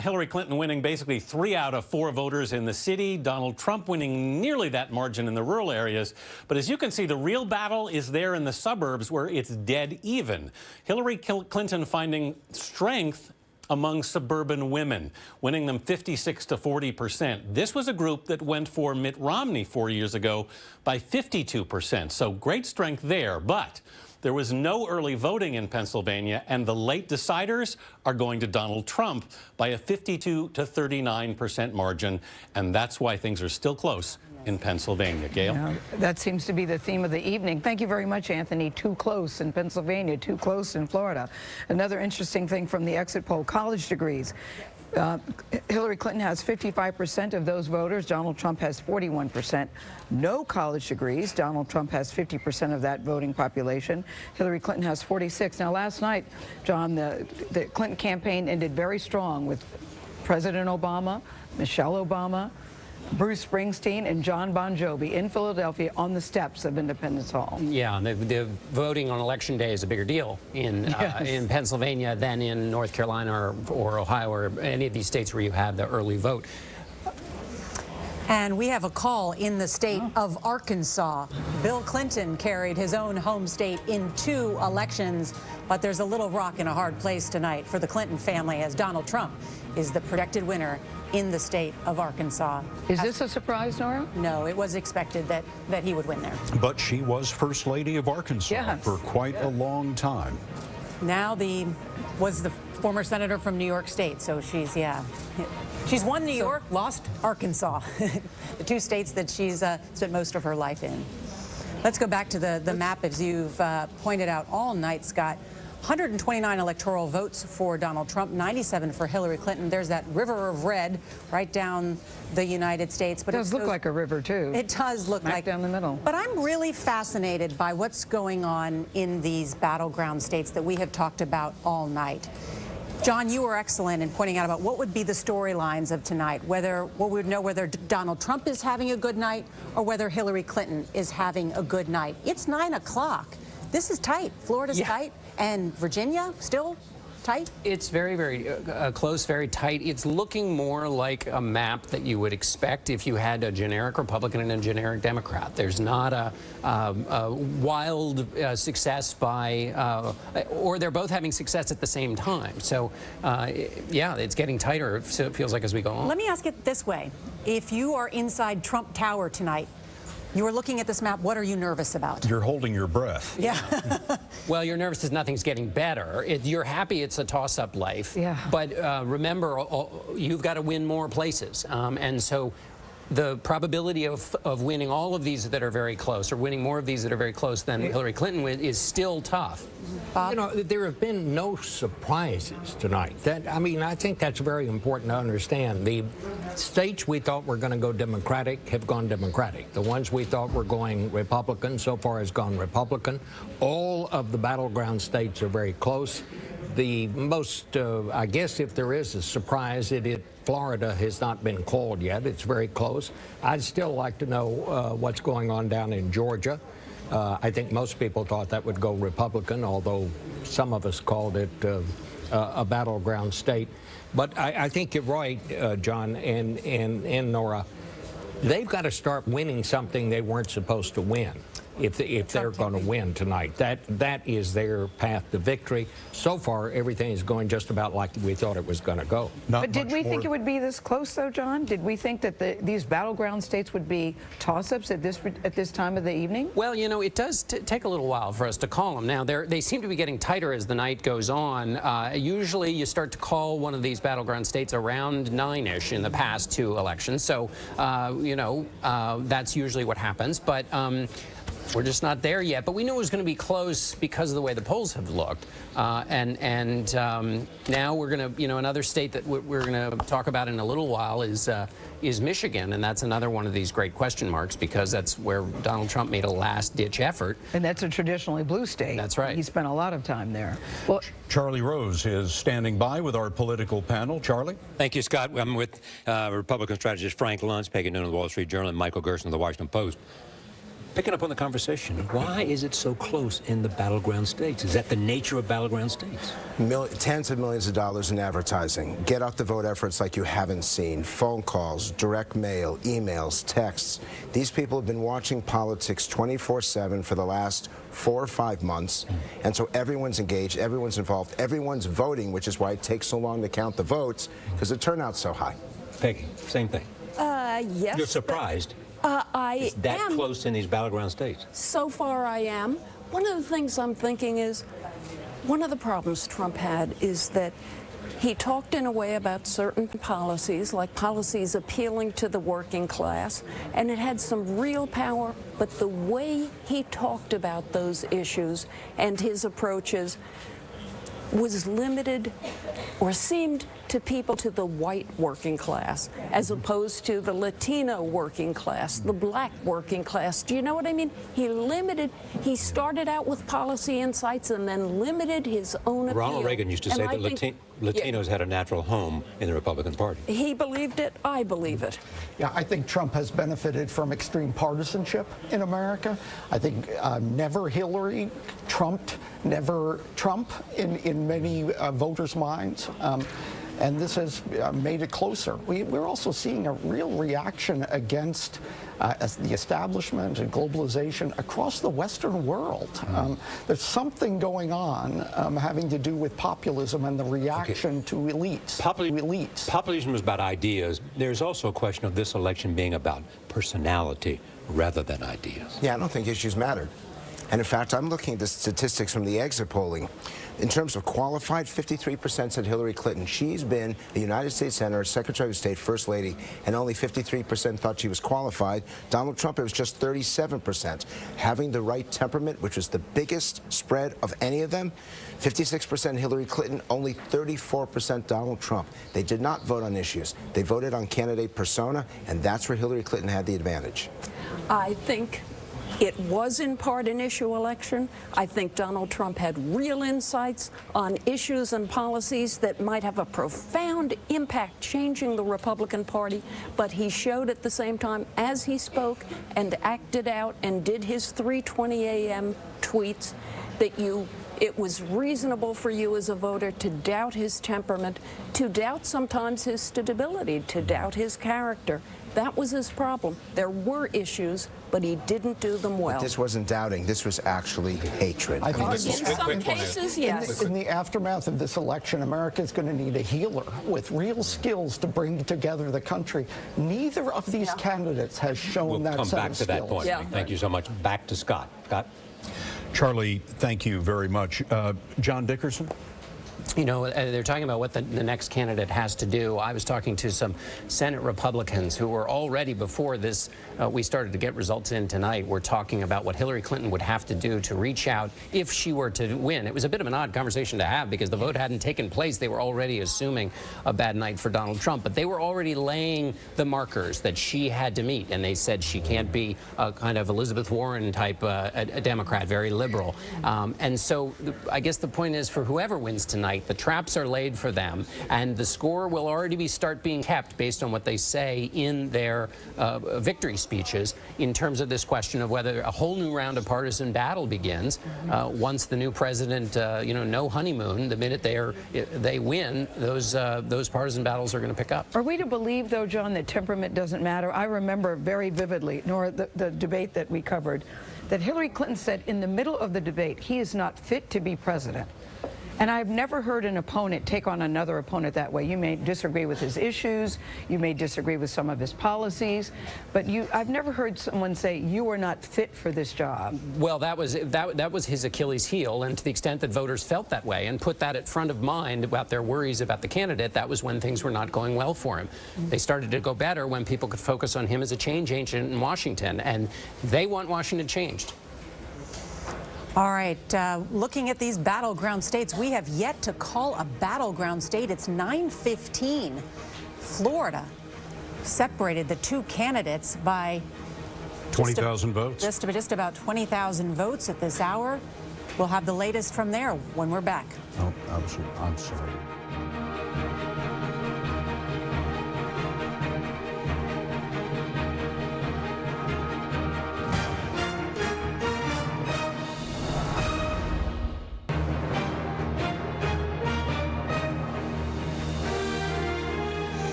Hillary Clinton winning basically 3 out of 4 voters in the city. Donald Trump winning nearly that margin in the rural areas. But as you can see, the real battle is there in the suburbs where it's dead even. Hillary Clinton finding strength among suburban women, winning them 56 to 40%. This was a group that went for Mitt Romney 4 years ago by 52%. So great strength there. But there was no early voting in Pennsylvania, and the late deciders are going to Donald Trump by a 52 to 39% margin. And that's why things are still close in Pennsylvania. Gail? Yeah, that seems to be the theme of the evening. Thank you very much, Anthony. Too close in Pennsylvania, too close in Florida. Another interesting thing from the exit poll, college degrees. Hillary Clinton has 55% of those voters. Donald Trump has 41%. No college degrees. Donald Trump has 50% of that voting population. Hillary Clinton has 46%. Now, last night, John, the Clinton campaign ended very strong with President Obama, Michelle Obama, Bruce Springsteen and John Bon Jovi in Philadelphia on the steps of Independence Hall. Yeah, the voting on Election Day is a bigger deal in Pennsylvania than in North Carolina or Ohio or any of these states where you have the early vote. And we have a call in the state of Arkansas. Bill Clinton carried his own home state in 2 elections, but there's a little rock in a hard place tonight for the Clinton family as Donald Trump is the predicted winner in the state of Arkansas. Is this a surprise, Nora? No, it was expected that he would win there. But she was First Lady of Arkansas for quite a long time. Now was the former senator from New York State, so she's won New York, lost Arkansas, the 2 states that she's spent most of her life in. Let's go back to the map as you've pointed out all night, Scott. 129 electoral votes for Donald Trump, 97 for Hillary Clinton. There's that river of red right down the United States. But it does look like a river, too. It does look like down the middle. But I'm really fascinated by what's going on in these battleground states that we have talked about all night. John, you were excellent in pointing out about what would be the storylines of tonight, we would know whether Donald Trump is having a good night or whether Hillary Clinton is having a good night. It's 9 o'clock. This is tight. Florida's tight. And Virginia, still tight? It's very, very close, very tight. It's looking more like a map that you would expect if you had a generic Republican and a generic Democrat. There's not a wild success by, or they're both having success at the same time. So, yeah, it's getting tighter, it feels like, as we go on. Let me ask it this way. If you are inside Trump Tower tonight, you are looking at this map, what are you nervous about? You're holding your breath. Yeah. Well, you're nervous that nothing's getting better. You're happy it's a toss-up life. Yeah. But remember, you've got to win more places. And so the probability of winning all of these that are very close, or winning more of these that are very close than Hillary Clinton is still tough. You know, there have been no surprises tonight. I think that's very important to understand. The states we thought were going to go Democratic have gone Democratic. The ones we thought were going Republican so far has gone Republican. All of the battleground states are very close. The most, I guess if there is a surprise, Florida has not been called yet. It's very close. I'd still like to know what's going on down in Georgia. I think most people thought that would go Republican, although some of us called it a battleground state. But I think you're right, John and Nora. They've got to start winning something they weren't supposed to win if they're going to win tonight. That is their path to victory. So far, everything is going just about like we thought it was going to go. But did we think it would be this close, though, John? Did we think that these battleground states would be toss-ups at this time of the evening? Well, you know, it does take a little while for us to call them. Now, they seem to be getting tighter as the night goes on. Usually, you start to call one of these battleground states around 9-ish in the past 2 elections. So, you know, that's usually what happens. But we're just not there yet, but we knew it was going to be close because of the way the polls have looked. And now we're going to, you know, another state that we're going to talk about in a little while is Michigan, and that's another one of these great question marks because that's where Donald Trump made a last-ditch effort. And that's a traditionally blue state. That's right. He spent a lot of time there. Well, Charlie Rose is standing by with our political panel. Charlie? Thank you, Scott. I'm with Republican strategist Frank Luntz, Peggy Noonan of the Wall Street Journal, and Michael Gerson of the Washington Post. Picking up on the conversation, why is it so close in the battleground states? Is that the nature of battleground states? Tens of millions of dollars in advertising, get out the vote efforts like you haven't seen, phone calls, direct mail, emails, texts. These people have been watching politics 24/7 for the last 4 or 5 months, and so everyone's engaged, everyone's involved, everyone's voting, which is why it takes so long to count the votes, because the turnout's so high. Peggy, same thing. Yes. You're surprised? I am. That close in these battleground states? So far, I am. One of the things I'm thinking is, one of the problems Trump had is that he talked in a way about certain policies, like policies appealing to the working class, and it had some real power, but the way he talked about those issues and his approaches was limited or seemed to people, to the white working class, as opposed to the Latino working class, the black working class. Do you know what I mean? He started out with policy insights and then limited his own appeal. Ronald Reagan used to say that Latinos had a natural home in the Republican Party. He believed it. I believe it. Yeah, I think Trump has benefited from extreme partisanship in America. I think never Hillary trumped, never Trump in many voters' minds. And this has made it closer. We're also seeing a real reaction against the establishment and globalization across the Western world. There's something going on having to do with populism and the reaction to elites. Populism is about ideas. There's also a question of this election being about personality rather than ideas. Yeah, I don't think issues mattered. And in fact, I'm looking at the statistics from the exit polling. In terms of qualified, 53% said Hillary Clinton. She's been a United States Senator, Secretary of State, First Lady, and only 53% thought she was qualified. Donald Trump, it was just 37%. Having the right temperament, which was the biggest spread of any of them, 56% Hillary Clinton, only 34% Donald Trump. They did not vote on issues. They voted on candidate persona, and that's where Hillary Clinton had the advantage. I think it was in part an issue election. I think Donald Trump had real insights on issues and policies that might have a profound impact changing the Republican Party, but he showed at the same time, as he spoke and acted out and did his 3:20 a.m. tweets, that it was reasonable for you as a voter to doubt his temperament, to doubt sometimes his stability, to doubt his character. That was his problem. There were issues, but he didn't do them well. But this wasn't doubting. This was actually hatred. I think in some cases, yes. In the aftermath of this election, America is going to need a healer with real skills to bring together the country. Neither of these candidates has shown that set of skills. We'll come back to that point. Thank you so much. Back to Scott. Scott? Charlie, thank you very much. John Dickerson? You know, they're talking about what the next candidate has to do. I was talking to some Senate Republicans who were already, before this, we started to get results in tonight, were talking about what Hillary Clinton would have to do to reach out if she were to win. It was a bit of an odd conversation to have because the vote hadn't taken place. They were already assuming a bad night for Donald Trump, but they were already laying the markers that she had to meet, and they said she can't be a kind of Elizabeth Warren type a Democrat, very liberal. And so I guess the point is, for whoever wins tonight, the traps are laid for them, and the score will already start being kept based on what they say in their victory speeches in terms of this question of whether a whole new round of partisan battle begins once the new president, no honeymoon. The minute they win, those partisan battles are going to pick up. Are we to believe, though, John, that temperament doesn't matter? I remember very vividly, nor the debate that we covered, that Hillary Clinton said in the middle of the debate, he is not fit to be president. And I've never heard an opponent take on another opponent that way. You may disagree with his issues, you may disagree with some of his policies, but I've never heard someone say you are not fit for this job. Well, that was his Achilles heel, and to the extent that voters felt that way and put that at front of mind about their worries about the candidate, that was when things were not going well for him. They started to go better when people could focus on him as a change agent in Washington, and they want Washington changed. All right, looking at these battleground states, we have yet to call a battleground state. It's 9:15. Florida separated the two candidates by 20,000 votes. Just about 20,000 votes at this hour. We'll have the latest from there when we're back. Oh, I'm sorry.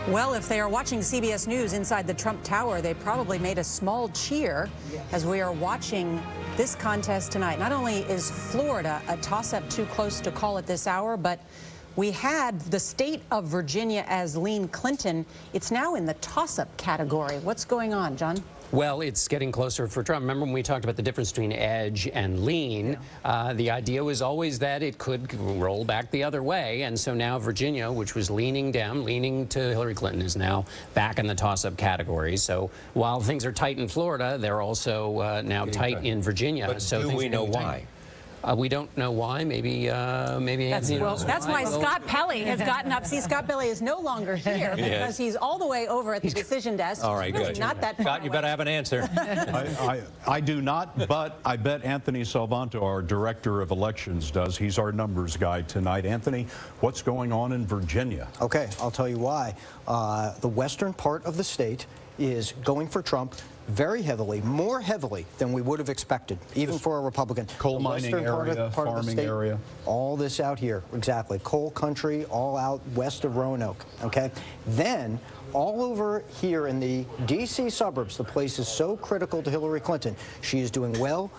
Well, if they are watching CBS News inside the Trump Tower, they probably made a small cheer as we are watching this contest tonight. Not only is Florida a toss-up too close to call at this hour, but we had the state of Virginia as lean Clinton. It's now in the toss-up category. What's going on, John? Well, it's getting closer for Trump. Remember when we talked about the difference between edge and lean? The idea was always that it could roll back the other way. And so now Virginia, which was leaning down, leaning to Hillary Clinton, is now back in the toss-up category. So while things are tight in Florida, they're also now tight in Virginia. But so do we know why? We don't know why. Maybe Anthony knows That's why Scott Pelley has gotten up. See, Scott Pelley is no longer here because he's all the way over at the decision desk. All right, really good. Not that far Scott, you better have an answer. I do not, but I bet Anthony Salvanto, our director of elections, does. He's our numbers guy tonight. Anthony, what's going on in Virginia? Okay, I'll tell you why. The western part of the state is going for Trump very heavily, more heavily than we would have expected, even for a Republican. Coal mining area, farming area. All this out here, exactly. Coal country, all out west of Roanoke, okay? Then, all over here in the D.C. suburbs, the place is so critical to Hillary Clinton. She is doing well,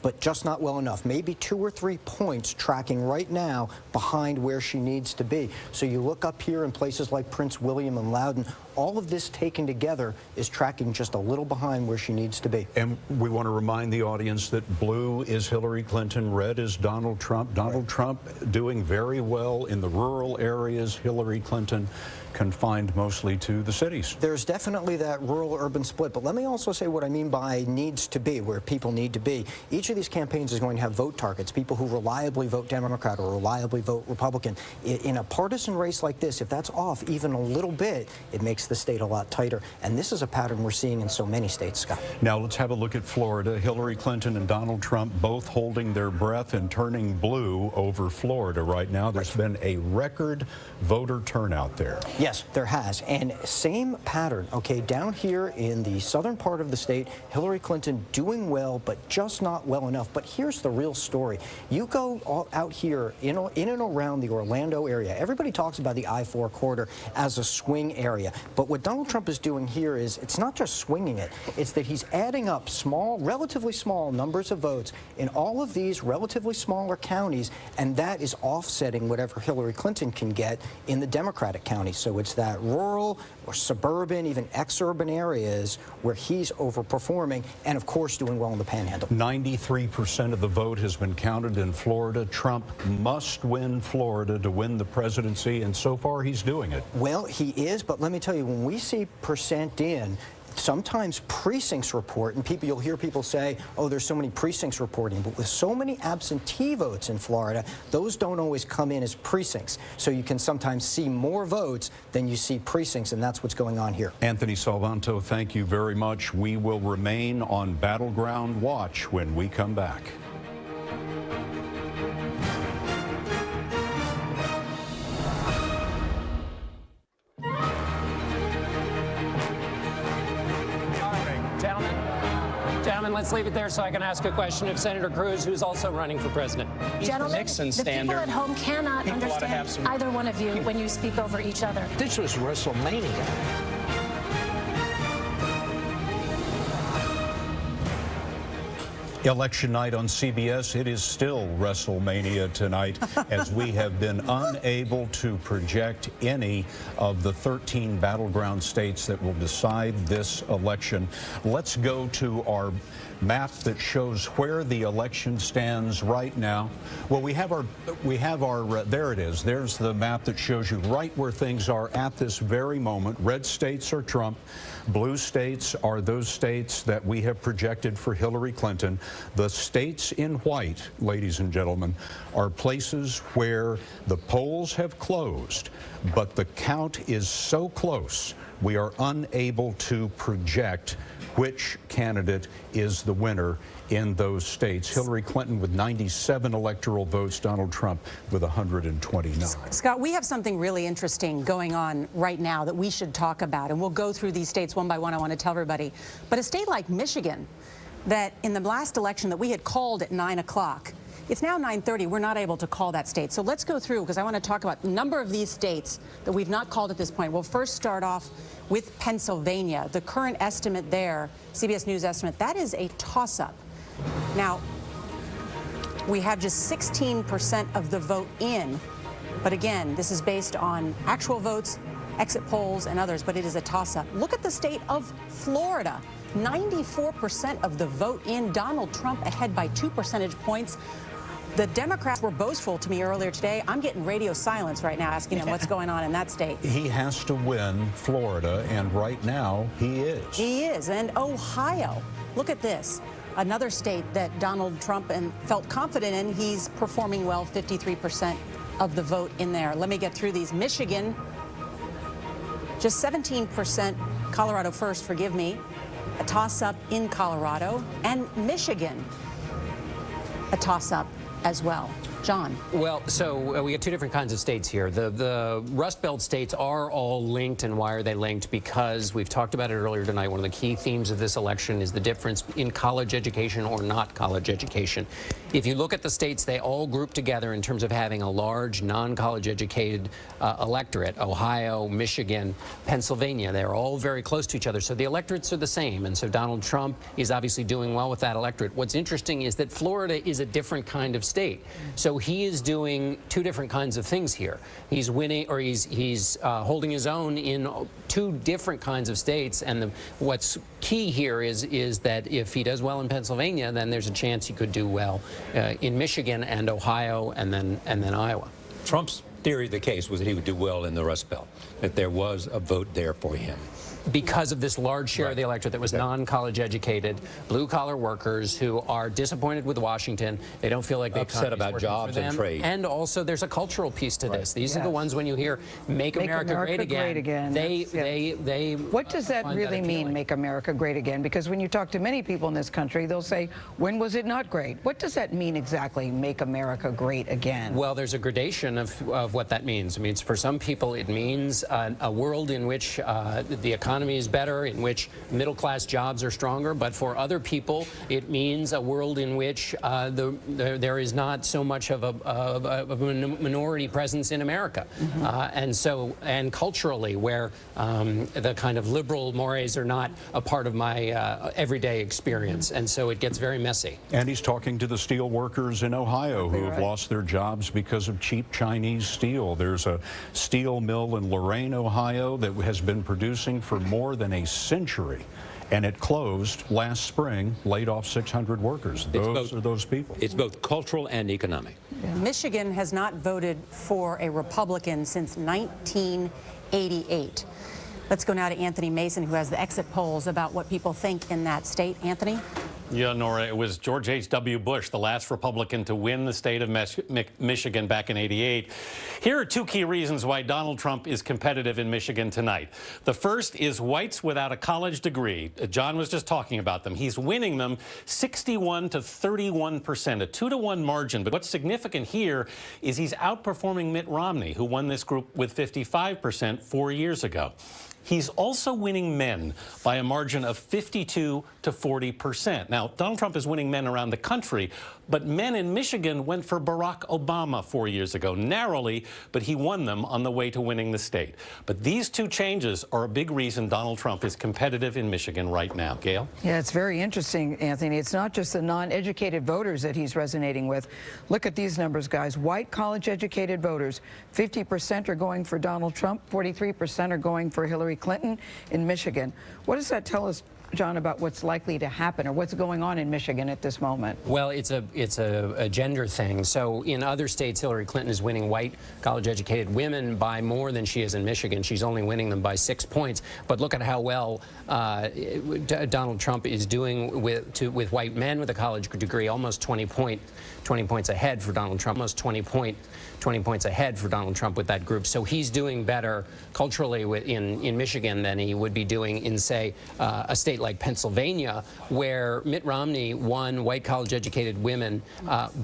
but just not well enough. Maybe 2 or 3 points tracking right now behind where she needs to be. So you look up here in places like Prince William and Loudoun, all of this taken together is tracking just a little behind where she needs to be. And we want to remind the audience that blue is Hillary Clinton, red is Donald Trump. Donald Trump doing very well in the rural areas, Hillary Clinton confined mostly to the cities. There's definitely that rural-urban split, but let me also say what I mean by needs to be, where people need to be. Each of these campaigns is going to have vote targets, people who reliably vote Democrat or reliably vote Republican. In a partisan race like this, if that's off even a little bit, it makes the state a lot tighter. And this is a pattern we're seeing in so many states, Scott. Now let's have a look at Florida. Hillary Clinton and Donald Trump both holding their breath and turning blue over Florida right now. There's been a record voter turnout there. Yes, there has. And same pattern, okay, down here in the southern part of the state, Hillary Clinton doing well, but just not well enough. But here's the real story. You go out here in and around the Orlando area, everybody talks about the I-4 corridor as a swing area. But what Donald Trump is doing here is, it's not just swinging it, it's that he's adding up small, relatively small numbers of votes in all of these relatively smaller counties, and that is offsetting whatever Hillary Clinton can get in the Democratic counties. So it's that rural or suburban, even ex-urban areas where he's overperforming and, of course, doing well in the Panhandle. 93% of the vote has been counted in Florida. Trump must win Florida to win the presidency, and so far he's doing it. Well, he is, but let me tell you, when we see percent in, sometimes precincts report, and you'll hear people say, oh, there's so many precincts reporting, but with so many absentee votes in Florida, those don't always come in as precincts. So you can sometimes see more votes than you see precincts, and that's what's going on here. Anthony Salvanto, thank you very much. We will remain on Battleground Watch when we come back. Gentlemen, let's leave it there so I can ask a question of Senator Cruz, who's also running for president. Gentlemen, Nixon the standard. people at home cannot understand either one of you when you speak over each other. This was WrestleMania. Election night on CBS, it is still WrestleMania tonight as we have been unable to project any of the 13 battleground states that will decide this election. Let's go to our map that shows where the election stands right now. Well, we have our there it is. There's the map that shows you right where things are at this very moment. Red states are Trump. Blue states are those states that we have projected for Hillary Clinton. The states in white, ladies and gentlemen, are places where the polls have closed, but the count is so close, we are unable to project which candidate is the winner in those states. Hillary Clinton with 97 electoral votes, Donald Trump with 129. Scott, we have something really interesting going on right now that we should talk about, and we'll go through these states one by one. I want to tell everybody. But a state like Michigan, that in the last election that we had called at 9 o'clock, it's now 9:30. We're not able to call that state. So let's go through, because I want to talk about a number of these states that we've not called at this point. We'll first start off with Pennsylvania. The current estimate there, CBS News estimate, that is a toss-up. Now, we have just 16% of the vote in, but again, this is based on actual votes, exit polls, and others, but it is a toss-up. Look at the state of Florida. 94% of the vote in, Donald Trump ahead by 2 percentage points. The Democrats were boastful to me earlier today. I'm getting radio silence right now asking them what's going on in that state. He has to win Florida, and right now he is. He is. And Ohio, look at this. another state that Donald Trump felt confident in. He's performing well, 53% of the vote in there. Let me get through these. Michigan, just 17%. Colorado first, forgive me. A toss-up in Colorado. And Michigan, a toss-up as well. John. Well, so we got two different kinds of states here. The Rust Belt states are all linked, and why are they linked? Because we've talked about it earlier tonight. One of the key themes of this election is the difference in college education or not college education. If you look at the states, they all group together in terms of having a large non-college educated electorate. Ohio, Michigan, Pennsylvania, they're all very close to each other. So the electorates are the same, and so Donald Trump is obviously doing well with that electorate. What's interesting is that Florida is a different kind of state. So he is doing two different kinds of things here. He's winning, or he's holding his own in two different kinds of states. And what's key here is that if he does well in Pennsylvania, then there's a chance he could do well in Michigan and Ohio and then Iowa. Trump's theory of the case was that he would do well in the Rust Belt, that there was a vote there for him. Because of this large share of the electorate that was non-college educated, blue-collar workers who are disappointed with Washington. They don't feel like they upset about jobs and trade. And also, there's a cultural piece to this. These are the ones when you hear "Make America Great Again." They what does that really mean? Make America Great Again? Because when you talk to many people in this country, they'll say, "When was it not great?" What does that mean exactly? Make America Great Again. Well, there's a gradation of what that means. I mean, for some people, it means a world in which the economy is better, in which middle-class jobs are stronger. But for other people, it means a world in which there is not so much of a minority presence in America. And culturally, where the kind of liberal mores are not a part of my everyday experience. And so it gets very messy. And he's talking to the steel workers in Ohio who have lost their jobs because of cheap Chinese steel. There's a steel mill in Lorain, Ohio that has been producing for more than a century, and it closed last spring, laid off 600 workers. Those are those people. It's both cultural and economic. Michigan has not voted for a Republican since 1988. Let's go now to Anthony Mason, who has the exit polls about what people think in that state. Anthony? Yeah, Nora, it was George H.W. Bush, the last Republican to win the state of Michigan back in '88. Here are two key reasons why Donald Trump is competitive in Michigan tonight. The first is whites without a college degree. John was just talking about them. He's winning them 61 to 31%, a 2-to-1 margin. But what's significant here is he's outperforming Mitt Romney, who won this group with 55% 4 years ago. He's also winning men by a margin of 52 to 40%. Now, Donald Trump is winning men around the country, but men in Michigan went for Barack Obama 4 years ago, narrowly, but he won them on the way to winning the state. But these two changes are a big reason Donald Trump is competitive in Michigan right now. Gail? Yeah, it's very interesting, Anthony. It's not just the non-educated voters that he's resonating with. Look at these numbers, guys. White college-educated voters, 50% are going for Donald Trump, 43% are going for Hillary Clinton in Michigan. What does that tell us, John, about what's likely to happen or what's going on in Michigan at this moment? Well, it's a gender thing. So in other states, Hillary Clinton is winning white college-educated women by more than she is in Michigan. She's only winning them by 6 points. But look at how well Donald Trump is doing with white men with a college degree, almost 20 points ahead for Donald Trump, almost 20 points ahead for Donald Trump with that group. So he's doing better culturally in Michigan than he would be doing in, say, a state like Pennsylvania, where Mitt Romney won white college-educated women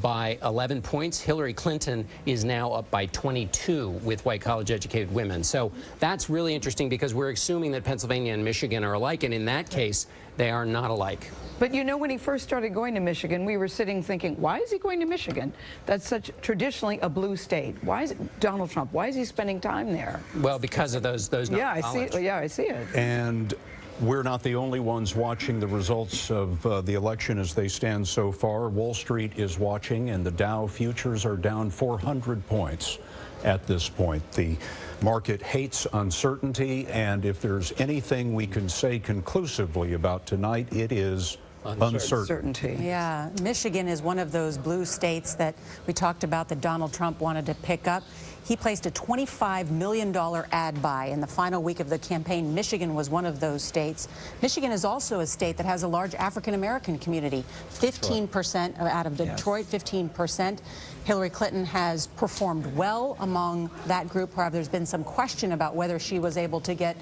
by 11 points. Hillary Clinton is now up by 22 with white college-educated women. So that's really interesting because we're assuming that Pennsylvania and Michigan are alike, and in that case, they are not alike. But you know, when he first started going to Michigan, we were sitting thinking, why is he going to Michigan? That's such traditionally a blue state. Why is it Donald Trump? Why is he spending time there? Well, because of those yeah, I see it. Yeah, I see it. And we're not the only ones watching the results of the election as they stand so far. Wall Street is watching, and the Dow futures are down 400 points at this point. The market hates uncertainty, and if there's anything we can say conclusively about tonight, it is uncertainty. Yeah, Michigan is one of those blue states that we talked about that Donald Trump wanted to pick up. He placed a $25 million ad buy in the final week of the campaign. Michigan was one of those states. Michigan is also a state that has a large African-American community, 15% out of Detroit, 15%. Hillary Clinton has performed well among that group. However, there's been some question about whether she was able to get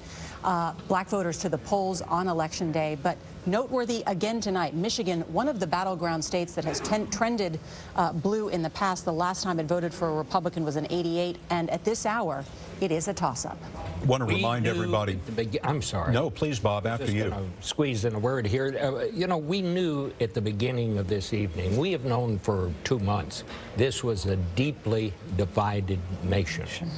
black voters to the polls on Election Day. But noteworthy again tonight, Michigan, one of the battleground states that has trended blue in the past. The last time it voted for a Republican was in '88, and at this hour, it is a toss-up. Want to remind everybody. I'm sorry. No, please, Bob, after you. Squeeze in a word here. You know, we knew at the beginning of this evening, we have known for 2 months, this was a deeply divided nation.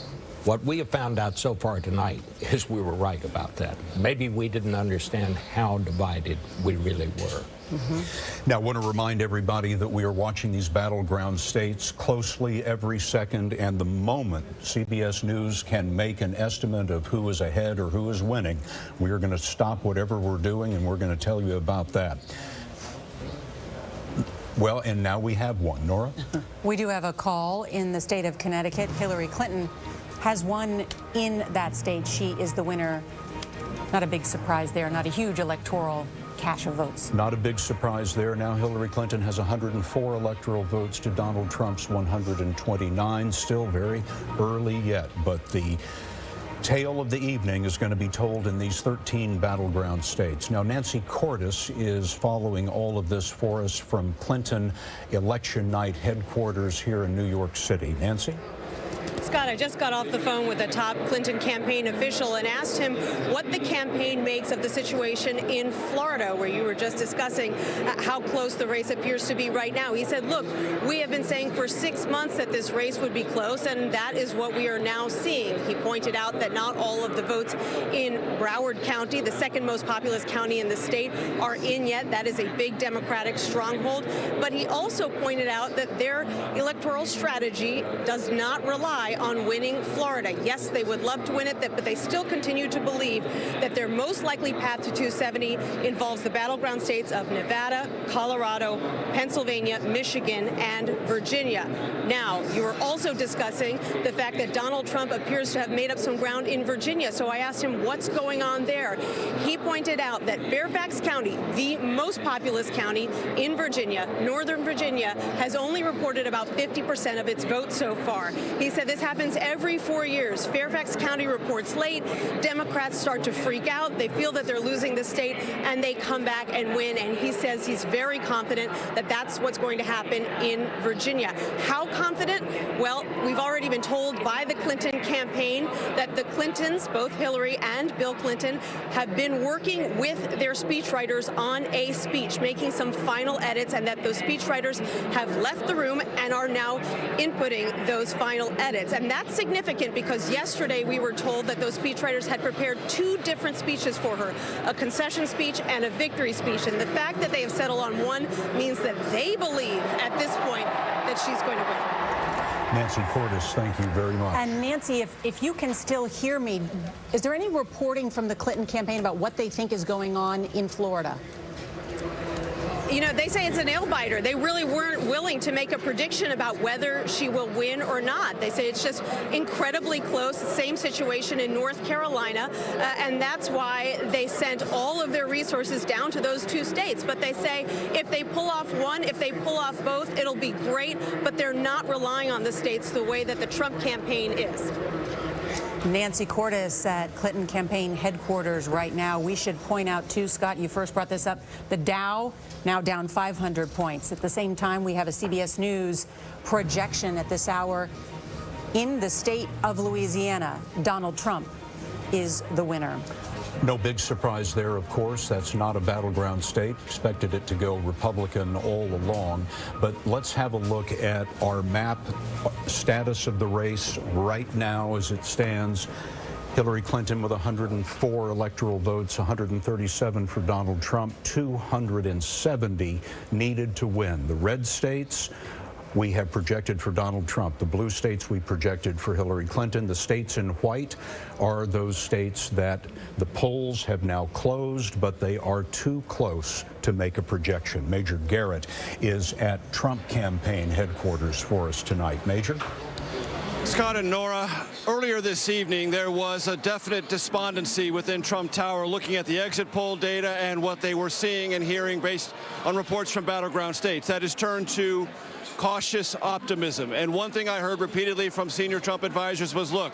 What we have found out so far tonight is we were right about that. Maybe we didn't understand how divided we really were. Now, I want to remind everybody that we are watching these battleground states closely every second, and the moment CBS News can make an estimate of who is ahead or who is winning, we are going to stop whatever we're doing, and we're going to tell you about that. Well, and now we have one. Nora? We do have a call in the state of Connecticut. Hillary Clinton has won in that state. She is the winner. Not a big surprise there, not a huge electoral cache of votes. Not a big surprise there. Now Hillary Clinton has 104 electoral votes to Donald Trump's 129. Still very early yet, but the tale of the evening is going to be told in these 13 battleground states. Now, Nancy Cordes is following all of this for us from Clinton election night headquarters here in New York City. Nancy? Scott, I just got off the phone with a top Clinton campaign official and asked him what the campaign makes of the situation in Florida, where you were just discussing how close the race appears to be right now. He said, look, we have been saying for 6 months that this race would be close, and that is what we are now seeing. He pointed out that not all of the votes in Broward County, the second most populous county in the state, are in yet. That is a big Democratic stronghold. But he also pointed out that their electoral strategy does not rely on winning Florida. Yes, they would love to win it, but they still continue to believe that their most likely path to 270 involves the battleground states of Nevada, Colorado, Pennsylvania, Michigan, and Virginia. Now, you were also discussing the fact that Donald Trump appears to have made up some ground in Virginia, so I asked him what's going on there. He pointed out that Fairfax County, the most populous county in Virginia, Northern Virginia, has only reported about 50% of its votes so far. He said this happens every 4 years. Fairfax County reports late. Democrats start to freak out. They feel that they're losing the state, and they come back and win. And he says he's very confident that that's what's going to happen in Virginia. How confident? Well, we've already been told by the Clinton campaign that the Clintons, both Hillary and Bill Clinton, have been working with their speechwriters on a speech, making some final edits, and that those speechwriters have left the room and are now inputting those final edits. And that's significant because yesterday we were told that those speechwriters had prepared 2 different speeches for her, a concession speech and a victory speech. And the fact that they have settled on one means that they believe at this point that she's going to win. Nancy Cordes, thank you very much. And Nancy, if you can still hear me, is there any reporting from the Clinton campaign about what they think is going on in Florida? You know, they say it's a nail-biter. They really weren't willing to make a prediction about whether she will win or not. They say it's just incredibly close. Same situation in North Carolina, and that's why they sent all of their resources down to those 2 states. But they say if they pull off one, if they pull off both, it'll be great, but they're not relying on the states the way that the Trump campaign is. Nancy Cordes at Clinton campaign headquarters right now. We should point out, too, Scott, you first brought this up, the Dow now down 500 points. At the same time, we have a CBS News projection at this hour. In the state of Louisiana, Donald Trump is the winner. No big surprise there, of course. That's not a battleground state. Expected it to go Republican all along. But let's have a look at our map status of the race right now as it stands. Hillary Clinton with 104 electoral votes, 137 for Donald Trump, 270 needed to win. The red states we have projected for Donald Trump. The blue states we projected for Hillary Clinton. The states in white are those states that the polls have now closed, but they are too close to make a projection. Major Garrett is at Trump campaign headquarters for us tonight. Major? Scott and Nora, earlier this evening, there was a definite despondency within Trump Tower looking at the exit poll data and what they were seeing and hearing based on reports from battleground states. That has turned to cautious optimism. And one thing I heard repeatedly from senior Trump advisors was, look,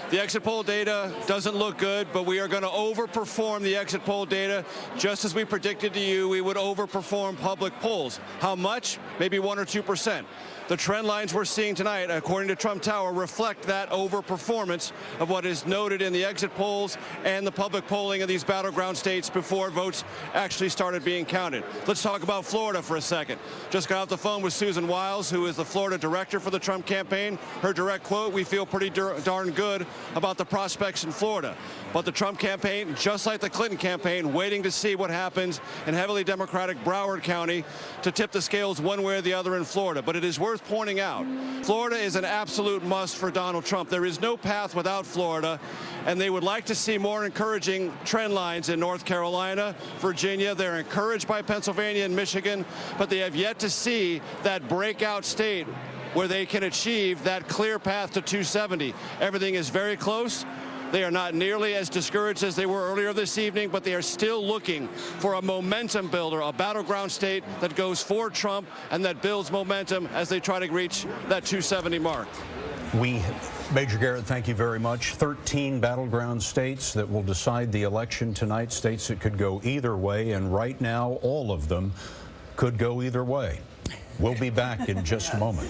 the exit poll data doesn't look good, but we are going to overperform the exit poll data. Just as we predicted to you, we would overperform public polls. How much? Maybe 1 or 2%. The trend lines we're seeing tonight, according to Trump Tower, reflect that overperformance of what is noted in the exit polls and the public polling of these battleground states before votes actually started being counted. Let's talk about Florida for a second. Just got off the phone with Susan Wiles, who is the Florida director for the Trump campaign. Her direct quote, "We feel pretty darn good about the prospects in Florida." But the Trump campaign, just like the Clinton campaign, waiting to see what happens in heavily Democratic Broward County to tip the scales one way or the other in Florida. But it is worth pointing out, Florida is an absolute must for Donald Trump. There is no path without Florida, and they would like to see more encouraging trend lines in North Carolina, Virginia. They're encouraged by Pennsylvania and Michigan, but they have yet to see that breakout state where they can achieve that clear path to 270. Everything is very close. They are not nearly as discouraged as they were earlier this evening, but they are still looking for a momentum builder, a battleground state that goes for Trump and that builds momentum as they try to reach that 270 mark. Major Garrett, thank you very much. 13 battleground states that will decide the election tonight, states that could go either way, and right now all of them could go either way. We'll be back in just a moment.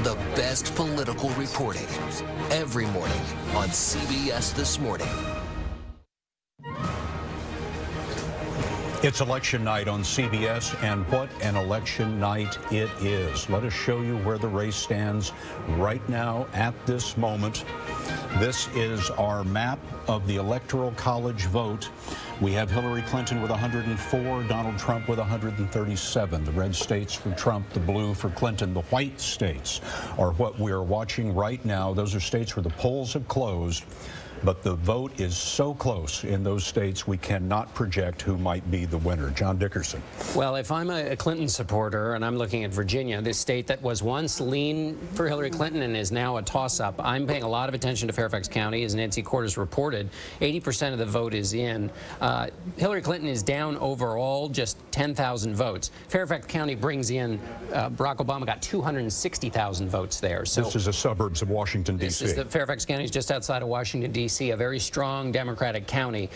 The best political reporting every morning on CBS This Morning. It's election night on CBS, and what an election night it is. Let us show you where the race stands right now at this moment. This is our map of the Electoral College vote. We have Hillary Clinton with 104, Donald Trump with 137. The red states for Trump, the blue for Clinton. The white states are what we are watching right now. Those are states where the polls have closed, but the vote is so close in those states we cannot project who might be the winner. John Dickerson. Well, if I'm a Clinton supporter and I'm looking at Virginia, this state that was once lean for Hillary Clinton and is now a toss-up, I'm paying a lot of attention to Fairfax County. As Nancy Cordes reported, 80% of the vote is in. Hillary Clinton is down overall just 10,000 votes. Fairfax County brings in, Barack Obama got 260,000 votes there. So this is the suburbs of Washington, D.C. This is Fairfax County is just outside of Washington, D.C., a very strong Democratic county.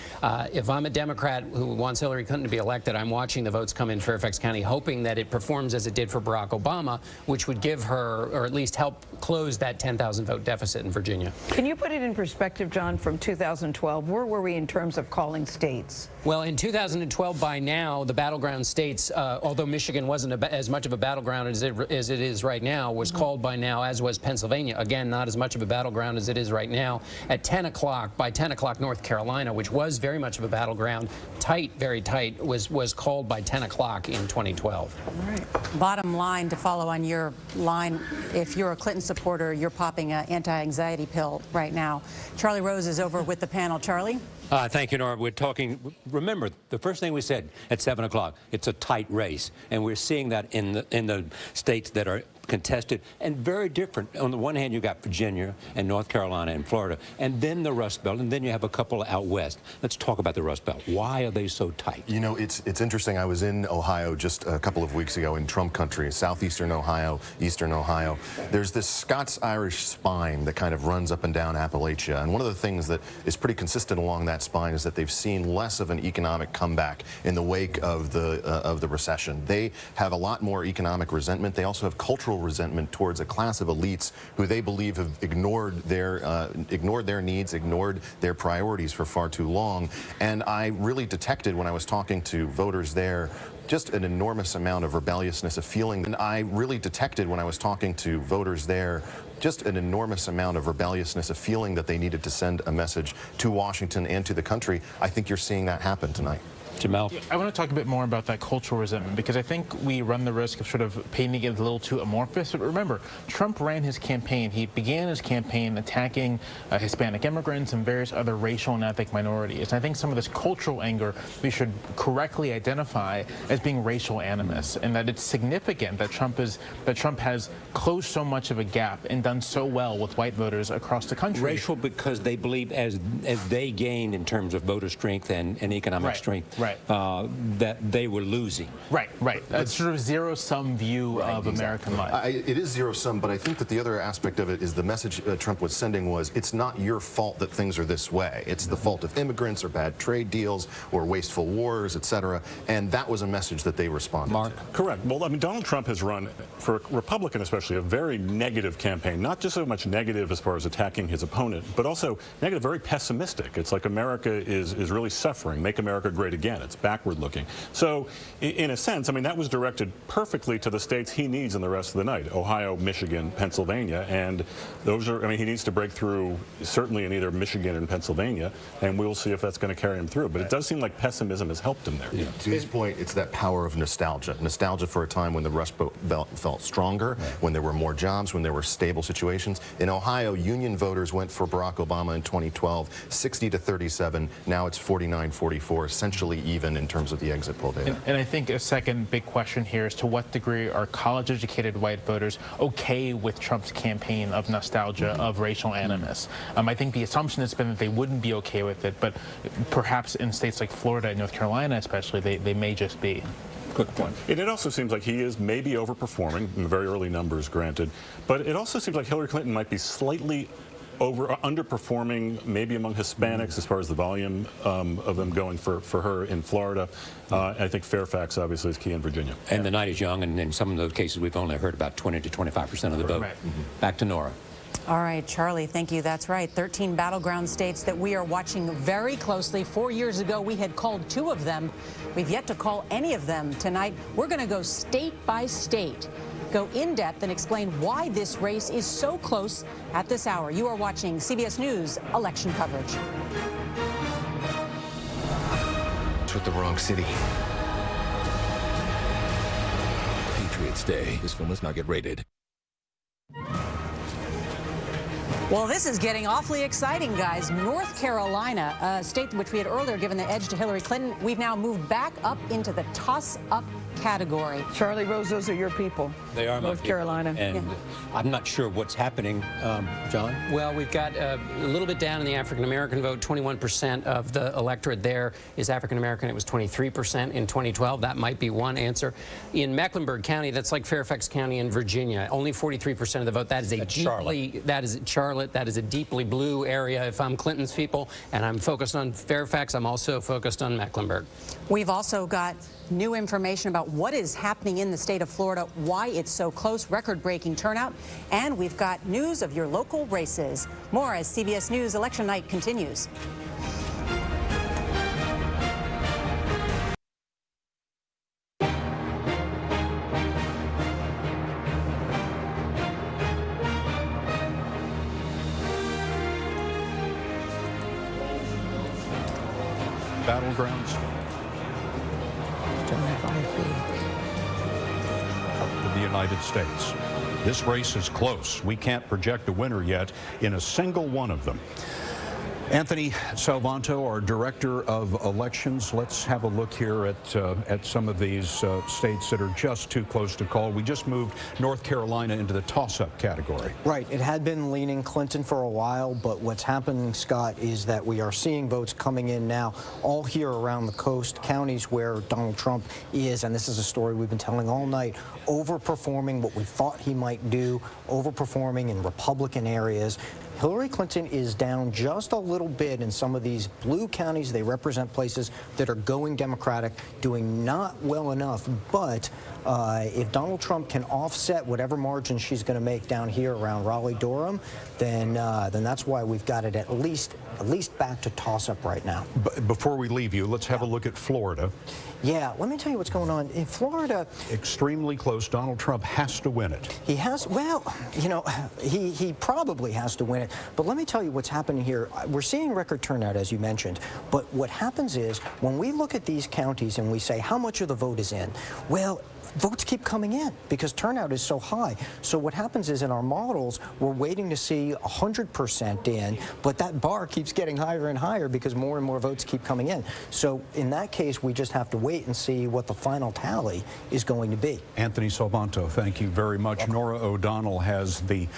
If I'm a Democrat who wants Hillary Clinton to be elected, I'm watching the votes come in Fairfax County, hoping that it performs as it did for Barack Obama, which would give her, or at least help close that 10,000 vote deficit in Virginia. Can you put it in perspective, John, from 2012? Where were we in terms of calling states? Well, in 2012, by now, the battleground states, although Michigan wasn't as much of a battleground as it is right now, was called by now, as was Pennsylvania. Again, not as much of a battleground as it is right now. At 10 o'clock, by 10 o'clock, North Carolina, which was very much of a battleground, tight, very tight, was called by 10 o'clock in 2012. All right. Bottom line, to follow on your line, if you're a Clinton supporter, you're popping an anti-anxiety pill right now. Charlie Rose is over with the panel. Charlie? Thank you, Nora. We're talking, remember, the first thing we said at 7 o'clock, it's a tight race. And we're seeing that in the states that are contested and very different. On the one hand, you got Virginia and North Carolina and Florida, and then the Rust Belt, and then you have a couple out west. Let's talk about the Rust Belt. Why are they so tight? You know, it's interesting. I was in Ohio just a couple of weeks ago in Trump country, southeastern Ohio, eastern Ohio. There's this Scots-Irish spine that kind of runs up and down Appalachia, and one of the things that is pretty consistent along that spine is that they've seen less of an economic comeback in the wake of the recession. They have a lot more economic resentment. They also have cultural cultural resentment towards a class of elites who they believe have ignored their needs, ignored their priorities for far too long. And I really detected when I was talking to voters there just an enormous amount of rebelliousness, a feeling. And I really detected when I was talking to voters there just an enormous amount of rebelliousness, a feeling that they needed to send a message to Washington and to the country. I think you're seeing that happen tonight. Jamal? I want to talk a bit more about that cultural resentment, because I think we run the risk of sort of painting it a little too amorphous. But remember, Trump ran his campaign. He began his campaign attacking Hispanic immigrants and various other racial and ethnic minorities. And I think some of this cultural anger we should correctly identify as being racial animus, and that it's significant that Trump has closed so much of a gap and done so well with white voters across the country. Racial because they believe as they gained in terms of voter strength and economic strength. That they were losing. Right. That's sort of zero-sum view of American life. It is zero-sum, but I think that the other aspect of it is the message Trump was sending was, it's not your fault that things are this way. It's the fault of immigrants or bad trade deals or wasteful wars, etc. And that was a message that they responded to. Correct. Well, I mean, Donald Trump has run, for a Republican especially, a very negative campaign. Not just so much negative as far as attacking his opponent, but also negative, very pessimistic. It's like America is really suffering. Make America great again. It's backward looking. So in a sense, I mean, that was directed perfectly to the states he needs in the rest of the night: Ohio, Michigan, Pennsylvania. And those are, I mean, he needs to break through certainly in either Michigan and Pennsylvania, and we'll see if that's going to carry him through. But it does seem like pessimism has helped him there. Yeah. To his point, it's that power of nostalgia. Nostalgia for a time when the Rust Belt felt stronger, when there were more jobs, when there were stable situations. In Ohio, union voters went for Barack Obama in 2012, 60-37. Now it's 49-44, essentially even in terms of the exit poll data. And I think a second big question here is, to what degree are college-educated white voters okay with Trump's campaign of nostalgia, of racial animus? I think the assumption has been that they wouldn't be okay with it, but perhaps in states like Florida and North Carolina especially, they may just be. Quick point. And it also seems like he is maybe overperforming in the very early numbers, granted, but it also seems like Hillary Clinton might be slightly underperforming, maybe among Hispanics as far as the volume of them going for her in Florida. I think Fairfax obviously is key in Virginia. And the night is young, and in some of those cases we've only heard about 20 to 25% of the vote. Back to Nora. All right, Charlie, thank you. That's right. 13 battleground states that we are watching very closely. 4 years ago, we had called 2 of them. We've yet to call any of them tonight. We're going to go state by state, go in depth and explain why this race is so close at this hour. You are watching CBS News election coverage. With the wrong city. Patriots Day. This film does not get rated. Well, this is getting awfully exciting, guys. North Carolina, a state which we had earlier given the edge to Hillary Clinton, we've now moved back up into the toss-up category. Charlie Rose, those are your people. They are North Carolina. And I'm not sure what's happening, John. Well, we've got a little bit down in the African-American vote. 21% of the electorate there is African-American. It was 23% in 2012. That might be one answer. In Mecklenburg County, that's like Fairfax County in Virginia, only 43% of the vote. That is Charlotte. That is a deeply blue area. If I'm Clinton's people and I'm focused on Fairfax, I'm also focused on Mecklenburg. We've also got new information about what is happening in the state of Florida, why it's so close, record-breaking turnout, and we've got news of your local races. More as CBS News Election Night continues. Battlegrounds of the United States. This race is close. We can't project a winner yet in a single one of them. Anthony Salvanto, our Director of Elections, let's have a look here at some of these states that are just too close to call. We just moved North Carolina into the toss-up category. Right. It had been leaning Clinton for a while, but what's happening, Scott, is that we are seeing votes coming in now all here around the coast, counties where Donald Trump is, and this is a story we've been telling all night, overperforming what we thought he might do, overperforming in Republican areas. Hillary Clinton is down just a little bit in some of these blue counties. They represent places that are going Democratic, doing not well enough, but If Donald Trump can offset whatever margin she's going to make down here around Raleigh-Durham, then that's why we've got it at least back to toss-up right now. Before we leave you, let's have a look at Florida. Yeah, let me tell you what's going on. In Florida, extremely close. Donald Trump has to win it. He has, well, you know, he probably has to win it. But let me tell you what's happening here. We're seeing record turnout, as you mentioned. But what happens is, when we look at these counties and we say, how much of the vote is in? Well, votes keep coming in because turnout is so high. So what happens is in our models, we're waiting to see 100% in, but that bar keeps getting higher and higher because more and more votes keep coming in. So in that case, we just have to wait and see what the final tally is going to be. Anthony Salvanto, thank you very much. Nora O'Donnell has the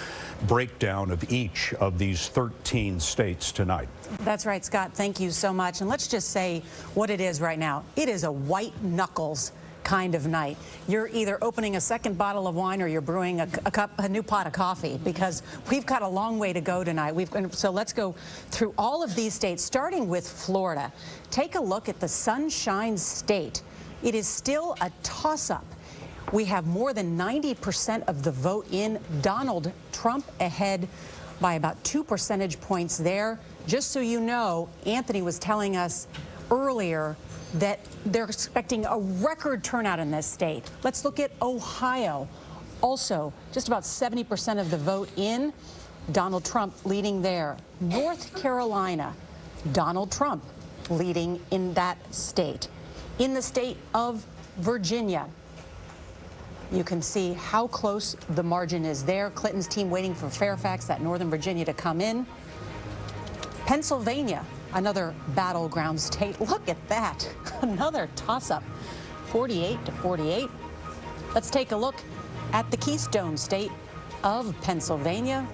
breakdown of each of these 13 states tonight. That's right, Scott. Thank you so much. And let's just say what it is right now. It is a white knuckles kind of night. You're either opening a second bottle of wine or you're brewing a new pot of coffee, because we've got a long way to go tonight. So let's go through all of these states, starting with Florida. Take a look at the Sunshine State. It is still a toss-up. We have more than 90% of the vote in. Donald Trump ahead by about 2 percentage points there. Just so you know, Anthony was telling us earlier that they're expecting a record turnout in this state. Let's look at Ohio. Also, just about 70% of the vote in. Donald Trump leading there. North Carolina, Donald Trump leading in that state. In the state of Virginia, you can see how close the margin is there. Clinton's team waiting for Fairfax, that Northern Virginia, to come in. Pennsylvania, another battleground state. Look at that. Another toss-up, 48-48. Let's take a look at the Keystone State of Pennsylvania.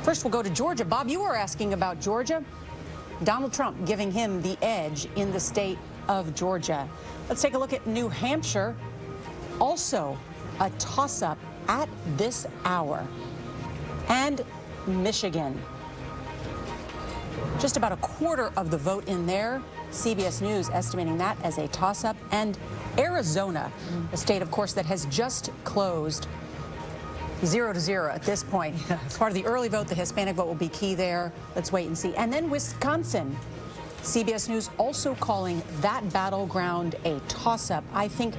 First, we'll go to Georgia. Bob, you were asking about Georgia. Donald Trump giving him the edge in the state of Georgia. Let's take a look at New Hampshire. Also a toss-up at this hour. And Michigan. Just about a quarter of the vote in there. CBS News estimating that as a toss-up. And Arizona, a state, of course, that has just closed 0-0 at this point. As part of the early vote, the Hispanic vote will be key there. Let's wait and see. And then Wisconsin. CBS News also calling that battleground a toss-up, I think.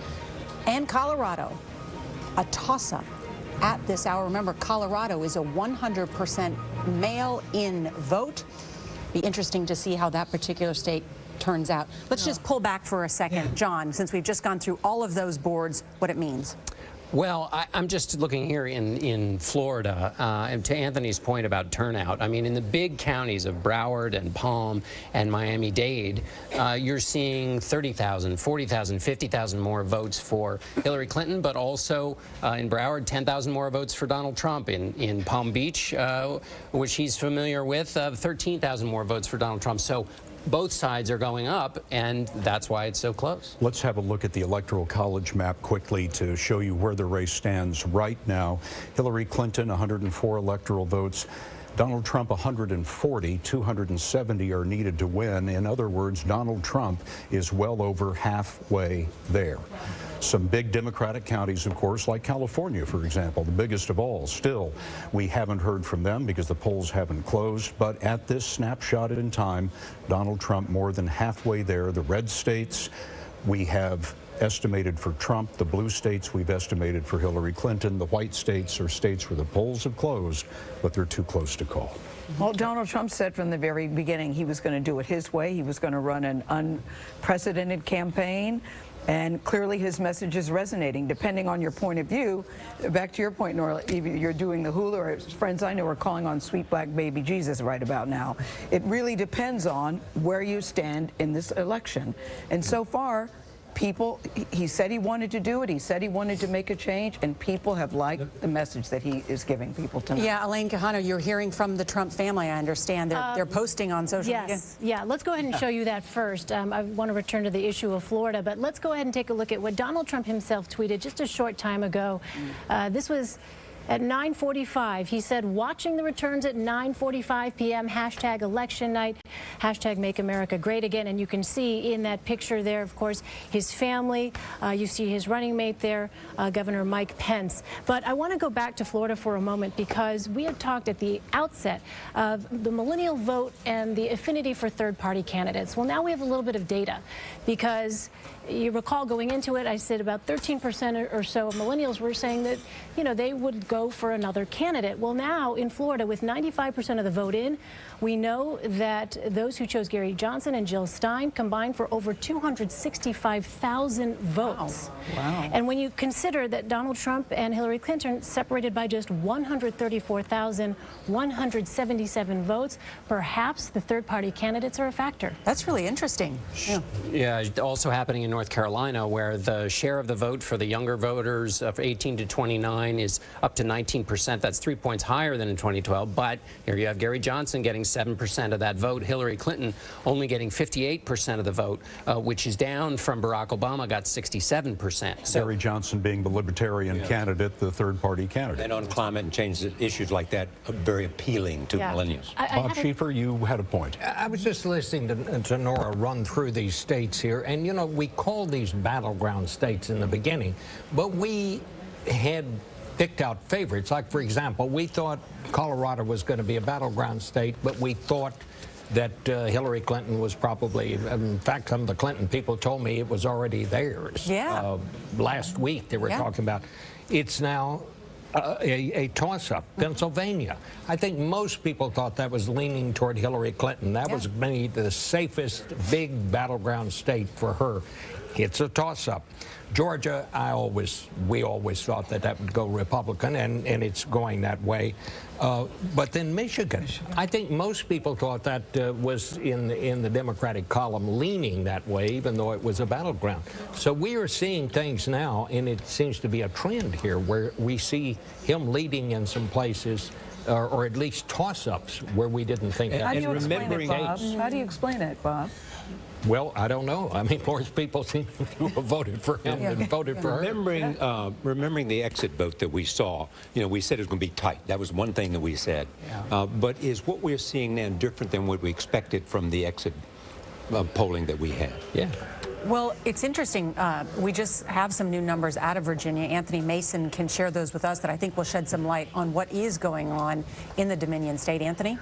And Colorado, a toss-up at this hour. Remember, Colorado is a 100% mail-in vote. Be interesting to see how that particular state turns out. Let's just pull back for a second, John, since we've just gone through all of those boards, what it means. Well, I'm just looking here in Florida, and to Anthony's point about turnout. I mean, in the big counties of Broward and Palm and Miami-Dade, you're seeing 30,000, 40,000, 50,000 more votes for Hillary Clinton, but also in Broward, 10,000 more votes for Donald Trump. In Palm Beach, which he's familiar with, 13,000 more votes for Donald Trump. So both sides are going up, and that's why it's so close. Let's have a look at the Electoral College map quickly to show you where the race stands right now. Hillary Clinton, 104 electoral votes. Donald Trump, 140, 270 are needed to win. In other words, Donald Trump is well over halfway there. Some big Democratic counties, of course, like California, for example, the biggest of all. Still, we haven't heard from them because the polls haven't closed. But at this snapshot in time, Donald Trump more than halfway there. The red states, we have estimated for Trump. The blue states we've estimated for Hillary Clinton. The white states are states where the polls have closed, but they're too close to call. Well, Donald Trump said from the very beginning he was going to do it his way. He was going to run an unprecedented campaign. And clearly his message is resonating, depending on your point of view. Back to your point, Nora, you're doing the hula, or friends I know are calling on sweet black baby Jesus right about now. It really depends on where you stand in this election. And so far, people, he said he wanted to do it. He said he wanted to make a change, and people have liked the message that he is giving people tonight. Yeah, Elaine Quijano, you're hearing from the Trump family, I understand. They're posting on social media. Yes, yeah. Let's go ahead and show you that first. I want to return to the issue of Florida, but let's go ahead and take a look at what Donald Trump himself tweeted just a short time ago. This was At 9:45, he said, watching the returns at 9:45 p.m., hashtag election night, hashtag make America great again. And you can see in that picture there, of course, his family. You see his running mate there, Governor Mike Pence. But I want to go back to Florida for a moment because we had talked at the outset of the millennial vote and the affinity for third-party candidates. Well, now we have a little bit of data because you recall going into it, I said about 13% or so of millennials were saying that, you know, they would go for another candidate. Well, now in Florida, with 95% of the vote in, we know that those who chose Gary Johnson and Jill Stein combined for over 265,000 votes. Wow. And when you consider that Donald Trump and Hillary Clinton separated by just 134,177 votes, perhaps the third-party candidates are a factor. That's really interesting. Yeah, also happening in North Carolina, where the share of the vote for the younger voters of 18 to 29 is up to 19%. That's 3 points higher than in 2012. But here you have Gary Johnson getting 7% of that vote. Hillary Clinton only getting 58% of the vote, which is down from Barack Obama, got 67%. So, Gary Johnson being the Libertarian candidate, the third-party candidate. And on climate and change issues like that are very appealing to millennials. Bob Schieffer, you had a point. I was just listening to Nora run through these states here, and you know, we call these battleground states in the beginning, but we had picked out favorites. Like, for example, we thought Colorado was going to be a battleground state, but we thought that Hillary Clinton was probably, in fact, some of the Clinton people told me it was already theirs. Yeah. Last week they were talking about it's now a toss-up. Pennsylvania. I think most people thought that was leaning toward Hillary Clinton. That was maybe the safest big battleground state for her. It's a toss-up. Georgia, we always thought that would go Republican, and it's going that way. But then Michigan, I think most people thought that was in the Democratic column, leaning that way, even though it was a battleground. So we are seeing things now, and it seems to be a trend here, where we see him leading in some places, or at least toss-ups where we didn't think that. How do you explain it, Bob? How do you explain it, Bob? Well, I don't know. I mean, most people seem to have voted for him than voted for her. Remembering the exit vote that we saw, you know, we said it was going to be tight. That was one thing that we said. But is what we're seeing now different than what we expected from the exit polling that we had? Yeah. Well, it's interesting. We just have some new numbers out of Virginia. Anthony Mason can share those with us that I think will shed some light on what is going on in the Dominion state. Anthony?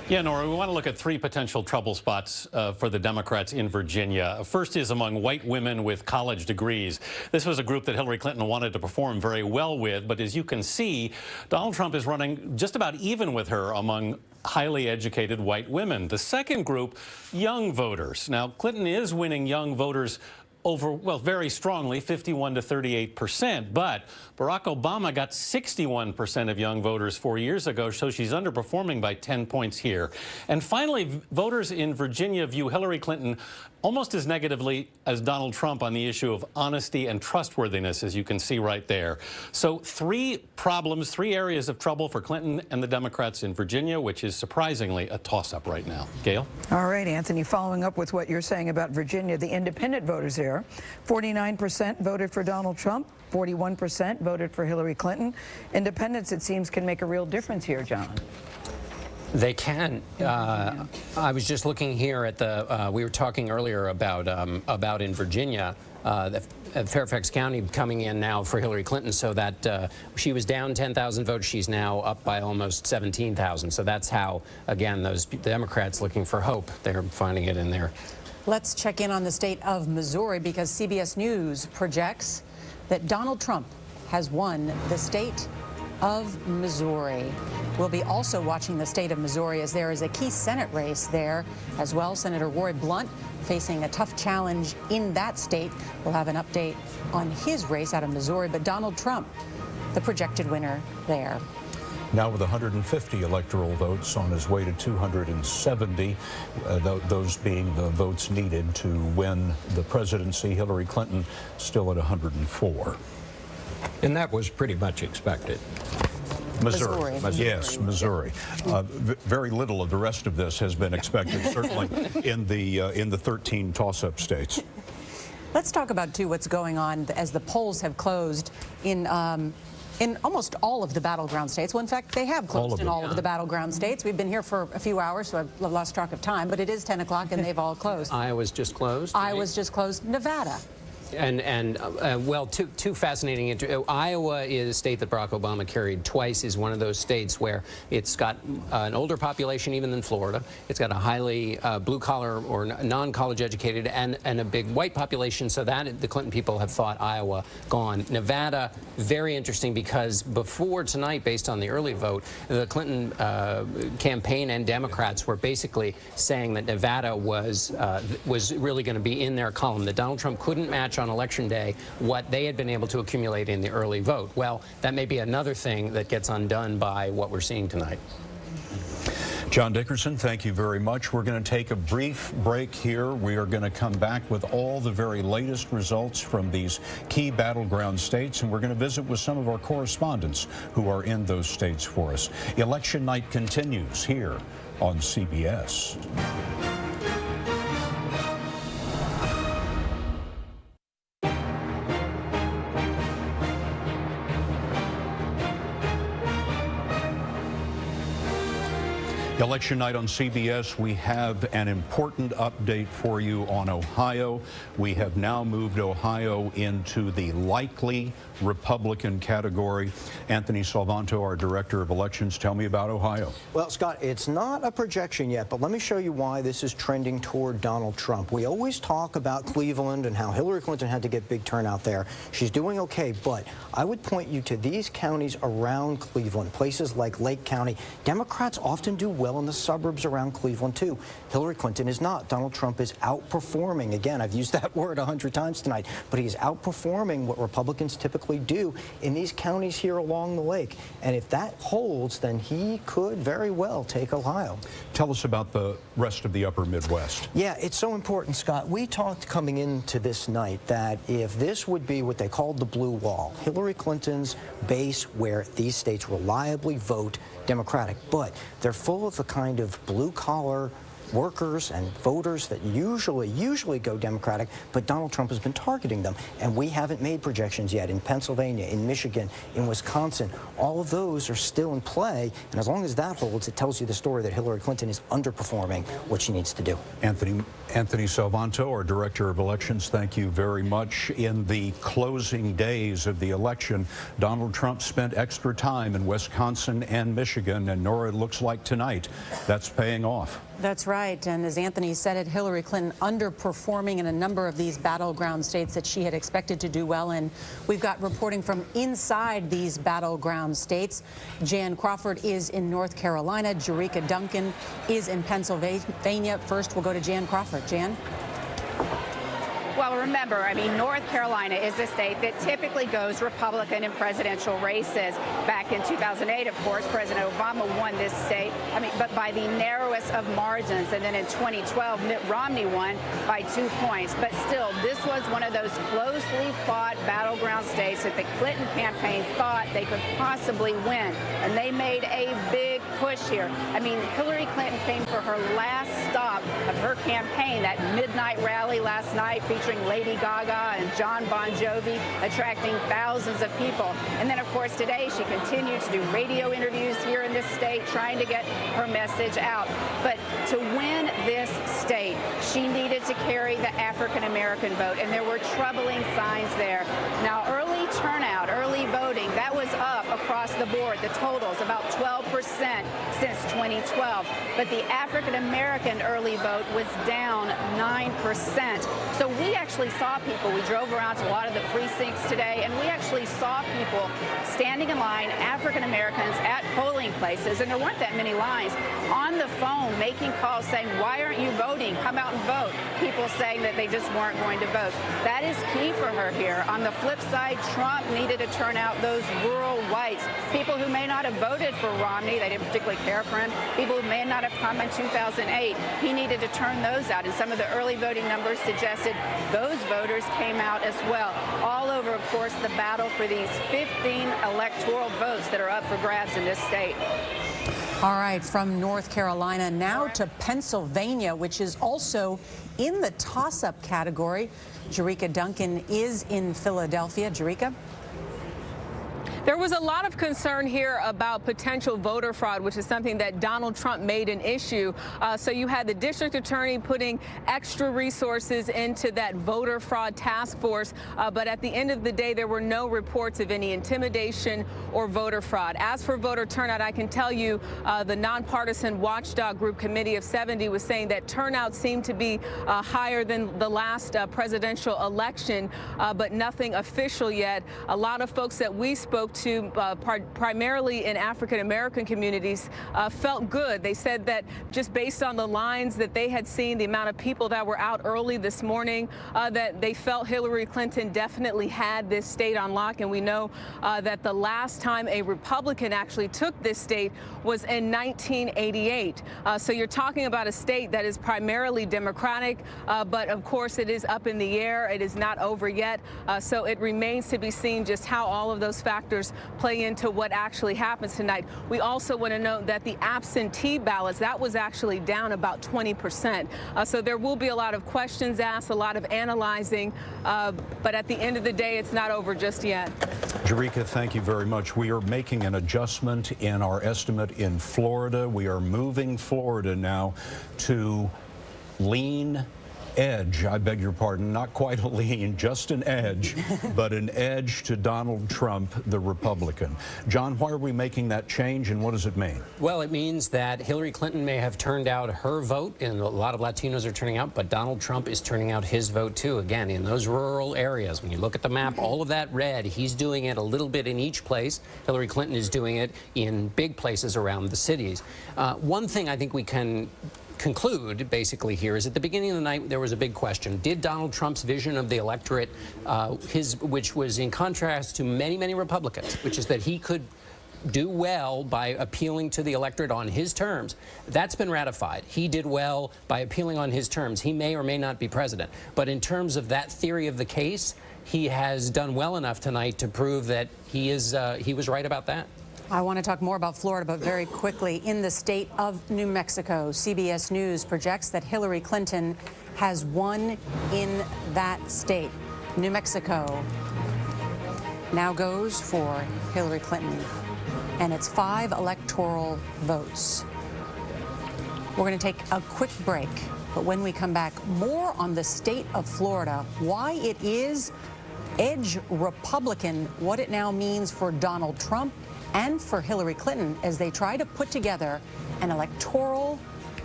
Yeah, Nora, we want to look at three potential trouble spots for the Democrats in Virginia. First is among white women with college degrees. This was a group that Hillary Clinton wanted to perform very well with, but as you can see, Donald Trump is running just about even with her among highly educated white women. The second group, young voters. Now, Clinton is winning young voters over, well, very strongly, 51 to 38%. But Barack Obama got 61% of young voters 4 years ago, so she's underperforming by 10 points here. And finally, voters in Virginia view Hillary Clinton almost as negatively as Donald Trump on the issue of honesty and trustworthiness, as you can see right there. So three problems, three areas of trouble for Clinton and the Democrats in Virginia, which is surprisingly a toss-up right now. Gail? All right, Anthony, following up with what you're saying about Virginia, the independent voters there, 49% voted for Donald Trump, 41% voted for Hillary Clinton. Independents, it seems, can make a real difference here, John. They can. I was just looking here at the, we were talking earlier about in Virginia, Fairfax County coming in now for Hillary Clinton, so that she was down 10,000 votes. She's now up by almost 17,000. So that's how, again, those Democrats looking for hope, they're finding it in there. Let's check in on the state of Missouri, because CBS News projects that Donald Trump has won the state of Missouri. We'll be also watching the state of Missouri, as there is a key Senate race there as well. Senator Roy Blunt facing a tough challenge in that state. We'll have an update on his race out of Missouri, but Donald Trump, the projected winner there. Now with 150 electoral votes on his way to 270, those being the votes needed to win the presidency. Hillary Clinton still at 104. And that was pretty much expected. Missouri. Yes, Missouri. Very little of the rest of this has been expected, certainly in the 13 toss-up states. Let's talk about, too, what's going on as the polls have closed in in almost all of the battleground states. Well, in fact, they have closed in all of the battleground states. We've been here for a few hours, so I've lost track of time, but it is 10 o'clock and they've all closed. Iowa's just closed. Iowa's just closed. Nevada. Well, two fascinating. Iowa is a state that Barack Obama carried twice. Is one of those states where it's got an older population even than Florida. It's got a highly blue-collar or non-college educated and a big white population. So that the Clinton people have thought Iowa gone. Nevada, very interesting because before tonight, based on the early vote, the Clinton campaign and Democrats were basically saying that Nevada was really going to be in their column. That Donald Trump couldn't match on Election Day what they had been able to accumulate in the early vote. Well, that may be another thing that gets undone by what we're seeing tonight. John Dickerson, thank you very much. We're going to take a brief break here. We are going to come back with all the very latest results from these key battleground states, and we're going to visit with some of our correspondents who are in those states for us. Election night continues here on CBS. Election night on CBS, we have an important update for you on Ohio. We have now moved Ohio into the likely Republican category. Anthony Salvanto, our Director of Elections, tell me about Ohio. Well, Scott, it's not a projection yet, but let me show you why this is trending toward Donald Trump. We always talk about Cleveland and how Hillary Clinton had to get big turnout there. She's doing okay, but I would point you to these counties around Cleveland, places like Lake County. Democrats often do well in the suburbs around Cleveland, too. Hillary Clinton is not. Donald Trump is outperforming. Again, I've used that word 100 times tonight, but he is outperforming what Republicans typically do in these counties here along the lake. And if that holds, then he could very well take Ohio. Tell us about the rest of the upper Midwest. Yeah, it's so important, Scott. We talked coming into this night that if this would be what they called the blue wall, Hillary Clinton's base where these states reliably vote Democratic, but they're full of the kind of blue-collar workers and voters that usually go Democratic, but Donald Trump has been targeting them. And we haven't made projections yet in Pennsylvania, in Michigan, in Wisconsin. All of those are still in play, and as long as that holds, it tells you the story that Hillary Clinton is underperforming what she needs to do. Anthony Salvanto, our Director of Elections, thank you very much. In the closing days of the election, Donald Trump spent extra time in Wisconsin and Michigan, and Nora, it looks like tonight that's paying off. That's right. And as Anthony said it, Hillary Clinton underperforming in a number of these battleground states that she had expected to do well in. We've got reporting from inside these battleground states. Jan Crawford is in North Carolina. Jerika Duncan is in Pennsylvania. First, we'll go to Jan Crawford. Jan? Well, remember, I mean, North Carolina is a state that typically goes Republican in presidential races. Back in 2008, of course, President Obama won this state, but by the narrowest of margins. And then in 2012, Mitt Romney won by 2 points. But still, this was one of those closely fought battleground states that the Clinton campaign thought they could possibly win. And they made a big push here. I mean, Hillary Clinton came for her last stop of her campaign, that midnight rally last night featuring Lady Gaga and John Bon Jovi, attracting thousands of people. And then, of course, today she continued to do radio interviews here in this state, trying to get her message out. But to win this state, she needed to carry the African-American vote, and there were troubling signs there. Now, early turnout, early voting, that was up across the board. The totals about 12% since 2012. But the African-American early vote was down 9%. So we actually saw people, we drove around to a lot of the precincts today, and we actually saw people standing in line, African Americans at polling places, and there weren't that many lines, on the phone making calls saying, why aren't you voting? Come out and vote. People saying that they just weren't going to vote. That is key for her here. On the flip side, Trump needed to turn out those rural whites, people who may not have voted for Romney, they didn't particularly care for him, people who may not have come in 2008. He needed to turn those out, and some of the early voting numbers suggested those voters came out as well. All over, of course, the battle for these 15 electoral votes that are up for grabs in this state. All right, from North Carolina now to Pennsylvania, which is also in the toss-up category. Jerika Duncan is in Philadelphia. Jerika? There was a lot of concern here about potential voter fraud, which is something that Donald Trump made an issue. So you had the district attorney putting extra resources into that voter fraud task force. But at the end of the day, there were no reports of any intimidation or voter fraud. As for voter turnout, I can tell you the nonpartisan watchdog group Committee of 70 was saying that turnout seemed to be higher than the last presidential election, but nothing official yet. A lot of folks that we spoke to, primarily in African-American communities, felt good. They said that just based on the lines that they had seen, the amount of people that were out early this morning, that they felt Hillary Clinton definitely had this state on lock. And we know that the last time a Republican actually took this state was in 1988. So you're talking about a state that is primarily Democratic, but of course it is up in the air. It is not over yet. So it remains to be seen just how all of those factors play into what actually happens tonight. We also want to note that the absentee ballots, that was actually down about 20%. So there will be a lot of questions asked, a lot of analyzing, but at the end of the day, it's not over just yet. Jerika, thank you very much. We are making an adjustment in our estimate in Florida. We are moving Florida now to lean edge, I beg your pardon, not quite a lean, just an edge, but an edge to Donald Trump, the Republican. John, why are we making that change, and what does it mean? Well, it means that Hillary Clinton may have turned out her vote, and a lot of Latinos are turning out, but Donald Trump is turning out his vote too. Again, in those rural areas, when you look at the map, all of that red, he's doing it a little bit in each place. Hillary Clinton is doing it in big places around the cities. One thing I think we can conclude basically here is at the beginning of the night there was a big question. Did Donald Trump's vision of the electorate, which was in contrast to many Republicans, which is that he could do well by appealing to the electorate on his terms, that's been ratified. He did well by appealing on his terms. He may or may not be president. But in terms of that theory of the case, he has done well enough tonight to prove that he was right about that. I want to talk more about Florida, but very quickly, in the state of New Mexico, CBS News projects that Hillary Clinton has won in that state. New Mexico now goes for Hillary Clinton, and it's 5 electoral votes. We're going to take a quick break, but when we come back, more on the state of Florida, why it is edge Republican, what it now means for Donald Trump and for Hillary Clinton as they try to put together an electoral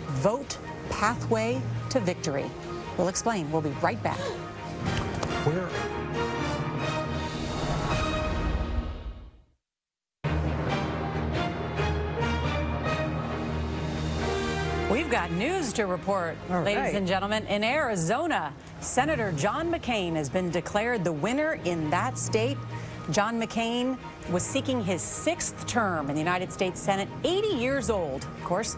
vote pathway to victory. We'll explain. We'll be right back. We've got news to report, ladies and gentlemen. In Arizona, Senator John McCain has been declared the winner in that state. John McCain was seeking his 6th term in the United States Senate, 80 years old. Of course,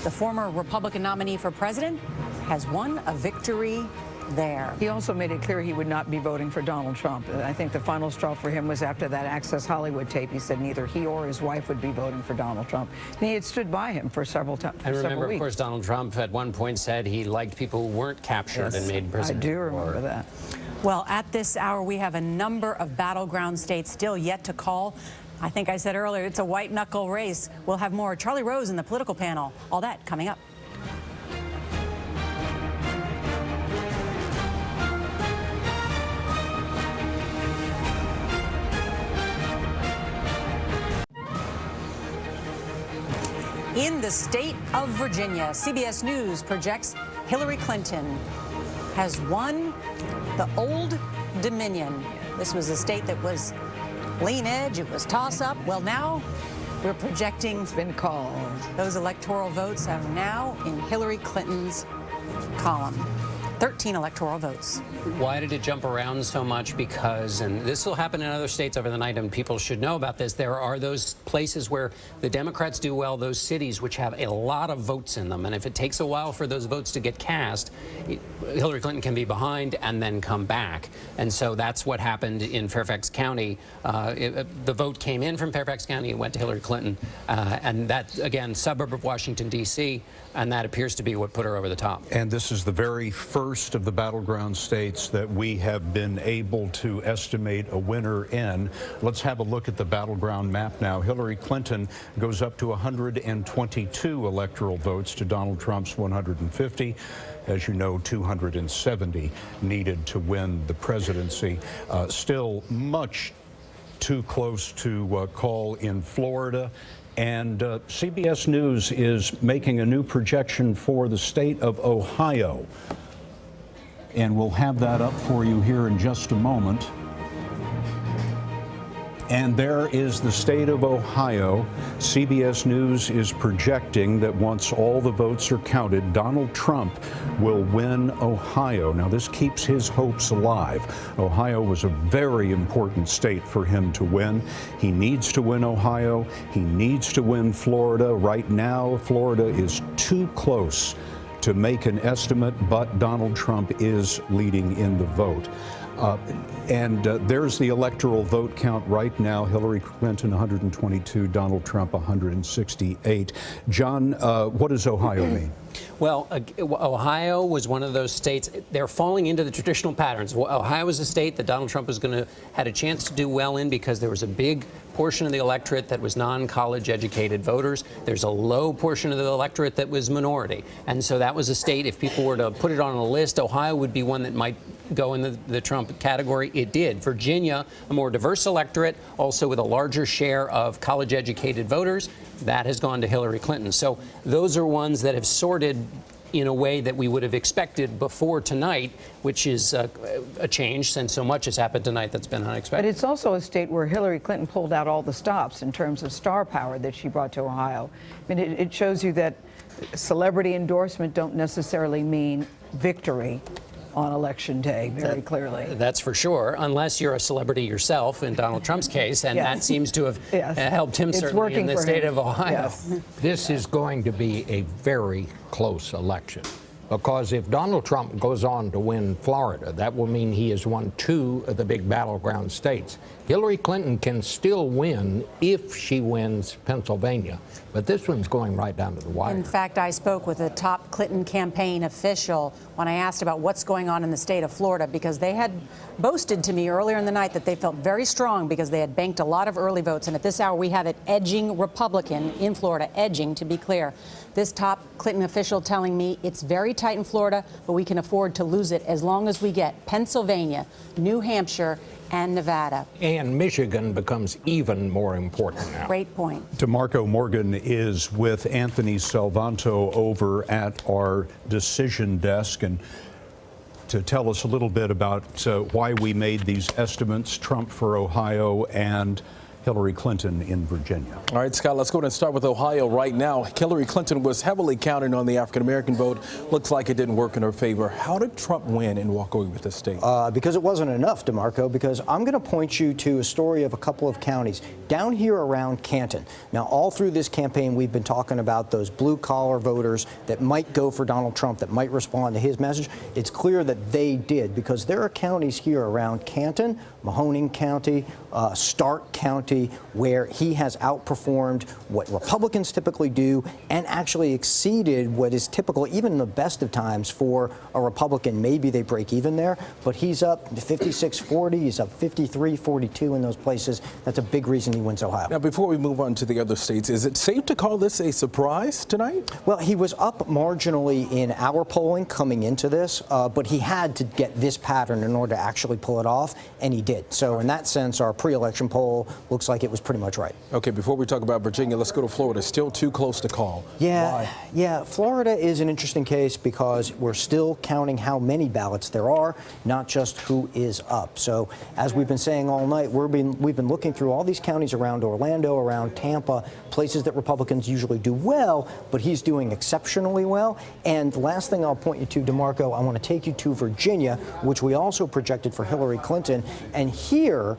the former Republican nominee for president has won a victory there. He also made it clear he would not be voting for Donald Trump. I think the final straw for him was after that Access Hollywood tape. He said neither he or his wife would be voting for Donald Trump. And he had stood by him for several times. I remember, of course, Donald Trump at one point said he liked people who weren't captured and made president. I do remember that. Well, at this hour, we have a number of battleground states still yet to call. I think I said earlier, it's a white-knuckle race. We'll have more. Charlie Rose in the political panel. All that coming up. In the state of Virginia, CBS News projects Hillary Clinton has won the Old Dominion. This was a state that was lean edge, it was toss-up. Well, now we're projecting it's been called. Those electoral votes are now in Hillary Clinton's column. 13 electoral votes. Why did it jump around so much? Because, and this will happen in other states over the night, and people should know about this, there are those places where the Democrats do well, those cities which have a lot of votes in them. And if it takes a while for those votes to get cast, Hillary Clinton can be behind and then come back. And so that's what happened in Fairfax County. The vote came in from Fairfax County, it went to Hillary Clinton. And that, again, suburb of Washington, D.C., and that appears to be what put her over the top. And this is the very first first of the battleground states that we have been able to estimate a winner in. Let's have a look at the battleground map now. Hillary Clinton goes up to 122 electoral votes to Donald Trump's 150. As you know, 270 needed to win the presidency. Still much too close to call in Florida. And CBS News is making a new projection for the state of Ohio. And we'll have that up for you here in just a moment. And there is the state of Ohio. CBS News is projecting that once all the votes are counted, Donald Trump will win Ohio. Now, this keeps his hopes alive. Ohio was a very important state for him to win. He needs to win Ohio. He needs to win Florida. Right now, Florida is too close to make an estimate, but Donald Trump is leading in the vote. There's the electoral vote count right now. Hillary Clinton 122, Donald Trump 168. John, what does Ohio mean? Well, Ohio was one of those states. They're falling into the traditional patterns. Ohio is a state that Donald Trump had a chance to do well in because there was a big portion of the electorate that was non-college educated voters. There's a low portion of the electorate that was minority. And so that was a state, if people were to put it on a list, Ohio would be one that might go in the Trump category. It did. Virginia, a more diverse electorate, also with a larger share of college educated voters, that has gone to Hillary Clinton. So those are ones that have sorted in a way that we would have expected before tonight, which is a change since so much has happened tonight that's been unexpected. But it's also a state where Hillary Clinton pulled out all the stops in terms of star power that she brought to Ohio. I mean, it shows you that celebrity endorsement don't necessarily mean victory on Election Day, very clearly. That's for sure, unless you're a celebrity yourself, in Donald Trump's case, and that seems to have helped him certainly in the state of Ohio. Yes. This is going to be a very close election, because if Donald Trump goes on to win Florida, that will mean he has won 2 of the big battleground states. Hillary Clinton can still win if she wins Pennsylvania, but this one's going right down to the wire. In fact, I spoke with a top Clinton campaign official when I asked about what's going on in the state of Florida, because they had boasted to me earlier in the night that they felt very strong because they had banked a lot of early votes. And at this hour, we have it edging Republican in Florida, edging, to be clear. This top Clinton official telling me it's very tight in Florida, but we can afford to lose it as long as we get Pennsylvania, New Hampshire, and Nevada. And Michigan becomes even more important now. Great point. DeMarco Morgan is with Anthony Salvanto over at our decision desk, and to tell us a little bit about why we made these estimates, Trump for Ohio and Hillary Clinton in Virginia. All right, Scott, let's go ahead and start with Ohio right now. Hillary Clinton was heavily counting on the African-American vote. Looks like it didn't work in her favor. How did Trump win and walk away with the state? Because it wasn't enough, DeMarco, because I'm going to point you to a story of a couple of counties down here around Canton. Now, all through this campaign, we've been talking about those blue-collar voters that might go for Donald Trump, that might respond to his message. It's clear that they did, because there are counties here around Canton, Mahoning County, Stark County, where he has outperformed what Republicans typically do and actually exceeded what is typical, even in the best of times, for a Republican. Maybe they break even there, but he's up 56-40, he's up 53-42 in those places. That's a big reason he wins Ohio. Now, before we move on to the other states, is it safe to call this a surprise tonight? Well, he was up marginally in our polling coming into this, but he had to get this pattern in order to actually pull it off, and he did. So in that sense, our pre-election poll looks like it was pretty much right. Okay, before we talk about Virginia, let's go to Florida. Still too close to call. Yeah, Why? yeah. Florida is an interesting case because we're still counting how many ballots there are, not just who is up. So as we've been saying all night, we've been looking through all these counties around Orlando, around Tampa, places that Republicans usually do well, but he's doing exceptionally well. And the last thing I'll point you to, DeMarco, I want to take you to Virginia, which we also projected for Hillary Clinton. And here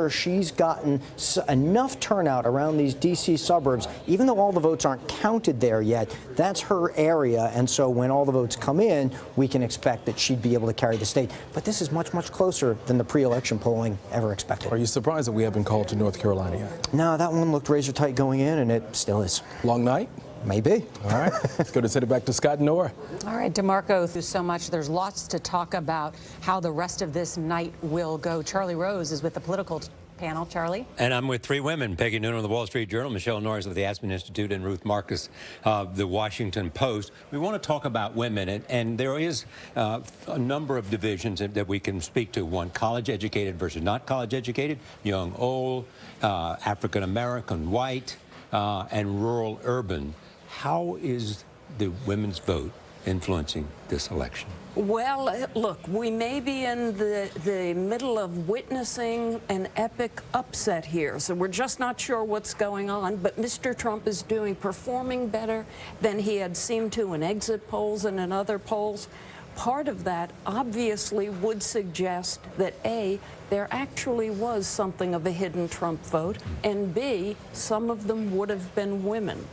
she's gotten enough turnout around these D.C. suburbs, even though all the votes aren't counted there yet. That's her area, and so when all the votes come in, we can expect that she'd be able to carry the state. But this is much, much closer than the pre-election polling ever expected. Are you surprised that we haven't called to North Carolina yet? No, that one looked razor tight going in, and it still is. Long night? Maybe. All right. Let's go to send it back to Scott and Nora. All right, DeMarco, there's so much. There's lots to talk about how the rest of this night will go. Charlie Rose is with the political panel. Charlie? And I'm with three women, Peggy Noonan of the Wall Street Journal, Michelle Norris of the Aspen Institute, and Ruth Marcus of the Washington Post. We want to talk about women, and there is a number of divisions that we can speak to. One, college-educated versus not college-educated, young, old, African-American, white, and rural, urban. How is the women's vote influencing this election? Well, look, we may be in the middle of witnessing an epic upset here, so we're just not sure what's going on, but Mr. Trump is performing better than he had seemed to in exit polls and in other polls. Part of that obviously would suggest that A, there actually was something of a hidden Trump vote, and B, some of them would have been women.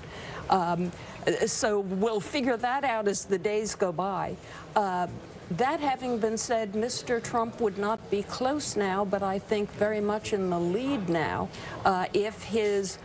So we'll figure that out as the days go by. That having been said, Mr. Trump would not be close now, but I think very much in the lead now if his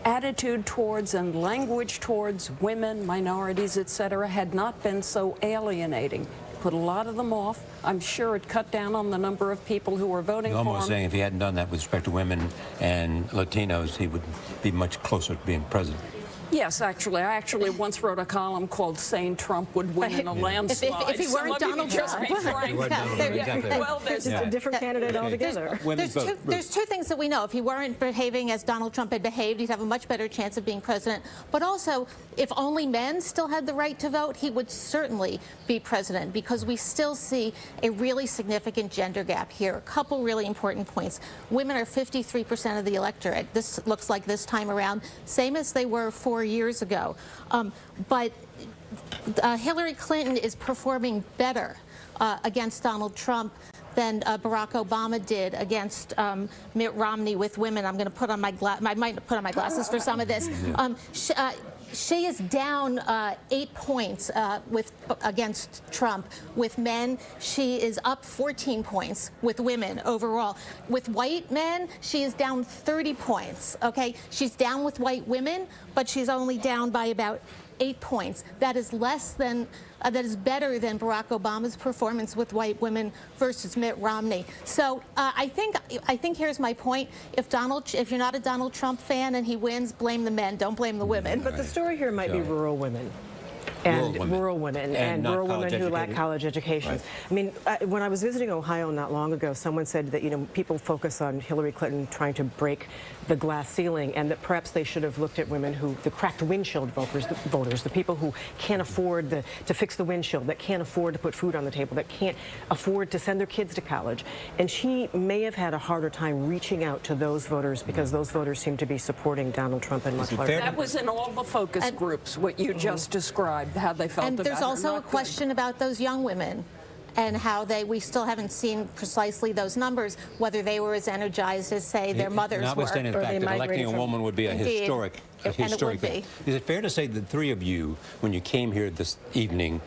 attitude towards and language towards women, minorities, etc., had not been so alienating. Put a lot of them off. I'm sure it cut down on the number of people who were voting for him. You're almost saying if he hadn't done that with respect to women and Latinos, he would be much closer to being president. Yes, actually. I actually once wrote a column called Saying Trump Would Win in a Landslide. If he weren't Donald Trump. Well, there's a different candidate altogether. There's two things that we know. If he weren't behaving as Donald Trump had behaved, he'd have a much better chance of being president. But also, if only men still had the right to vote, he would certainly be president, because we still see a really significant gender gap here. A couple really important points. Women are 53% of the electorate. This looks like this time around, same as they were 4 years ago. But Hillary Clinton is performing better against Donald Trump than Barack Obama did against Mitt Romney with women. I'm going to put on my I might put on my glasses for some of this. She is down 8 points against Trump. With men, she is up 14 points with women overall. With white men, she is down 30 points, okay? She's down with white women, but she's only down by about 8 points. That is less than, that is better than Barack Obama's performance with white women versus Mitt Romney. So I think here's my point. If you're not a Donald Trump fan and he wins, blame the men, don't blame the women. But the story here might be rural women. And rural women who lack college educations. Right. I mean, when I was visiting Ohio not long ago, someone said that, you know, people focus on Hillary Clinton trying to break the glass ceiling, and that perhaps they should have looked at women who, the cracked windshield voters, the people who can't afford to fix the windshield, that can't afford to put food on the table, that can't afford to send their kids to college. And she may have had a harder time reaching out to those voters, because those voters seem to be supporting Donald Trump and much larger. That was in all the focus groups, what you just described, how they felt about her. And there's also a question about those young women and how we still haven't seen precisely those numbers, whether they were as energized as, say, their mothers were. Notwithstanding the fact that electing a woman would be a historic thing. Is it fair to say that the three of you, when you came here this evening,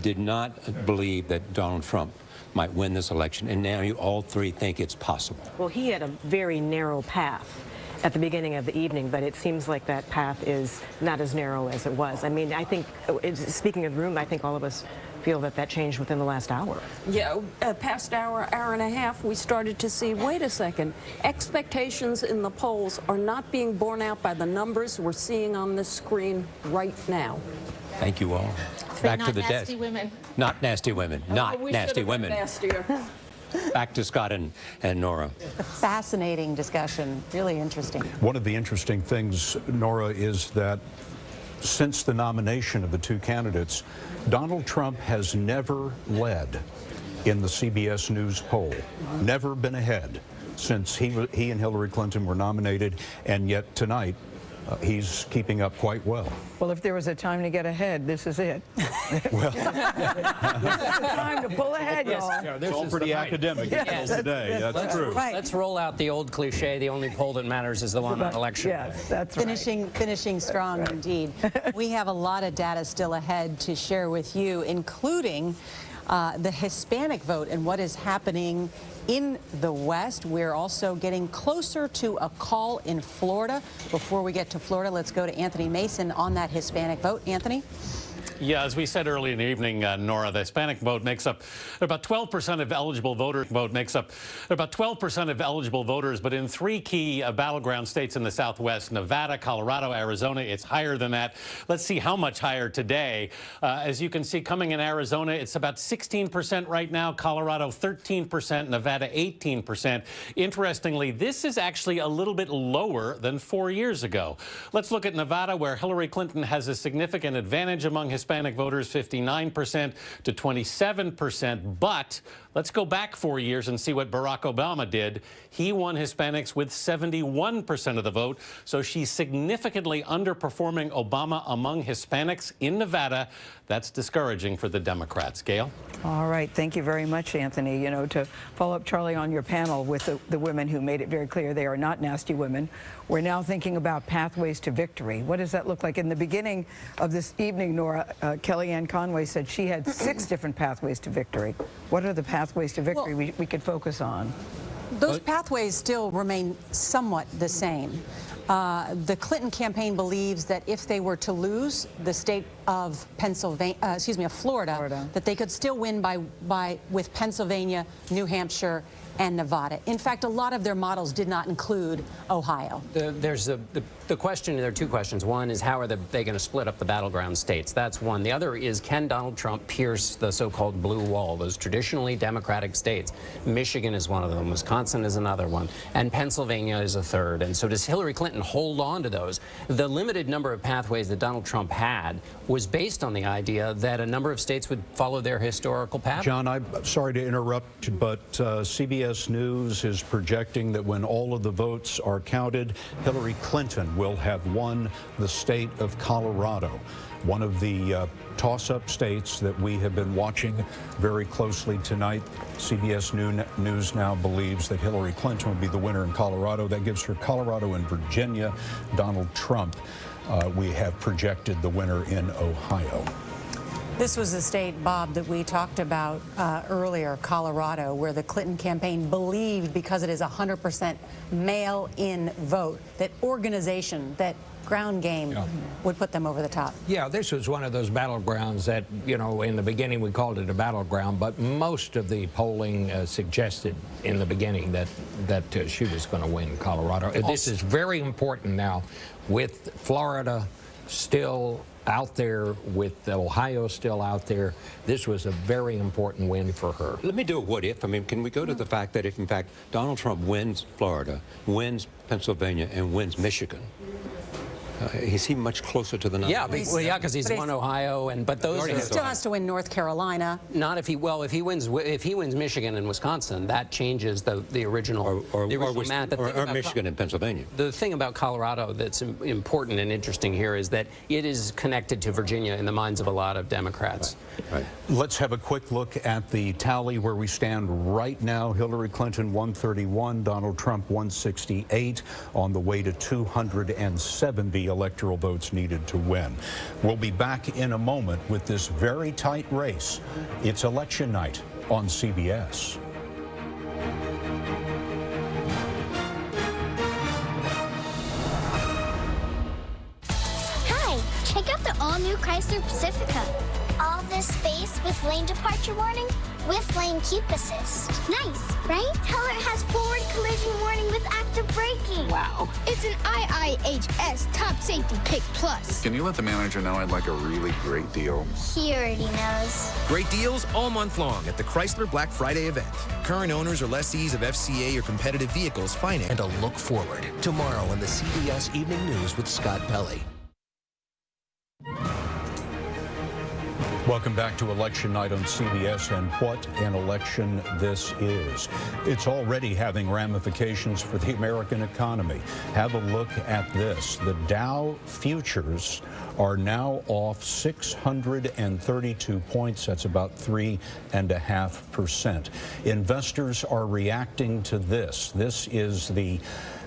did not believe that Donald Trump might win this election, and now you all three think it's possible? Well, he had a very narrow path at the beginning of the evening, but it seems like that path is not as narrow as it was. I mean, I think, speaking of the room, I think all of us feel that changed within the last hour. Yeah, past hour and a half, we started to see, wait a second, expectations in the polls are not being borne out by the numbers we're seeing on this screen right now. Thank you all. Back to the desk. Nasty women. Not nasty women. Not nasty women. Nastier. Back to Scott and Nora. A fascinating discussion, really interesting. One of the interesting things, Nora, is that since the nomination of the two candidates, Donald Trump has never led in the CBS News poll, never been ahead since he and Hillary Clinton were nominated, and yet tonight he's keeping up quite well. Well, if there was a time to get ahead, this is it. Well, this is the time to pull ahead, y'all. It's all pretty academic today. That's true. Right. Let's roll out the old cliche, the only poll that matters is the one on election day. Yes, that's right. Finishing strong indeed. We have a lot of data still ahead to share with you, including the Hispanic vote and what is happening in the West. We're also getting closer to a call in Florida. Before we get to Florida, let's go to Anthony Mason on that Hispanic vote. Anthony? Yeah, as we said earlier in the evening, Nora, the Hispanic vote makes up about 12% of eligible voters. But in three key battleground states in the Southwest, Nevada, Colorado, Arizona, it's higher than that. Let's see how much higher today. As you can see, coming in Arizona, it's about 16% right now. Colorado, 13%. Nevada, 18%. Interestingly, this is actually a little bit lower than 4 years ago. Let's look at Nevada, where Hillary Clinton has a significant advantage among Hispanic voters, 59% to 27%. But let's go back 4 years and see what Barack Obama did. He won Hispanics with 71% of the vote. So she's significantly underperforming Obama among Hispanics in Nevada. That's discouraging for the Democrats. Gail? All right. Thank you very much, Anthony. You know, to follow up, Charlie, on your panel with the women who made it very clear they are not nasty women, we're now thinking about pathways to victory. What does that look like? In the beginning of this evening, Nora, Kellyanne Conway said she had 6 different pathways to victory. What are the pathways to victory we could focus on? Those pathways still remain somewhat the same. The Clinton campaign believes that if they were to lose the state of Florida, that they could still win with Pennsylvania, New Hampshire, and Nevada. In fact, a lot of their models did not include Ohio. There's the question. There are 2 questions. One is how are they going to split up the battleground states? That's one. The other is, can Donald Trump pierce the so-called blue wall, those traditionally Democratic states? Michigan is one of them. Wisconsin is another one. And Pennsylvania is a third. And so does Hillary Clinton hold on to those? The limited number of pathways that Donald Trump had was based on the idea that a number of states would follow their historical path. John, I'm sorry to interrupt, but CBS News is projecting that when all of the votes are counted, Hillary Clinton will have won the state of Colorado, one of the toss-up states that we have been watching very closely tonight. CBS News now believes that Hillary Clinton will be the winner in Colorado. That gives her Colorado and Virginia. Donald Trump, we have projected the winner in Ohio. This was the state, Bob, that we talked about earlier, Colorado, where the Clinton campaign believed, because it is a 100% mail-in vote, that organization, that ground game would put them over the top. Yeah, this was one of those battlegrounds that, you know, in the beginning we called it a battleground, but most of the polling suggested in the beginning that she was going to win Colorado. This is very important now with Florida still out there, with Ohio still out there. This was a very important win for her. Let me do a what if. I mean, can we go to the fact that if, in fact, Donald Trump wins Florida, wins Pennsylvania, and wins Michigan, is he much closer to the nominee? Yeah, because he's won Ohio, but those he still has to win North Carolina. Not if he wins Michigan and Wisconsin, that changes the original map. Or Michigan and Pennsylvania. The thing about Colorado that's important and interesting here is that it is connected to Virginia in the minds of a lot of Democrats. Right. Let's have a quick look at the tally where we stand right now. Hillary Clinton 131, Donald Trump 168, on the way to 270 electoral votes needed to win. We'll be back in a moment with this very tight race. It's election night on CBS. Hi, check out the all-new Chrysler Pacifica. All this space with lane departure warning with lane keep assist. Nice, right? Tell her it has forward collision warning with active braking. Wow. It's an IIHS Top Safety Pick Plus. Can you let the manager know I'd like a really great deal? He already knows. Great deals all month long at the Chrysler Black Friday event. Current owners or lessees of FCA or competitive vehicles finance. And a look forward tomorrow on the CBS Evening News with Scott Pelley. Welcome back to Election Night on CBS, and what an election this is. It's already having ramifications for the American economy. Have a look at this. The Dow futures are now off 632 points. That's about 3.5%. Investors are reacting to this. This is the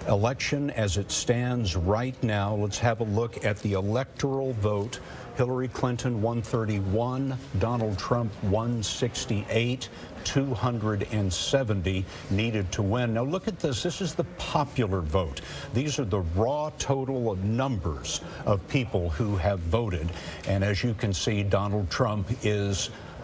election as it stands right now. Let's have a look at the electoral vote Hillary Clinton 131, Donald Trump 168. 270 needed to win. Now look at this. This is the popular vote. These are the raw total of numbers of people who have voted. And as you can see, Donald Trump is